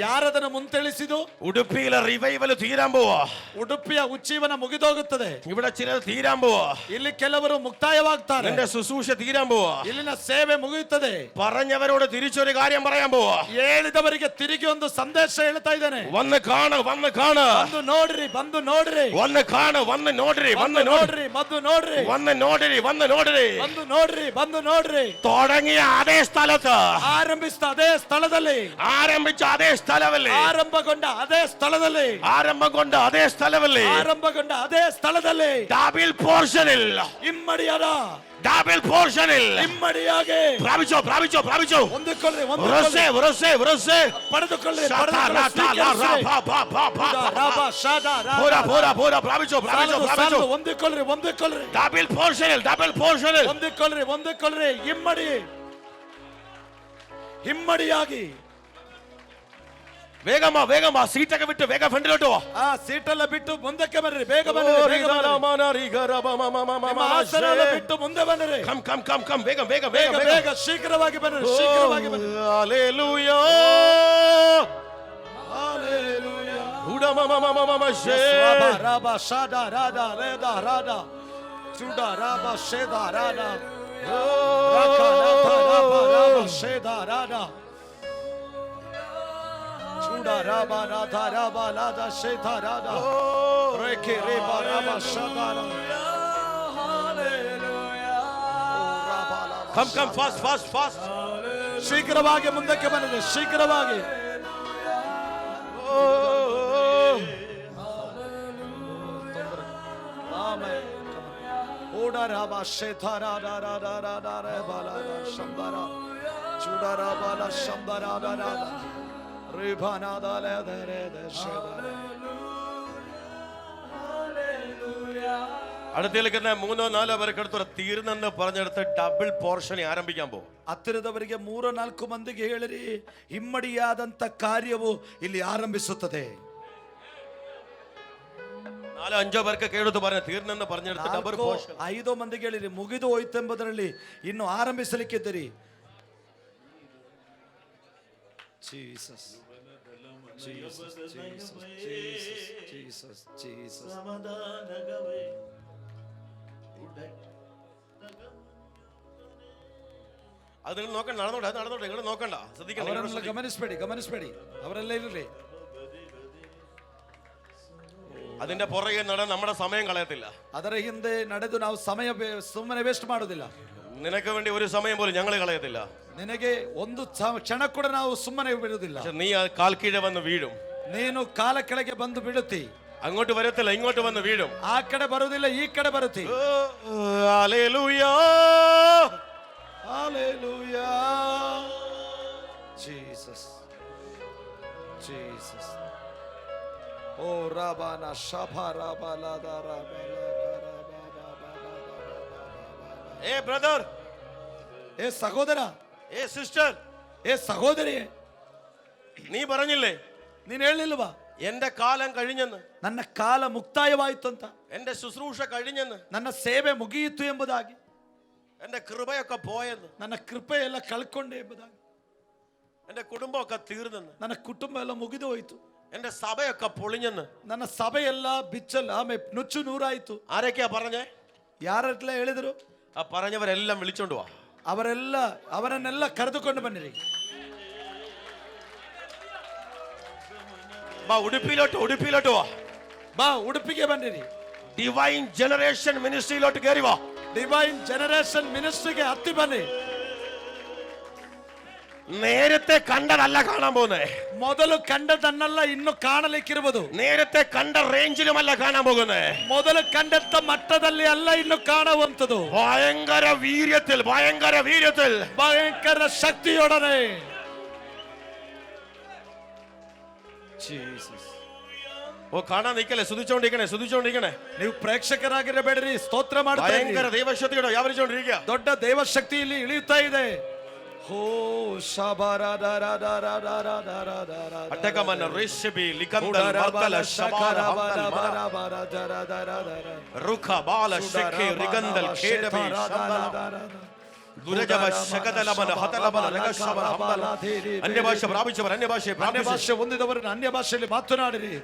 ಯಾರದನ್ನು ಮುಂತೆಳಿಸಿದು? ഉടുപ്പിയിലെ റിവൈവൽ തീരാൻ പോവാ. ಉಡುಪಿಯ ಉಜ್ಜೀವನ ಮುಗಿದೋಗುತ್ತದೆ. ഇവിടെ ചിലർ തീരാൻ പോവാ. ಇಲ್ಲಿ ಕೆಲವರು ಮುಕ್ತಾಯವಾಗ್ತಾರೆ. എന്റെ ശുശ്രൂഷ തീരാൻ പോവാ. ಇಲ್ಲಿನ ಸೇವೆ ಮುಗಿಯುತ್ತದೆ. പറഞ്ഞവരോട് തിരിച്ചൊരു കാര്യം പറയാൻ പോവാ. ಹೇಳಿದವರಿಗೆ ತಿರುಗಿ ಒಂದು ಸಂದೇಶ ಹೇಳ್ತಾ ಇದ್ದಾನೆ. വന്ന് കാണ്, വന്ന് കാണ്, ಬಂದು ನೋಡ್ರಿ, ಬಂದು ನೋಡ್ರಿ, വന്ന് കാണ്, വന്ന് നോಡ್ರಿ, വന്ന് ನೋಡ್ರಿ, ಬಂದು ನೋಡ್ರಿ, വന്ന് നോಡ್ರಿ, വന്ന് നോಡ್ರಿ, ಬಂದು ನೋಡ್ರಿ, ಬಂದು ನೋಡ್ರಿ. തുടങ്ങിയ അതേ സ്ഥലത്ത്, ಆರಂಭಿಸಿದ ಅದೇ ಸ್ಥಳದಲ್ಲಿ, ആരംഭിച്ച അതേ സ്ഥലമല്ലേ, ಆರಂಭಗೊಂಡ ಅದೇ ಸ್ಥಳದಲ್ಲಿ, ആരംഭം കൊണ്ട് അതേ സ്ഥലമല്ലേ, ಆರಂಭಗೊಂಡ ಅದೇ ಸ್ಥಳದಲ್ಲಿ, ഡബിൾ പോർഷനിൽ, ಇಮ್ಮಡಿಯಾದ ഡബിൾ പോർഷനിൽ ಇಮ್ಮಡಿಯಾಗಿ പ്രാപിച്ചോ, പ്രാപിച്ചോ, പ്രാപിച്ചോ. ಹೊಂದಿಕೊಳ್ಳಿ, ഉറസേ, ഉറസേ, ഉറസേ. ಪಡೆದುಕೊಳ್ಳಿ, പ്രാപിച്ചോ, പ്രാപിച്ചോ, പ്രാപിച്ചോ. ಹೊಂದಿಕೊಳ್ಳ್ರಿ, ಹೊಂದಿಕೊಳ್ಳ್ರಿ, ഡബിൾ പോർഷനിൽ, ഡബിൾ പോർഷനിൽ. ಹೊಂದಿಕೊಳ್ಳ್ರಿ, ಹೊಂದಿಕೊಳ್ಳ್ರಿ. ಇಮ್ಮಡಿ, ಹಿಮ್ಮಡಿಯಾಗಿ. വേഗമാ, വേഗമാ. സീറ്റൊക്കെ വിട്ട് വേഗം ഫ്രണ്ടിലോട്ട് പോ. ಆ ಸೀಟೆಲ್ಲ ಬಿಟ್ಟು ಮುಂದಕ್ಕೆ ಬನ್ನಿರಿ, ಬೇಗ ಬನ್ನಿರಿ, ಬೇಗ ಬನ್ನಿರಿ. ನಿಮ್ಮ ಆಸನ ಎಲ್ಲ ಬಿಟ್ಟು ಮುಂದೆ ಬನ್ನಿರಿ. Come, come, come, come. വേഗം, വേഗം, ಬೇಗ വേഗം, ಬೇಗ ಶೀಘ್ರವಾಗಿ ಬನ್ನಿರಿ, ಶೀಘ್ರವಾಗಿ ಬನ್ನಿರಿ. Hallelujah, hallelujah. ഉടമമമമമശേ. ರಾಬ ರಾಬ ಶಾದ ರಾದ ರೇದ ರಾದ ಚುಡ ರಾಬ ಶೇದ ರಾದ ರಾಕ ರಾಧ ರಾಬ ರಾಬ ಶೇದ ರಾದ ಚುಡ ರಾಬ ರಾಧ ರಾಬ ಲಾದ ಶೇದ ರಾದ ರೇಕೆ ರೇಬ ರಾಬ ಶಾದ Come, come, fast, fast, fast. ಶೀಘ್ರವಾಗಿ ಮುಂದಕ್ಕೆ ಬನ್ನಿರಿ, ಶೀಘ್ರವಾಗಿ. ಆಮೆನ್. ಓಡರಾಬ ಶೇಥಾರಾದ ರಾದ ರಾದ ರೇಬಲ ಶಂಬರ ಚುಡರ ಬಲ ಶಂಬರ ರಾದ ರಿಭಾನಾದ ಲೇದ ರೇದ ಶೇದ. അടുത്തേക്ക് 3-4 പേർക്ക് എടുത്തു തീർന്നെന്ന് പറഞ്ഞെടുത്ത് ഡബിൾ പോർഷൻ ആരംഭിക്കാൻ പോകും. ಹತ್ತಿರದವರಿಗೆ 3-4 ಮಂದಿಗೆ ಹೇಳಿರಿ, ಹಿಮ್ಮಡಿಯಾದಂತ ಕಾರ್ಯವು ಇಲ್ಲಿ ಆರಂಭಿಸುತ್ತದೆ. 4-5 പേർക്ക് ಕೇಳುದು പറഞ്ഞ തീർന്നെന്ന് പറഞ്ഞെടുത്ത് ഡബിൾ പോർഷൻ. 5 ಮಂದಿಗೆ ಹೇಳಿರಿ, ಮುಗಿದು ಹೋಯ್ತೆಂಬುದರಲ್ಲಿ ಇನ್ನು ಆರಂಭಿಸಲಿಕ್ಕಿದ್ದೀರಿ. Jesus Jesus Jesus Jesus Jesus. അത് നിങ്ങൾ നോക്കണ്ട, നടന്നോട്ടെ, നിങ്ങൾ നോക്കണ്ട, ശ്രദ്ധിക്കണ്ട. ಅವರನ್ನೆಲ್ಲ ಗಮನಿಸಬೇಡಿ, ಅವರೆಲ್ಲ ಇರಲಿ. അതിന്റെ പുറകെ നട നമ്മുടെ സമയം കളയത്തില്ല. ಅದರ ಹಿಂದೆ ನಡೆದು ನಾವು ಸಮಯ ಸುಮ್ಮನೆ ವೇಸ್ಟ್ ಮಾಡೋದಿಲ್ಲ. നിനക്ക് വേണ്ടി ഒരു സമയം പോലും ഞങ്ങൾ കളയത്തില്ല. ನಿನಗೆ ಒಂದು ಕ್ಷಣ ಕೂಡ ನಾವು ಸುಮ್ಮನೆ ಬಿಡುವುದಿಲ್ಲ. നീ ആ കാൽ കീഴെ വന്ന് വീഴും. ನೀನು ಕಾಲ ಕೆಳಗೆ ಬಂದು ಬಿಡುತ್ತಿ. അങ്ങോട്ട് വരത്തില്ല, ഇങ്ങോട്ട് വന്ന് വീഴും. ಆ ಕಡೆ ಬರುವುದಿಲ್ಲ, ಈ ಕಡೆ ಬರುತ್ತೆ. Hallelujah, Hallelujah. Jesus. Jesus. Oh Rabana Shapara Balada ഏ ബ്രദർ, ഏ സഹോദര, ഏ സിസ്റ്റർ, ഏ സഹോദരിയെ, നീ പറഞ്ഞില്ലേ ನೀನು ಹೇಳಿಲ್ವಾ എന്റെ കാലം കഴിഞ്ഞെന്ന്, ನನ್ನ ಕಾಲ ಮುಕ್ತಾಯವಾಯಿತು ಅಂತ, എന്റെ ശുശ്രൂഷ കഴിഞ്ഞെന്ന്, ನನ್ನ ಸೇವೆ ಮುಗಿಯಿತು ಎಂಬುದಾಗಿ, എന്റെ കൃപയൊക്കെ പോയെന്ന്, ನನ್ನ ಕೃಪೆ ಎಲ್ಲ ಕಳ್ಕೊಂಡೆ ಎಂಬುದಾಗಿ, എന്റെ കുടുംബമൊക്കെ തീർന്നെന്ന്, ನನ್ನ ಕುಟುಂಬ ಎಲ್ಲ ಮುಗಿದು ಹೋಯಿತು, എന്റെ സഭയൊക്കെ പൊളിഞ്ഞെന്ന്. ನನ್ನ ಸಭೆಯೆಲ್ಲ ಬಿಚ್ಚಲ್ಲ ಆಮೇಲೆ ನುಚ್ಚು ನೂರಾಯಿತು. ആരൊക്കെയാ പറഞ്ഞേ? ಯಾರೆಲ್ಲ ಹೇಳಿದರು? ആ പറഞ്ഞവരെല്ലാം വിളിച്ചോണ്ട് വാ. ಅವರನ್ನೆಲ್ಲ ಕರೆದುಕೊಂಡು ಬನ್ನಿರಿ. വാ, ഉടുപ്പിയിലോട്ട് വാ. ಬಾ ಉಡುಪಿಗೆ ಬನ್ನಿರಿ. ഡിവൈൻ ജനറേഷൻ മിനിസ്ട്രിയിലോട്ട് കയറി വാ. ಡಿವೈನ್ ಜನರೇಷನ್ ಮಿನಿಸ್ಟ್ರಿಗೆ ಹತ್ತಿ ಬನ್ನಿ. നേരത്തെ കണ്ടതല്ല കാണാൻ പോകുന്നേ, ಮೊದಲು ಕಂಡದನ್ನಲ್ಲ ಇನ್ನು ಕಾಣಲಿಕ್ಕಿರುವುದು. നേരത്തെ കണ്ട റേഞ്ചിലുമല്ല കാണാൻ പോകുന്നേ, ಮೊದಲು ಕಂಡಂತ ಮಟ್ಟದಲ್ಲಿ ಅಲ್ಲ ಇನ್ನು ಕಾಣುವಂತದ್ದು. ഭയങ്കര വീര്യത്തിൽ, ಭಯಂಕರ ಶಕ್ತಿಯೊಡನೆ. ഓ, കാണാൻ നിൽക്കല്ലേ, സ്തുതിച്ചോണ്ടിരിക്കണേ. ನೀವು ಪ್ರೇಕ್ಷಕರಾಗಿರಬೇಡ್ರಿ, ಸ್ತೋತ್ರ ಮಾಡ್ತಾ ഭയങ്കര ಇರಿ. ദൈവശക്തിയോടെ വ്യാപരിച്ചോണ്ടിരിക്കുക. ದೊಡ್ಡ ದೇವಶಕ್ತಿಯಲ್ಲಿ ಇಳಿಯುತ್ತಾ ಇದೆ. ಹೋ ಅಟಕಮನ ರಿಷಬಿ ಲಿಕಂದಲ್ ಮರ್ಕಲ ಶಬಾರ ಹಂದಲ್ ರುಖ ಬಾಲ ಶಕೆ ರಿಗಂದಲ್ ಖೇಡಬಿ ಶಂದಲ ದುರಜಬ ಶಕದಲಬನ ಹತಲಬನ ಲಗಶಬನ ಹಂದಲ. ಅನ್ಯಭಾಷೆ ಪ್ರಾಪಿಸವರು ಅನ್ಯ ಭಾಷೆ ಹೊಂದಿದವರನ್ನು ಅನ್ಯ ಭಾಷೆಯಲ್ಲಿ ಮಾತನಾಡಿರಿ.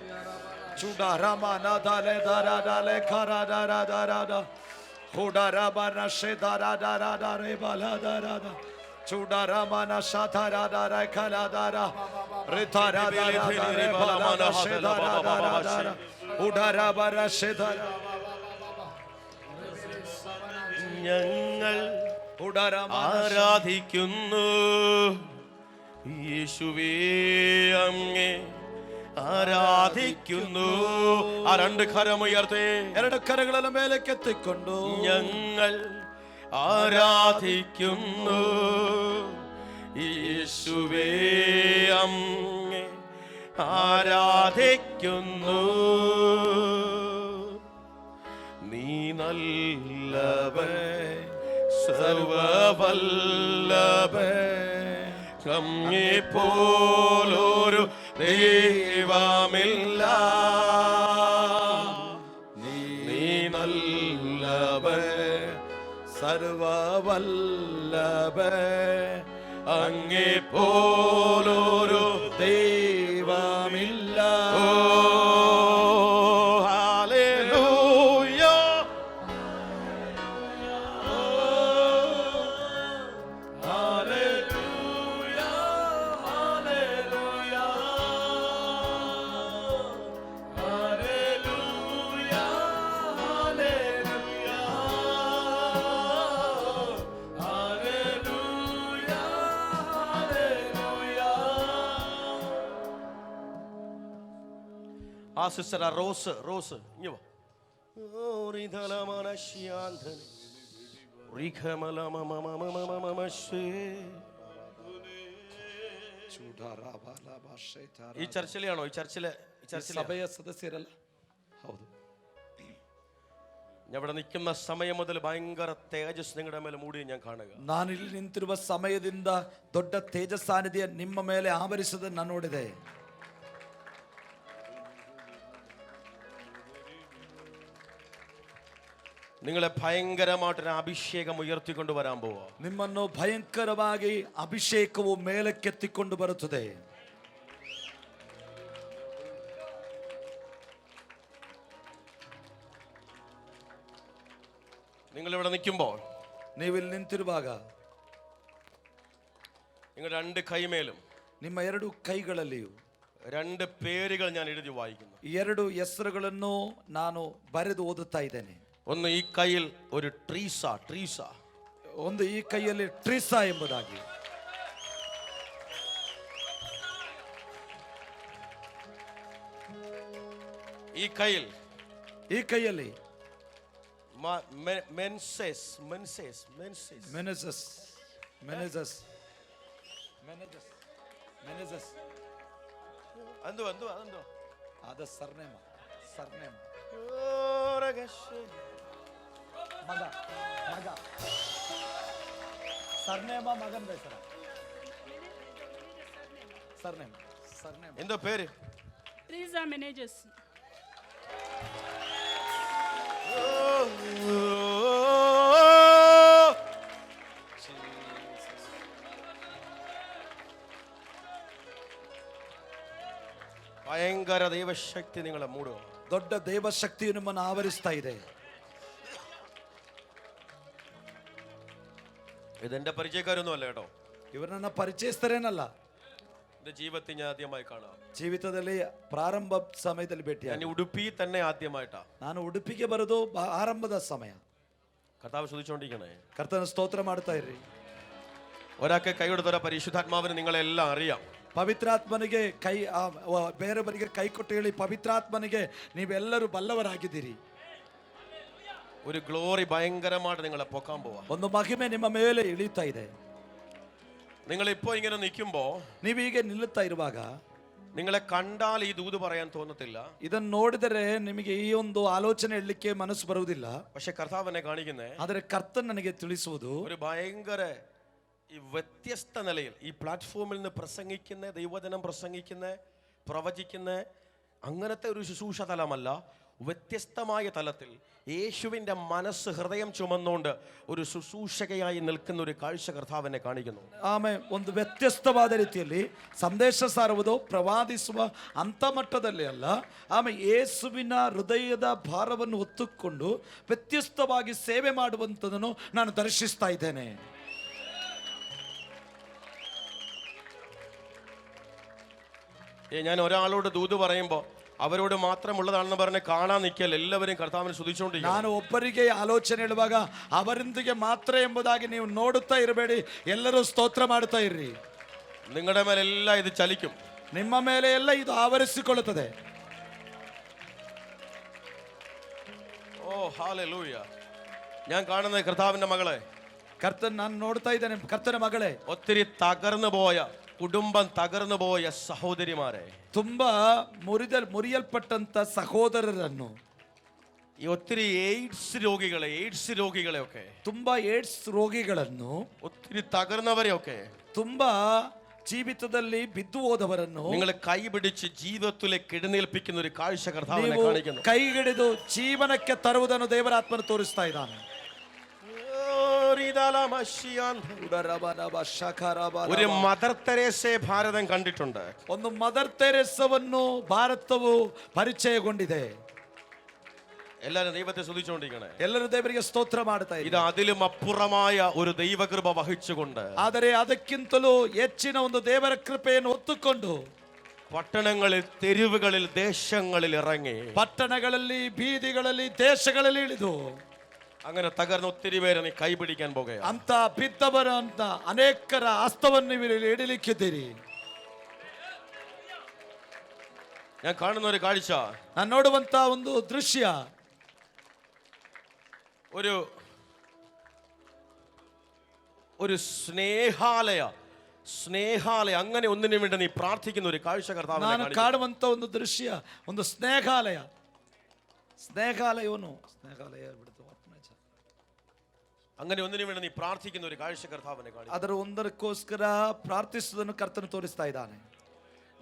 ಚೂಡ ರಾಮ ನಾದಾಲೆ ದಾರ ದಾಲೆ ಖಾರ ದಾರ ದಾರ ದ ಹೂಡ ರಾಮ ನಶೆ ದಾರ ದಾರ ದಾರೆ ಬಾಲ ದಾರ ದ ಚೂಡ ರಾಮ ನಶ ದಾರ ದಾರ ಖಲ ದಾರ ರಿತಾರ ದಾರ ದಾರೆ ಬಾಲ ನಶೆ ದಾರ ದಾರ ದಾರ ಹೂಡ ರಾಮ ನಶೆ ದಾರ. ഞങ്ങൾ ആരാധിക്കുന്നു യേശുവേ, അങ്ങേ ആരാധിക്കുന്നു. ആ രണ്ട് കരമുയർത്തേ, ಎರಡು ಕರಗಳ ಮೇಲೆ ಕೆತ್ತಿಕೊಂಡು ഞങ്ങൾ ആരാധിക്കുന്നു യേശുവേ, അങ്ങേ ആരാധിക്കുന്നു. നീ നല്ലവൻ, സർവവല്ലഭൻ, അങ്ങേ പോലൊരു ദൈവമില്ല. നീ നല്ലവൻ, സർവവല്ലഭൻ, അങ്ങേ പോലൊരു ദൈവമില്ല. ഓ ഹല്ലേലൂയ. ആ സിസ്റ്റർ, ആ റോസ് ഇങ്ങ് വാ. ഈ ചർച്ചിലാണോ? ഈ ചർച്ചിലെ ಸಭೆಯ ಸದಸ್ಯರಲ್ಲ? ಹೌದು. ഞാൻ ഇവിടെ നിൽക്കുന്ന സമയം മുതൽ ഭയങ്കര തേജസ് നിങ്ങളുടെ ಮೇಲೆ മൂടി ഞാൻ കാണുക. ನಾನು ಇಲ್ಲಿ ನಿಂತಿರುವ ಸಮಯದಿಂದ ದೊಡ್ಡ ತೇಜಸ್ಸಾನಿಧ್ಯ ನಿಮ್ಮ ಮೇಲೆ ಆವರಿಸುವುದನ್ನು ನಾನು ನೋಡಿದೆ. നിങ്ങളെ ഭയങ്കരമായിട്ടൊരു അഭിഷേകം ഉയർത്തിക്കൊണ്ട് വരാൻ പോവാ. ನಿಮ್ಮನ್ನು ಭಯಂಕರವಾಗಿ ಅಭಿಷೇಕವು ಮೇಲಕ್ಕೆತ್ತಿಕೊಂಡು ಬರುತ್ತದೆ. നിങ്ങൾ ഇവിടെ നിൽക്കുമ്പോൾ, ನೀವಿಲ್ಲಿ ನಿಂತಿರುವಾಗ നിങ്ങൾ രണ്ട് കൈമേലും ನಿಮ್ಮ ಎರಡು ಕೈಗಳಲ್ಲಿಯೂ രണ്ട് പേരുകൾ ഞാൻ എഴുതി വായിക്കുന്നു. ಎರಡು ಹೆಸರುಗಳನ್ನು ನಾನು ಬರೆದು ಓದುತ್ತಾ ಇದ್ದೇನೆ. ഒന്ന് ഈ കയ്യിൽ ഒരു ട്രീസ, ಒಂದು ಈ ಕೈಯಲ್ಲಿ ಟ್ರೀಸಾ ಎಂಬುದಾಗಿ, ഈ കയ്യിൽ ಈ ಕೈಯಲ್ಲಿ ಮೆನ್ಸೆಸ್ ಅಂದು ಅದ ಸರ್ನೇಮ ಮಗ ಸರ್ನೇಮ ಮಗನ್ ಹೆಸರ ಸರ್ನೇಮ എന്തോ പേര്? Teresa Menezes. ഭയങ്കര ദൈവശക്തി നിങ്ങളെ മൂടുക. ದೊಡ್ಡ ದೈವಶಕ್ತಿಯು ನಿಮ್ಮನ್ನು ಆವರಿಸ್ತಾ ಇದೆ. ഇതെന്റെ പരിചയക്കാരൊന്നും അല്ല കേട്ടോ. ಇವರು ನನ್ನ ಪರಿಚಯಿಸ್ತಾರೇನಲ್ಲ, എന്റെ ജീവിതത്തിൽ ഞാൻ ആദ്യമായി കാണാം. ಜೀವಿತದಲ್ಲಿ ಪ್ರಾರಂಭ ಸಮಯದಲ್ಲಿ ഞാൻ ಭೇಟಿಯಾಗಿ ഉടുപ്പി തന്നെ ആദ്യമായിട്ടാ. ನಾನು ಉಡುಪಿಗೆ ಬರೋದು ಆರಂಭದ ಸಮಯ. കർത്താവ് ശ്രദ്ധിച്ചോണ്ടിരിക്കണേ. ಕರ್ತನ ಸ್ತೋತ್ರ ಮಾಡ್ತಾ ಇರ್ರಿ. ഒരാൾക്ക് കൈ കൊടുത്ത പരിശുദ്ധാത്മാവിന് നിങ്ങളെല്ലാം അറിയാം. ಪವಿತ್ರಾತ್ಮನಿಗೆ ಕೈ ಬೇರೆಯವರಿಗೆ ಕೈ ಕೊಟ್ಟು ಹೇಳಿ, ಪವಿತ್ರಾತ್ಮನಿಗೆ ನೀವೆಲ್ಲರೂ ಬಲ್ಲವರಾಗಿದ್ದೀರಿ. ഒരു ഗ്ലോറി ഭയങ്കരമായിട്ട് നിങ്ങളെ പൊക്കാൻ പോവാ. ಒಂದು ಮಹಿಮೆ ನಿಮ್ಮ ಮೇಲೆ ಇಳಿತಾ ಇದೆ. നിങ്ങൾ ഇപ്പോ ഇങ്ങനെ നിൽക്കുമ്പോ, ನೀವೀಗ ನಿಲ್ಲುತ್ತಾ ಇರುವಾಗ നിങ്ങളെ കണ്ടാൽ ഈ ദൂത് പറയാൻ തോന്നത്തില്ല. ಇದನ್ನು ನೋಡಿದರೆ ನಿಮಗೆ ಈ ಒಂದು ಆಲೋಚನೆ ಇಡಲಿಕ್ಕೆ ಮನಸ್ಸು ಬರುವುದಿಲ್ಲ. പക്ഷെ കർത്താവ് എന്നെ കാണിക്കുന്നേ, ಆದರೆ ಕರ್ತನ್ ನನಗೆ ತಿಳಿಸುವುದು ഒരു ഭയങ്കര ഈ വ്യത്യസ്ത നിലയിൽ ഈ പ്ലാറ്റ്ഫോമിൽ നിന്ന് പ്രസംഗിക്കുന്ന, ദൈവവചനം പ്രസംഗിക്കുന്ന, പ്രവചിക്കുന്ന അങ്ങനത്തെ ഒരു ശുശ്രൂഷ തലമല്ല, വ്യത്യസ്തമായ തലത്തിൽ യേശുവിൻ്റെ മനസ്സ് ഹൃദയം ചുമന്നുകൊണ്ട് ഒരു ശുശ്രൂഷകയായി നിൽക്കുന്ന ഒരു കാഴ്ച കർത്താവിനെ കാണിക്കുന്നു. ಆಮೇಲೆ ಒಂದು ವ್ಯತ್ಯಸ್ತವಾದ ರೀತಿಯಲ್ಲಿ ಸಂದೇಶ ಸಾರುವುದು, ಪ್ರವಾದಿಸುವ ಅಂತ ಮಟ್ಟದಲ್ಲಿ ಅಲ್ಲ, ಆಮೇಲೆ ಯೇಸುವಿನ ಹೃದಯದ ಭಾರವನ್ನು ಹೊತ್ತುಕೊಂಡು ವ್ಯತ್ಯಸ್ತವಾಗಿ ಸೇವೆ ಮಾಡುವಂಥದ್ದನ್ನು ನಾನು ದರ್ಶಿಸ್ತಾ ಇದ್ದೇನೆ. ഞാൻ ഒരാളോട് ദൂത് പറയുമ്പോൾ അവരോട് മാത്രമുള്ളതാണെന്ന് പറഞ്ഞ് കാണാൻ നിൽക്കൽ, എല്ലാവരും കർത്താവിനെ സ്തുതിച്ചുകൊണ്ടിരിക്കും. ನಾನು ಒಬ್ಬರಿಗೆ ಆಲೋಚನೆ ಹೇಳುವಾಗ ಅವರೊಂದಿಗೆ ಮಾತ್ರ ಎಂಬುದಾಗಿ ನೀವು ನೋಡುತ್ತಾ ಇರಬೇಡಿ, ಎಲ್ಲರೂ ಸ್ತೋತ್ರ ಮಾಡ್ತಾ ಇರ್ರಿ. നിങ്ങളുടെ മേലെല്ലാം ഇത് ചലിക്കും. ನಿಮ್ಮ ಮೇಲೆ ಎಲ್ಲ ಇದು ಆವರಿಸಿಕೊಳ್ಳುತ್ತದೆ. ഓ ഹല്ലേലൂയ. ഞാൻ കാണുന്നത് കർത്താവിന്റെ മകളെ, ಕರ್ತನ್ ನಾನು ನೋಡ್ತಾ ಇದ್ದೇನೆ, ಕರ್ತನ ಮಗಳೇ, ഒത്തിരി തകർന്നു പോയ കുടുംബം, തകർന്നു പോയ സഹോദരിമാരെ, ತುಂಬಾ ಮುರಿಯಲ್ಪಟ್ಟಂತ ಸಹೋದರರನ್ನು, ഈ ഒത്തിരി എയ്ഡ്സ് രോഗികളെ ഒക്കെ, ತುಂಬಾ ಏಡ್ಸ್ ರೋಗಿಗಳನ್ನು, ഒത്തിരി തകർന്നവരെയൊക്കെ, ತುಂಬಾ ಜೀವಿತದಲ್ಲಿ ಬಿದ್ದು ಹೋದವರನ್ನು നിങ്ങൾ കൈ പിടിച്ച് ജീവിതത്തിലേക്ക് എഴുന്നേൽപ്പിക്കുന്ന ഒരു കാഴ്ച കർത്താവിനെ ನೀವು കാണിക്കുന്നു. ಕೈ ಹಿಡಿದು ಜೀವನಕ್ಕೆ ತರುವುದನ್ನು ದೇವರಾತ್ಮನು ತೋರಿಸ್ತಾ ಇದ್ದಾನೆ. ഒരു മദർ തെരേസയെ ഭാരതം കണ്ടിട്ടുണ്ട്. ಒಂದು ಮದರ್ ತೆರೇಸವನ್ನು ಭಾರತವು ಪರಿಚಯಗೊಂಡಿದೆ. എല്ലാരും ദൈവത്തെ സ്തുതിച്ചുകൊണ്ടിരിക്കണേ. ಎಲ್ಲರೂ ದೇವರಿಗೆ ಸ್ತೋತ್ರ ಮಾಡ್ತಾ ഇത് ಇದ್ದಾರೆ. അതിലും അപ്പുറമായ ഒരു ദൈവകൃപ വഹിച്ചുകൊണ്ട്, ಆದರೆ ಅದಕ್ಕಿಂತಲೂ ಹೆಚ್ಚಿನ ಒಂದು ದೇವರ ಕೃಪೆಯನ್ನು ಹೊತ್ತುಕೊಂಡು പട്ടണങ്ങളിൽ, തെരുവുകളിൽ, ദേശങ്ങളിൽ ഇറങ്ങി, ಪಟ್ಟಣಗಳಲ್ಲಿ, ಬೀದಿಗಳಲ್ಲಿ, ದೇಶಗಳಲ್ಲಿ ಇಳಿದು അങ്ങനെ തകർന്ന ഒത്തിരി പേരെ നീ കൈപിടിക്കാൻ പോകുക. ಅಂತ ಬಿದ್ದವರ ಅಂತ ಅನೇಕರ ಹಸ್ತವನ್ನು ನೀವು ಹಿಡಿಲಿಕ್ಕಿದ್ದೀರಿ. ഞാൻ കാണുന്ന ഒരു കാഴ്ച, ನಾನು ನೋಡುವಂತ ಒಂದು ದೃಶ್ಯ, ഒരു സ്നേഹാലയ അങ്ങനെ ഒന്നിനു വേണ്ടി നീ പ്രാർത്ഥിക്കുന്ന ഒരു കാഴ്ച കർത്താവിനെ ನಾನು കാണിക്കുന്നു. ಕಾಣುವಂತ ಒಂದು ದೃಶ್ಯ, ಒಂದು ಸ್ನೇಹಾಲಯ ಬಿಡ್ತು, അങ്ങനെ ഒന്നിനു വേണ്ടി നീ പ്രാർത്ഥിക്കുന്ന ഒരു കാഴ്ച കർത്താവിനെ കാണിക്കുന്നു. ಅದರ ಒಂದಕ್ಕೋಸ್ಕರ ಪ್ರಾರ್ಥಿಸುವುದನ್ನು ಕರ್ತನು ತೋರಿಸ್ತಾ ಇದ್ದಾನೆ.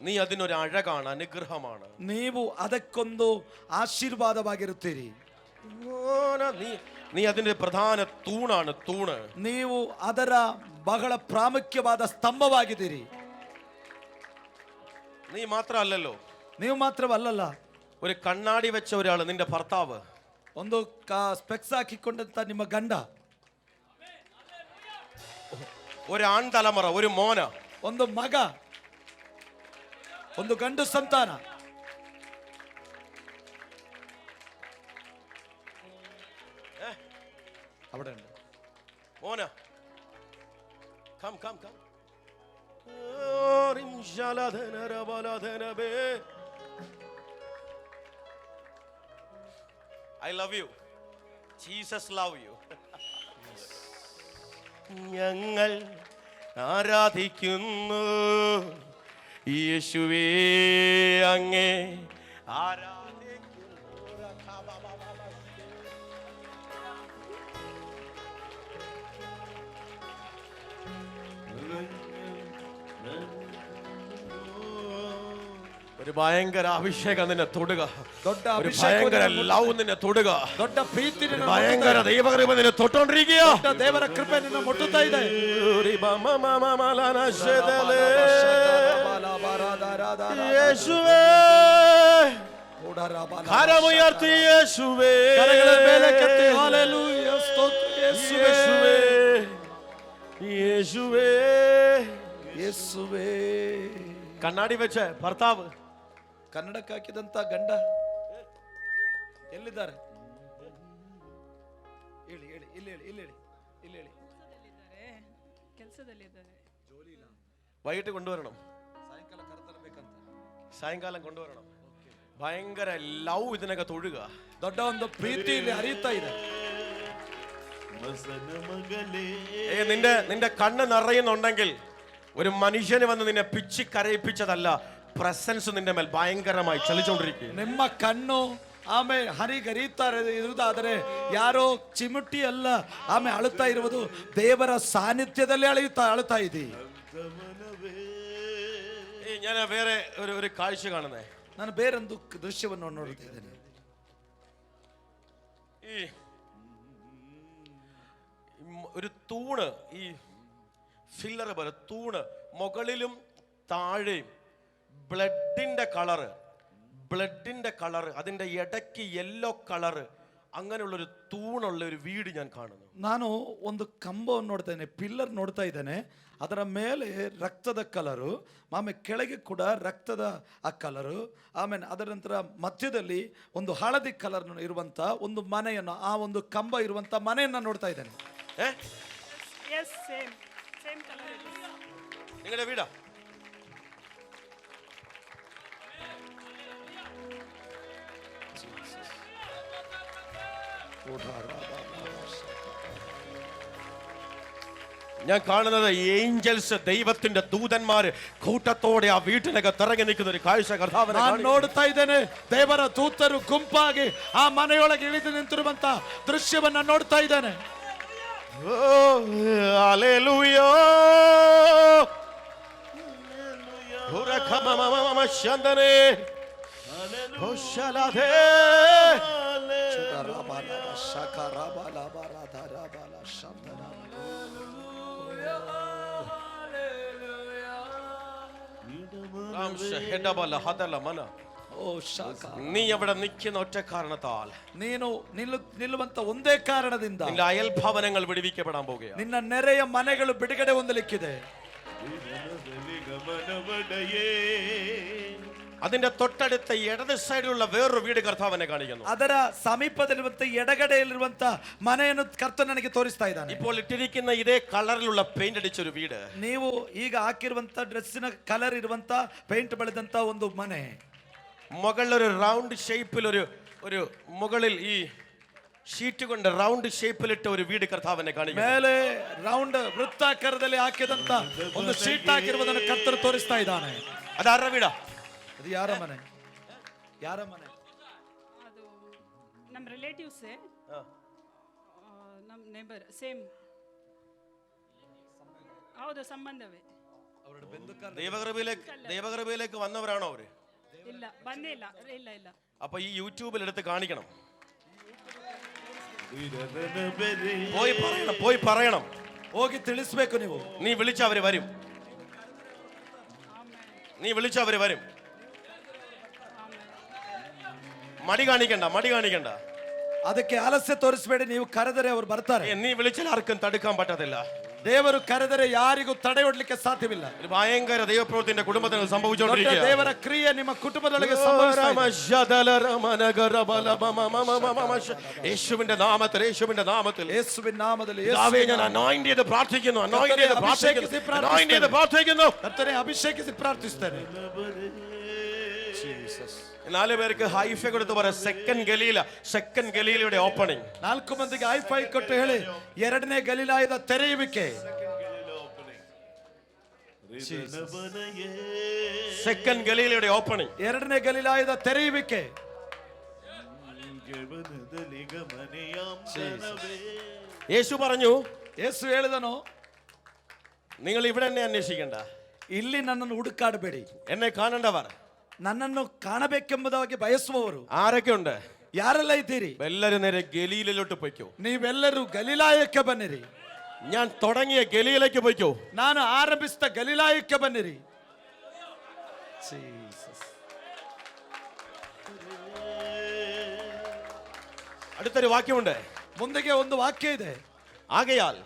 നീ അതിനൊരു അഴകാണ്, അനുഗ്രഹമാണ്. ನೀವು ಅದಕ್ಕೊಂದು ಆಶೀರ್ವಾದವಾಗಿರುತ್ತೀರಿ. നീ അതിന്റെ പ്രധാന തൂണാണ്, തൂണ്. ನೀವು ಅದರ ಬಹಳ ಪ್ರಾಮುಖ್ಯವಾದ ಸ್ತಂಭವಾಗಿದ್ದೀರಿ. നീ മാത്രമല്ലല്ലോ, ನೀವು ಮಾತ್ರವಲ್ಲ, ഒരു കണ്ണാടി വെച്ച ഒരാൾ, നിന്റെ ഭർത്താവ്, ಒಂದು ಸ್ಪೆಕ್ಸ್ ಹಾಕಿಕೊಂಡಂತ ನಿಮ್ಮ ಗಂಡ, ഒരു ആൺതലമുറ, ഒരു മോന, ಒಂದು ಮಗ, ಒಂದು ಗಂಡು ಸಂತಾನ. അവിടെ ഉണ്ട് മോന. come I love you. Jesus love you. ഞങ്ങൾ ആരാധിക്കുന്നു യേശുവേ അങ്ങേ ഒരു ഭയങ്കര അഭിഷേകം നിന്നെ തൊടുക, ದೊಡ್ಡ ഒരു ಅಭಿಷೇಕ ഭയങ്കര ലവ് നിന്നെ തൊടുക, ದೊಡ್ಡ ಪ್ರೀತಿ ನಿನ್ನ ഭയങ്കര ദൈവകൃപ നിന്നെ തൊട്ടോണ്ടിരിക്കുക. ದೊಡ್ಡ ದೇವರ ಕೃಪೆ ನಿನ್ನ ಮುಟ್ಟುತ್ತಾ ಇದೆ. യേശുവേ കരമുയർത്തി യേശുവേ ಕರಗಳ ಮೇಲೆ ಕೆತ್ತಿ ಹಲ್ಲೆಲೂಯಾ ಸ್ತೋತ್ರ യേശുവേ യേശുവേ ಯೇಸುವೇ. കണ്ണാടി വെച്ച ഭർത്താവ്, ಕನ್ನಡಕ್ಕೆ ಹಾಕಿದಂತ ಗಂಡ ಎಲ್ಲಿದ್ದಾರೆ? ಹೇಳಿ ಹೇಳಿ, ಇಲ್ಲಿ ಹೇಳಿ, ಇಲ್ಲಿ ಹೇಳಿ, ಇಲ್ಲಿ ಹೇಳಿ. ಕೆಲಸದಲ್ಲಿದ್ದಾರೆ. വൈകിട്ട് കൊണ്ടുവരണം, ಸಾಯಂಕಾಲ ಕರೆತರಬೇಕಂತ. സായങ്കാലം കൊണ്ടുവരണം. ഭയങ്കര ലവ് ഇതിനൊക്കെ തൊഴുക. ದೊಡ್ಡ ಒಂದು ಪ್ರೀತಿ ಇಲ್ಲಿ ಹರಿಯುತ್ತಾ ಇದೆ. നിന്റെ കണ്ണ് നിറയുന്നുണ്ടെങ്കിൽ ഒരു മനുഷ്യന് വന്ന് നിന്നെ പിച്ചി കരയിപ്പിച്ചതല്ല, പ്രസൻസ് നിന്റെ മേൽ ഭയങ്കരമായി ചലിച്ചുകൊണ്ടിരിക്കുക. ನಿಮ್ಮ ಕಣ್ಣು ಆಮೇಲೆ ಹರಿಗರಿಯುತ್ತಾ ಇರುವುದಾದರೆ ಯಾರೋ ಚಿಮುಟಿ ಅಲ್ಲ, ಆಮೇಲೆ ಅಳುತ್ತಾ ಇರುವುದು ದೇವರ ಸಾನ್ನಿಧ್ಯದಲ್ಲಿ ಅಳುತ್ತಾ ಇದೆ. ഞാൻ വേറെ ഒരു കാഴ്ച കാണുന്നേ. ನಾನು ಬೇರೊಂದು ದೃಶ್ಯವನ್ನು ನೋಡ್ತಾ ಇದ್ದೇನೆ. ഈ ഒരു തൂണ്, ഈ ഫില്ലർ പോലെ തൂണ്, മുകളിലും താഴെയും ബ്ലഡിന്റെ കളറ്, അതിന്റെ ഇടയ്ക്ക് യെല്ലോ കളറ്, അങ്ങനെയുള്ളൊരു തൂണുള്ള ഒരു വീട് ഞാൻ കാണുന്നു. ನಾನು ಒಂದು ಕಂಬವನ್ನು ನೋಡ್ತಾ ಇದ್ದೇನೆ, ಪಿಲ್ಲರ್ ನೋಡ್ತಾ ಇದ್ದೇನೆ. ಅದರ ಮೇಲೆ ರಕ್ತದ ಕಲರು, ಆಮೇಲೆ ಕೆಳಗೆ ಕೂಡ ರಕ್ತದ ಆ ಕಲರು, ಆಮೇಲೆ ಅದರ ನಂತರ ಮಧ್ಯದಲ್ಲಿ ಒಂದು ಹಳದಿ ಕಲರ್ ಇರುವಂತ ಒಂದು ಮನೆಯನ್ನು, ಆ ಒಂದು ಕಂಬ ಇರುವಂತ ಮನೆಯನ್ನ ನೋಡ್ತಾ ಇದ್ದೇನೆ. Yes, same color it is. നിങ്ങളുടെ വീടാ? ഞാൻ കാണുന്നത് ഏഞ്ചൽസ്, ദൈവത്തിന്റെ ദൂതന്മാര് കൂട്ടത്തോടെ ആ വീട്ടിനൊക്കെ തിറങ്ങി നിൽക്കുന്ന ഒരു കാഴ്ച കർത്താവിനെ ನಾನು ನೋಡ್ತಾ ಇದ್ದೇನೆ. ದೇವರ ದೂತರು ಗುಂಪಾಗಿ ಆ ಮನೆಯೊಳಗೆ ಇಳಿದು ನಿಂತಿರುವಂತ ದೃಶ್ಯವನ್ನ ನೋಡ್ತಾ ಇದ್ದೇನೆ. ഹല്ലേലൂയ ശാന്തനേ ഹോശലാദേ നീ അവിടെ നിൽക്കുന്ന ഒറ്റ കാരണത്താൽ, ನೀನು ನಿಲ್ಲುವಂತ ಒಂದೇ ಕಾರಣದಿಂದ നിന്റെ അയൽഭവനങ്ങൾ വിടുവിക്കപ്പെടാൻ പോകുകയാണ്. ನಿನ್ನ ನೆರೆಯ ಮನೆಗಳು ಬಿಡುಗಡೆ ಹೊಂದಲಿಕ್ಕಿದೆ. അതിന്റെ തൊട്ടടുത്ത ഇടത് സൈഡിലുള്ള വേറൊരു വീട് കർത്താവിനെ കാണിക്കുന്നു. ಅದರ ಸಮೀಪದಲ್ಲಿರುವಂತ ಎಡಗಡೆಯಲ್ಲಿರುವಂತ ಮನೆಯನ್ನು ಕರ್ತನು ನನಗೆ ತೋರಿಸ್ತಾ ಇದ್ದಾನೆ. ഇപ്പോൾ ഇട്ടിരിക്കുന്ന ഇതേ കളറിലുള്ള പെയിന്റ് അടിച്ച ഒരു വീട്, ನೀವು ಈಗ ಹಾಕಿರುವಂತ ಡ್ರೆಸ್ಸಿನ ಕಲರ್ ಇರುವಂತ ಪೇಂಟ್ ಬಳಿದಂತ ಒಂದು ಮನೆ, മുകളിലൊരു റൗണ്ട് ഷേപ്പിൽ ഒരു മുകളിൽ ഈ ഷീറ്റ് കൊണ്ട് റൗണ്ട് ഷേപ്പിലിട്ട ഒരു വീട് കർത്താവിനെ കാണിക്കുന്നു. ಮೇಲೆ ರೌಂಡ್ ವೃತ್ತಾಕಾರದಲ್ಲಿ ಹಾಕಿದಂತ ಒಂದು ಶೀಟ್ ಹಾಕಿರುವುದನ್ನು ಕರ್ತರು ತೋರಿಸ್ತಾ ಇದ್ದಾನೆ. അതാരുടെ വീടാ? ಅದು ಯಾರ ಮನೆ? ಯಾರ ಮನೆ? ಅದು ನಮ್ಮ ರಿಲೇಟಿವ್ಸ್, ನಮ್ಮ ನೇಬರ್, ಸೇಮ್. ಹೌದು, ಸಂಬಂಧವೇ. ദൈവകൃപയിലേക്ക് വന്നവരാണോ അവര്? ಇಲ್ಲ, ಬಂದೇ ಇಲ್ಲ. ಇಲ್ಲ. അപ്പൊ ഈ യൂട്യൂബിൽ എടുത്ത് കാണിക്കണം, Amen. പോയി പറയണം. ಹೋಗಿ ತಿಳಿಸ್ಬೇಕು. ನೀವು നീ വിളിച്ചവര് വരും, നീ വിളിച്ചവര് വരും. മടി കാണിക്കണ്ട. ಅದಕ್ಕೆ ಆಲಸ್ಯ ತೋರಿಸಬೇಡಿ. ನೀವು ಕರೆದರೆ ಅವರು ಬರ್ತಾರೆ. നീ വിളിച്ചാൽ ആർക്കും തടുക്കാൻ പറ്റത്തില്ല. ದೇವರು ಕರೆದರೆ ಯಾರಿಗೂ ತಡೆಯೊಡ್ಲಿಕ್ಕೆ ಸಾಧ್ಯವಿಲ್ಲ. ഒരു ഭയങ്കര ദൈവപ്രവൃത്തിയുടെ കുടുംബത്തിൽ ದೊಡ್ಡ സംഭവിച്ചുകൊണ്ടിരിക്കുകയാണ്. ದೇವರ ಕ್ರಿಯೆ ನಿಮ್ಮ ಕುಟುಂಬದೊಳಗೆ ಸಂಭವಿಸ್ತಾ ಇದೆ. യേശുവിന്റെ നാമത്തിൽ ಯೇಸುವಿನ ನಾಮದಲ್ಲಿ പിതാവേ, ഞാൻ anoint ചെയ്ത് പ്രാർത്ഥിക്കുന്നു. ಅಭಿಷೇಕಿಸಿ കർത്താവേ, അഭിഷേകിച്ച് പ്രാർത്ഥിಸ್ತೇನೆ. ಅಭಿಷೇಕಿಸಿ ಪ್ರಾರ್ಥಿಸ್ತೇನೆ. നാല് പേർക്ക് ഹൈഫ കൊടുത്ത് പറയാം. സെക്കൻഡ് ഗലീലയുടെ ഓപ്പണിംഗ്. 4 ಮಂದಿಗೆ ಹೈಫೈ ಕೊಟ್ಟು ಹೇಳಿ, ಎರಡನೇ ಗಲಿಲಾಯದ ತೆರೆಯುವಿಕೆ. സെക്കൻഡ് ഗലീലയുടെ ഓപ്പണിംഗ്. ಎರಡನೇ ಗಲಿಲಾಯದ ತೆರೆಯುವಿಕೆ. യേശു പറഞ്ഞു, ಯೇಸು ಹೇಳಿದನು, നിങ്ങൾ ഇവിടെ എന്നെ അന്വേഷിക്കണ്ട, ಇಲ್ಲಿ ನನ್ನನ್ನು ಹುಡುಕಾಡಬೇಡಿ. എന്നെ കാണേണ്ടവർ, ನನ್ನನ್ನು ಕಾಣಬೇಕೆಂಬುದಾಗಿ ಬಯಸುವವರು ആരൊക്കെ ഉണ്ട്? ಯಾರೆಲ್ಲ ಇದ್ದೀರಿ? എല്ലാരും നേരെ ഗലീലയിലോട്ട് പോയിക്കോ. ನೀವೆಲ್ಲರೂ ಗಲಿಲಾಯಕ್ಕೆ ಬನ್ನಿರಿ. ഞാൻ തുടങ്ങിയ ഗലീലയിലേക്ക് പോയിക്കോ. ನಾನು ಆರಂಭಿಸಿದ ಗಲಿಲಾಯಕ್ಕೆ ಬನ್ನಿರಿ. അടുത്തൊരു വാക്യമുണ്ട്. ಮುಂದೆಗೆ ಒಂದು ವಾಕ್ಯ ಇದೆ. ആകയാൽ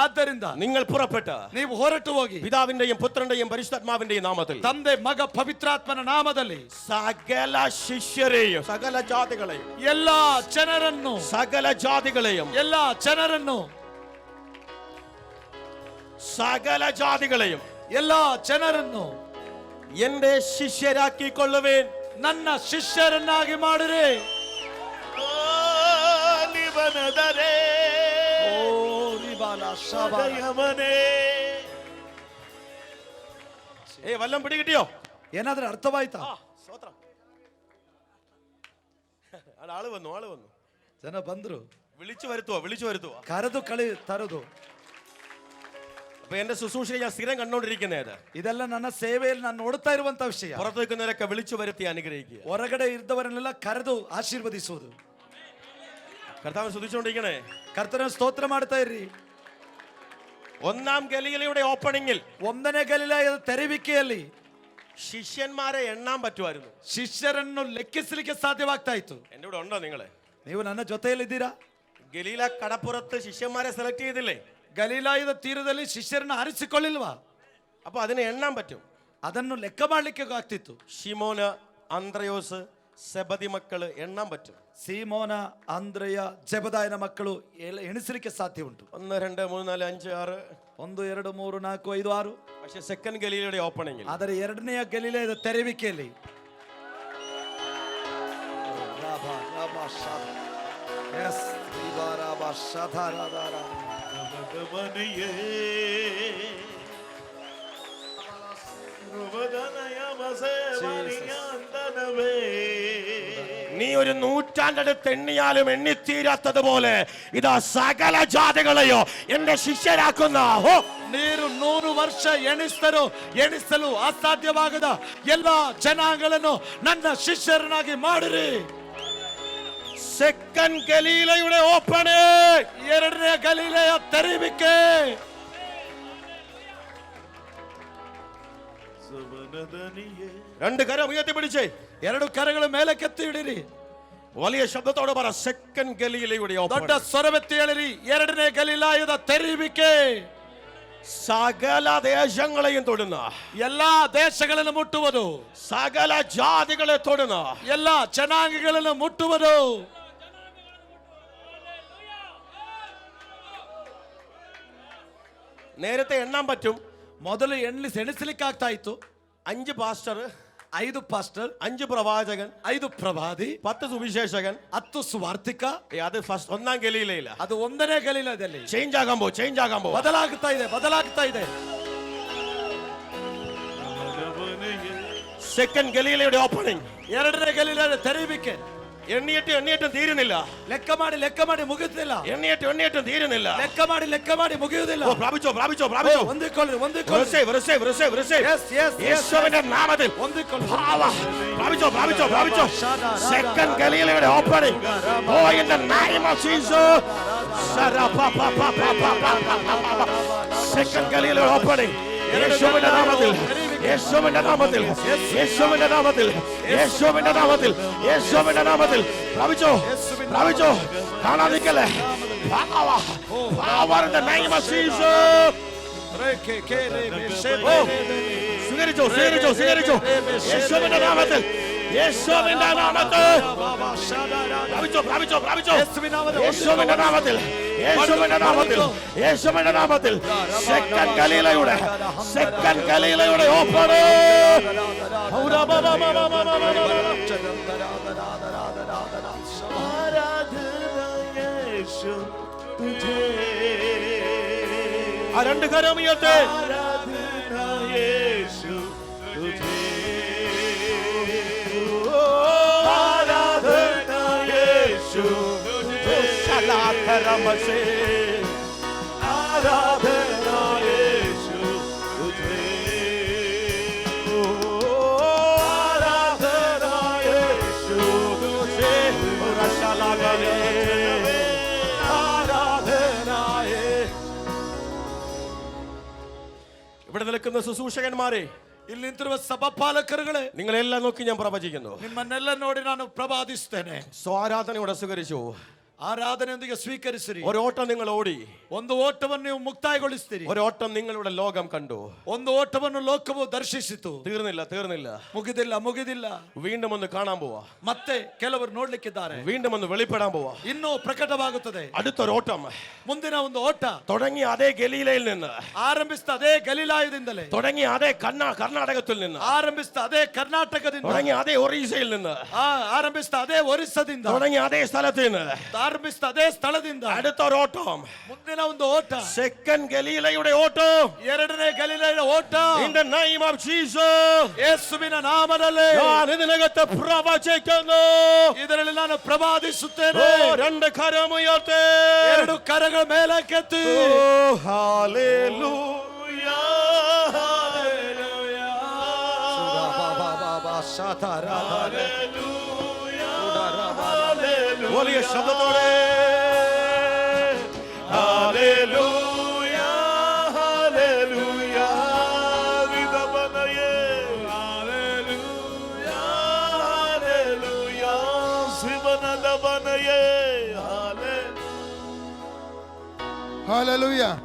ಆದ್ದರಿಂದ നിങ്ങൾ പുറപ്പെട്ട് ನೀವು ಹೊರಟು ಹೋಗಿ പിതാവിന്റെയും പുത്രന്റെയും പരിശുദ്ധാത്മാവിന്റെയും നാമത്തിൽ ತಂದೆ ಮಗ ಪವಿತ್ರಾತ್ಮನ ನಾಮದಲ್ಲಿ സകല ശിഷ്യരെയും സകല ജാതികളെയും ಎಲ್ಲಾ ಜನರನ್ನು സകല ജാതികളെയും ಎಲ್ಲಾ ಜನರನ್ನು സകല ജാതികളെയും ಎಲ್ಲಾ ಜನರನ್ನು എന്റെ ശിഷ്യരാക്കിക്കൊള്ളുവേൻ. ನನ್ನ ಶಿಷ್ಯರನ್ನಾಗಿ ಮಾಡಿರಿ. വല്ലം പിടികിട്ടിയോ? ಏನಾದ್ರೂ ಅರ್ಥವಾಯ್ತಾ? സ്തോത്രം. ആള് വന്നു. ಜನ ಬಂದ್ರು, വിളിച്ചു വരുത്തുവോ. ಕರೆದು ಕಳಿ ತರದು. അപ്പൊ എന്റെ ശുശ്രൂഷയെ ഞാൻ സ്ഥിരം കണ്ടോണ്ടിരിക്കുന്നത്. ಇದೆಲ್ಲ ನನ್ನ ಸೇವೆಯಲ್ಲಿ ನಾನು ನೋಡ್ತಾ ಇರುವಂತ ವಿಷಯ. പുറത്തു നിൽക്കുന്നവരൊക്കെ വിളിച്ചു വരുത്തി അനുഗ്രഹിക്കുക. ಹೊರಗಡೆ ಇದ್ದವರನ್ನೆಲ್ಲ ಕರೆದು ಆಶೀರ್ವದಿಸುವುದು. കർത്താവ് സ്തുതിച്ചുകൊണ്ടിരിക്കണേ. ಕರ್ತನ ಸ್ತೋತ್ರ ಮಾಡ್ತಾ ಇರ್ರಿ. ഒന്നാം ഗലീലയുടെ ഓപ്പണിംഗിൽ ಒಂದನೇ ಗಲಿಲಾಯದ ತೆರೆಯುವಿಕೆಯಲ್ಲಿ ശിഷ്യന്മാരെ എണ്ണാൻ പറ്റുമായിരുന്നു. ಶಿಷ್ಯರನ್ನು ಲೆಕ್ಕಿಸಲಿಕ್ಕೆ ಸಾಧ್ಯವಾಗ್ತಾ ಇತ್ತು. എന്റെ കൂടെ ഉണ്ടോ നിങ്ങളെ? ನೀವು ನನ್ನ ಜೊತೆಯಲ್ಲಿದ್ದೀರಾ? ഗലീല കടപ്പുറത്ത് ശിഷ്യന്മാരെ സെലക്ട് ചെയ്തില്ലേ? ಗಲಿಲಾಯದ ತೀರದಲ್ಲಿ ಶಿಷ್ಯರನ್ನು ಆರಿಸಿಕೊಳ್ಳಿಲ್ವಾ? അപ്പൊ അതിനെ എണ്ണാൻ പറ്റും. ಅದನ್ನು ಲೆಕ್ಕ ಮಾಡ್ಲಿಕ್ಕೆ ಆಗ್ತಿತ್ತು. ഷിമോന്, അന്ത്രയോസ്, സെബദി മക്കള് എണ്ണാൻ പറ്റും. ಸೀಮೋನ, ಅಂದ್ರೆಯ, ಜೆಬದಾಯನ ಮಕ್ಕಳು ಎಣಿಸಲಿಕ್ಕೆ ಸಾಧ್ಯ ಉಂಟು. 1 2 3 4 5 6 1 2 3 4 5 6. പക്ഷെ സെക്കൻഡ് ഗലീലയുടെ ഓപ്പണിംഗിൽ, ಆದರೆ ಎರಡನೆಯ ಗಲಿಲಾಯದ ತೆರೆಯುವಿಕೆಯಲ್ಲಿ നീ ഒരു നൂറ്റാണ്ടടുത്ത് എണ്ണിയാലും എണ്ണിത്തീരാത്തതുപോലെ ഇതാ സകല ജാതികളെയോ എന്റെ ശിഷ്യരാക്കുന്ന ನೀರು 100 ವರ್ಷ ಎಣಿಸಲು ಅಸಾಧ್ಯವಾಗದ ಎಲ್ಲಾ ಜನಾಂಗಗಳನ್ನು ನನ್ನ ಶಿಷ್ಯರನ್ನಾಗಿ ಮಾಡಿರಿ. സെക്കൻഡ് ഗലീലയുടെ ഓപ്പണിംഗ്, ಎರಡನೇ ಗಲಿಲಾಯ ತೆರೆಯುವಿಕೆ. രണ്ട് കരം ഉയർത്തി പിടിച്ചേ, ಎರಡು ಕರಗಳ ಮೇಲೆ ಕೆತ್ತಿ ಹಿಡಿರಿ. വലിയ ശബ്ദത്തോടെ പറ, സെക്കൻഡ് ഗലീലയുടെ ದೊಡ್ಡ ഓപ്പണിംഗ്. ಸ್ವರವೆತ್ತಿ ಹೇಳಿರಿ, ಎರಡನೇ ಗಲಿಲಾಯದ ತೆರೆಯುವಿಕೆ. സകല ദേശങ്ങളെയും തൊടുന്ന, ಎಲ್ಲಾ ದೇಶಗಳನ್ನು ಮುಟ್ಟುವುದು, സകല ജാതികളെ തൊടുന്ന, ಎಲ್ಲಾ ಜನಾಂಗಗಳನ್ನು ಮುಟ್ಟುವುದು. നേരത്തെ എണ്ണാൻ പറ്റും. ಮೊದಲು ಎಣಿಸಲಿಕ್ಕೆ ಆಗ್ತಾ ಇತ್ತು. 5 പാസ്റ്റർ, 5 ಪಾಸ್ಟರ್, 5 പ്രവാചകൻ, 5 ಪ್ರವಾದಿ, 10 സുവിശേഷകൻ. 10 ಸುವಾರ್ತಿಕ. അത് ഫസ്റ്റ് ഒന്നാം ഗലീലയില. ಅದು ಒಂದನೇ ಗಲಿಲಾಯದಲ್ಲಿ ചേഞ്ച് ആകാൻ പോ. ಬದಲಾಗ್ತಾ ಇದೆ. സെക്കൻഡ് ഗലീലയുടെ ഓപ്പണിംഗ്, ಎರಡನೇ ಗಲಿಲಾಯದ ತೆರೆಯುವಿಕೆ. എണ്ണിയിട്ടും തീരുന്നില്ല. ಲೆಕ್ಕ ಮಾಡಿ ಮುಗಿಯುತ್ತಿಲ್ಲ. എണ്ണിയിട്ടും തീരുന്നില്ല. ಲೆಕ್ಕ ಮಾಡಿ ಮುಗಿಯುವುದಿಲ್ಲ. പ്രാപിച്ചോ. ಹೊಂದಿಕೊಳ್ಳಿ. യേശുവിന്റെ നാമത്തിൽ പ്രാപിച്ചോ. സെക്കൻഡ് ഗലീലയുടെ opening. In the name of Jesus. Second ഗലീലയുടെ ഓപ്പണിംഗ്. യേശുവിന്റെ നാമത്തിൽ പ്രാപിച്ചോ. കാണാതിരിക്കല്ലേ. Power in the name of Jesus. സ്വീകരിച്ചോ. യേശുവിന്റെ നാമത്തിൽ യേശുവിന്റെ നാമത്തിൽ പ്രാപിച്ചോ പ്രാപിച്ചോ പ്രാപിച്ചോ യേശുവിന്റെ നാമത്തിൽ യേശുവിന്റെ നാമത്തിൽ യേശുവിന്റെ നാമത്തിൽ സെക്കൻഡ് ഗലീലയുടെ ഓപ്പൺ യേശു തുझे ആ രണ്ട് കരം ഉയർത്തി आराधना യേശു तुझे आराधना യേശു तुझे ശലാധരമസേ आराधना യേശു तुझे आराधना യേശു तुझे ശലാധരമസേ ഇവിടെ നിൽക്കുന്ന ശുശ്രൂഷകന്മാരെ, ಇಲ್ಲಿ ನಿಂತಿರುವ ಸಭಾಪಾಲಕರುಗಳೇ, നിങ്ങളെല്ലാം നോക്കി ഞാൻ പ്രവചിക്കുന്നു. ನಿಮ್ಮನ್ನೆಲ್ಲ ನೋಡಿ ನಾನು ಪ್ರವಾದಿಸ್ತೇನೆ. സ്വാരാധനയോടെ സ്വീകരിച്ചു. ಆರಾಧನೆಯೊಂದಿಗೆ ಸ್ವೀಕರಿಸಿರಿ. ഒരോട്ടം നിങ്ങൾ ഓടി, ಒಂದು ಓಟವನ್ನು ನೀವು ಮುಕ್ತಾಯಗೊಳಿಸ್ತೀರಿ. ഒരോട്ടം നിങ്ങളുടെ ലോകം കണ്ടു. ಒಂದು ಓಟವನ್ನು ಲೋಕವು ದರ್ಶಿಸಿತು. തീർന്നില്ല ಮುಗಿದಿಲ್ಲ. വീണ്ടും ഒന്ന് കാണാൻ പോവാ. ಮತ್ತೆ ಕೆಲವರು ನೋಡ್ಲಿಕ್ಕಿದ್ದಾರೆ. വീണ്ടും ഒന്ന് വെളിപ്പെടാൻ പോവാ. ಇನ್ನೂ ಪ್ರಕಟವಾಗುತ್ತದೆ. അടുത്തൊരോട്ടം ಮುಂದಿನ ಒಂದು ಓಟ തുടങ്ങി അതേ ഗലീലയിൽ നിന്ന്, ಆರಂಭಿಸಿದ ಅದೇ ಗಲೀಲಾಯದಿಂದಲೇ, തുടങ്ങി അതേ കർണാടകത്തിൽ നിന്ന്, ಆರಂಭಿಸಿದ ಅದೇ ಕರ್ನಾಟಕದಿಂದ, തുടങ്ങി അതേ ഒറീസയിൽ നിന്ന്, ಆರಂಭಿಸಿದ ಅದೇ ಒರಿಸ್ಸಾದಿಂದ, തുടങ്ങി അതേ സ്ഥലത്ത് നിന്ന്, ಆರಂಭಿಸಿದ ಅದೇ ಸ್ಥಳದಿಂದ അടുത്തൊരോട്ടം ಮುಂದಿನ ಒಂದು ಓಟ, സെക്കൻഡ് ഗലീലയുടെ ഓട്ടം. ಎರಡನೇ ಗಲೀಲಾಯದ ಓಟ. In the name of Jesus, ಯೇಸುವಿನ ನಾಮದಲ್ಲಿ ഞാൻ ഇതിനകത്ത് പ്രവചിക്കുന്നു. ಇದರಲ್ಲಿ ನಾನು ಪ್ರವಾದಿಸುತ್ತೇನೆ. ഓ, രണ്ട് കരമുയർത്തി, ಎರಡು ಕರಗಳ ಮೇಲಕ್ಕೆತ್ತಿ. ഓ, ഹല്ലേലൂയ, വലിയ ശബ്ദത്തോടെ ഹല്ലേലൂയ, ഹല്ലേലൂയ വിദവനയേ ഹല്ലേലൂയ ഹല്ലേലൂയ ശിവനദവനയേ Hallelujah.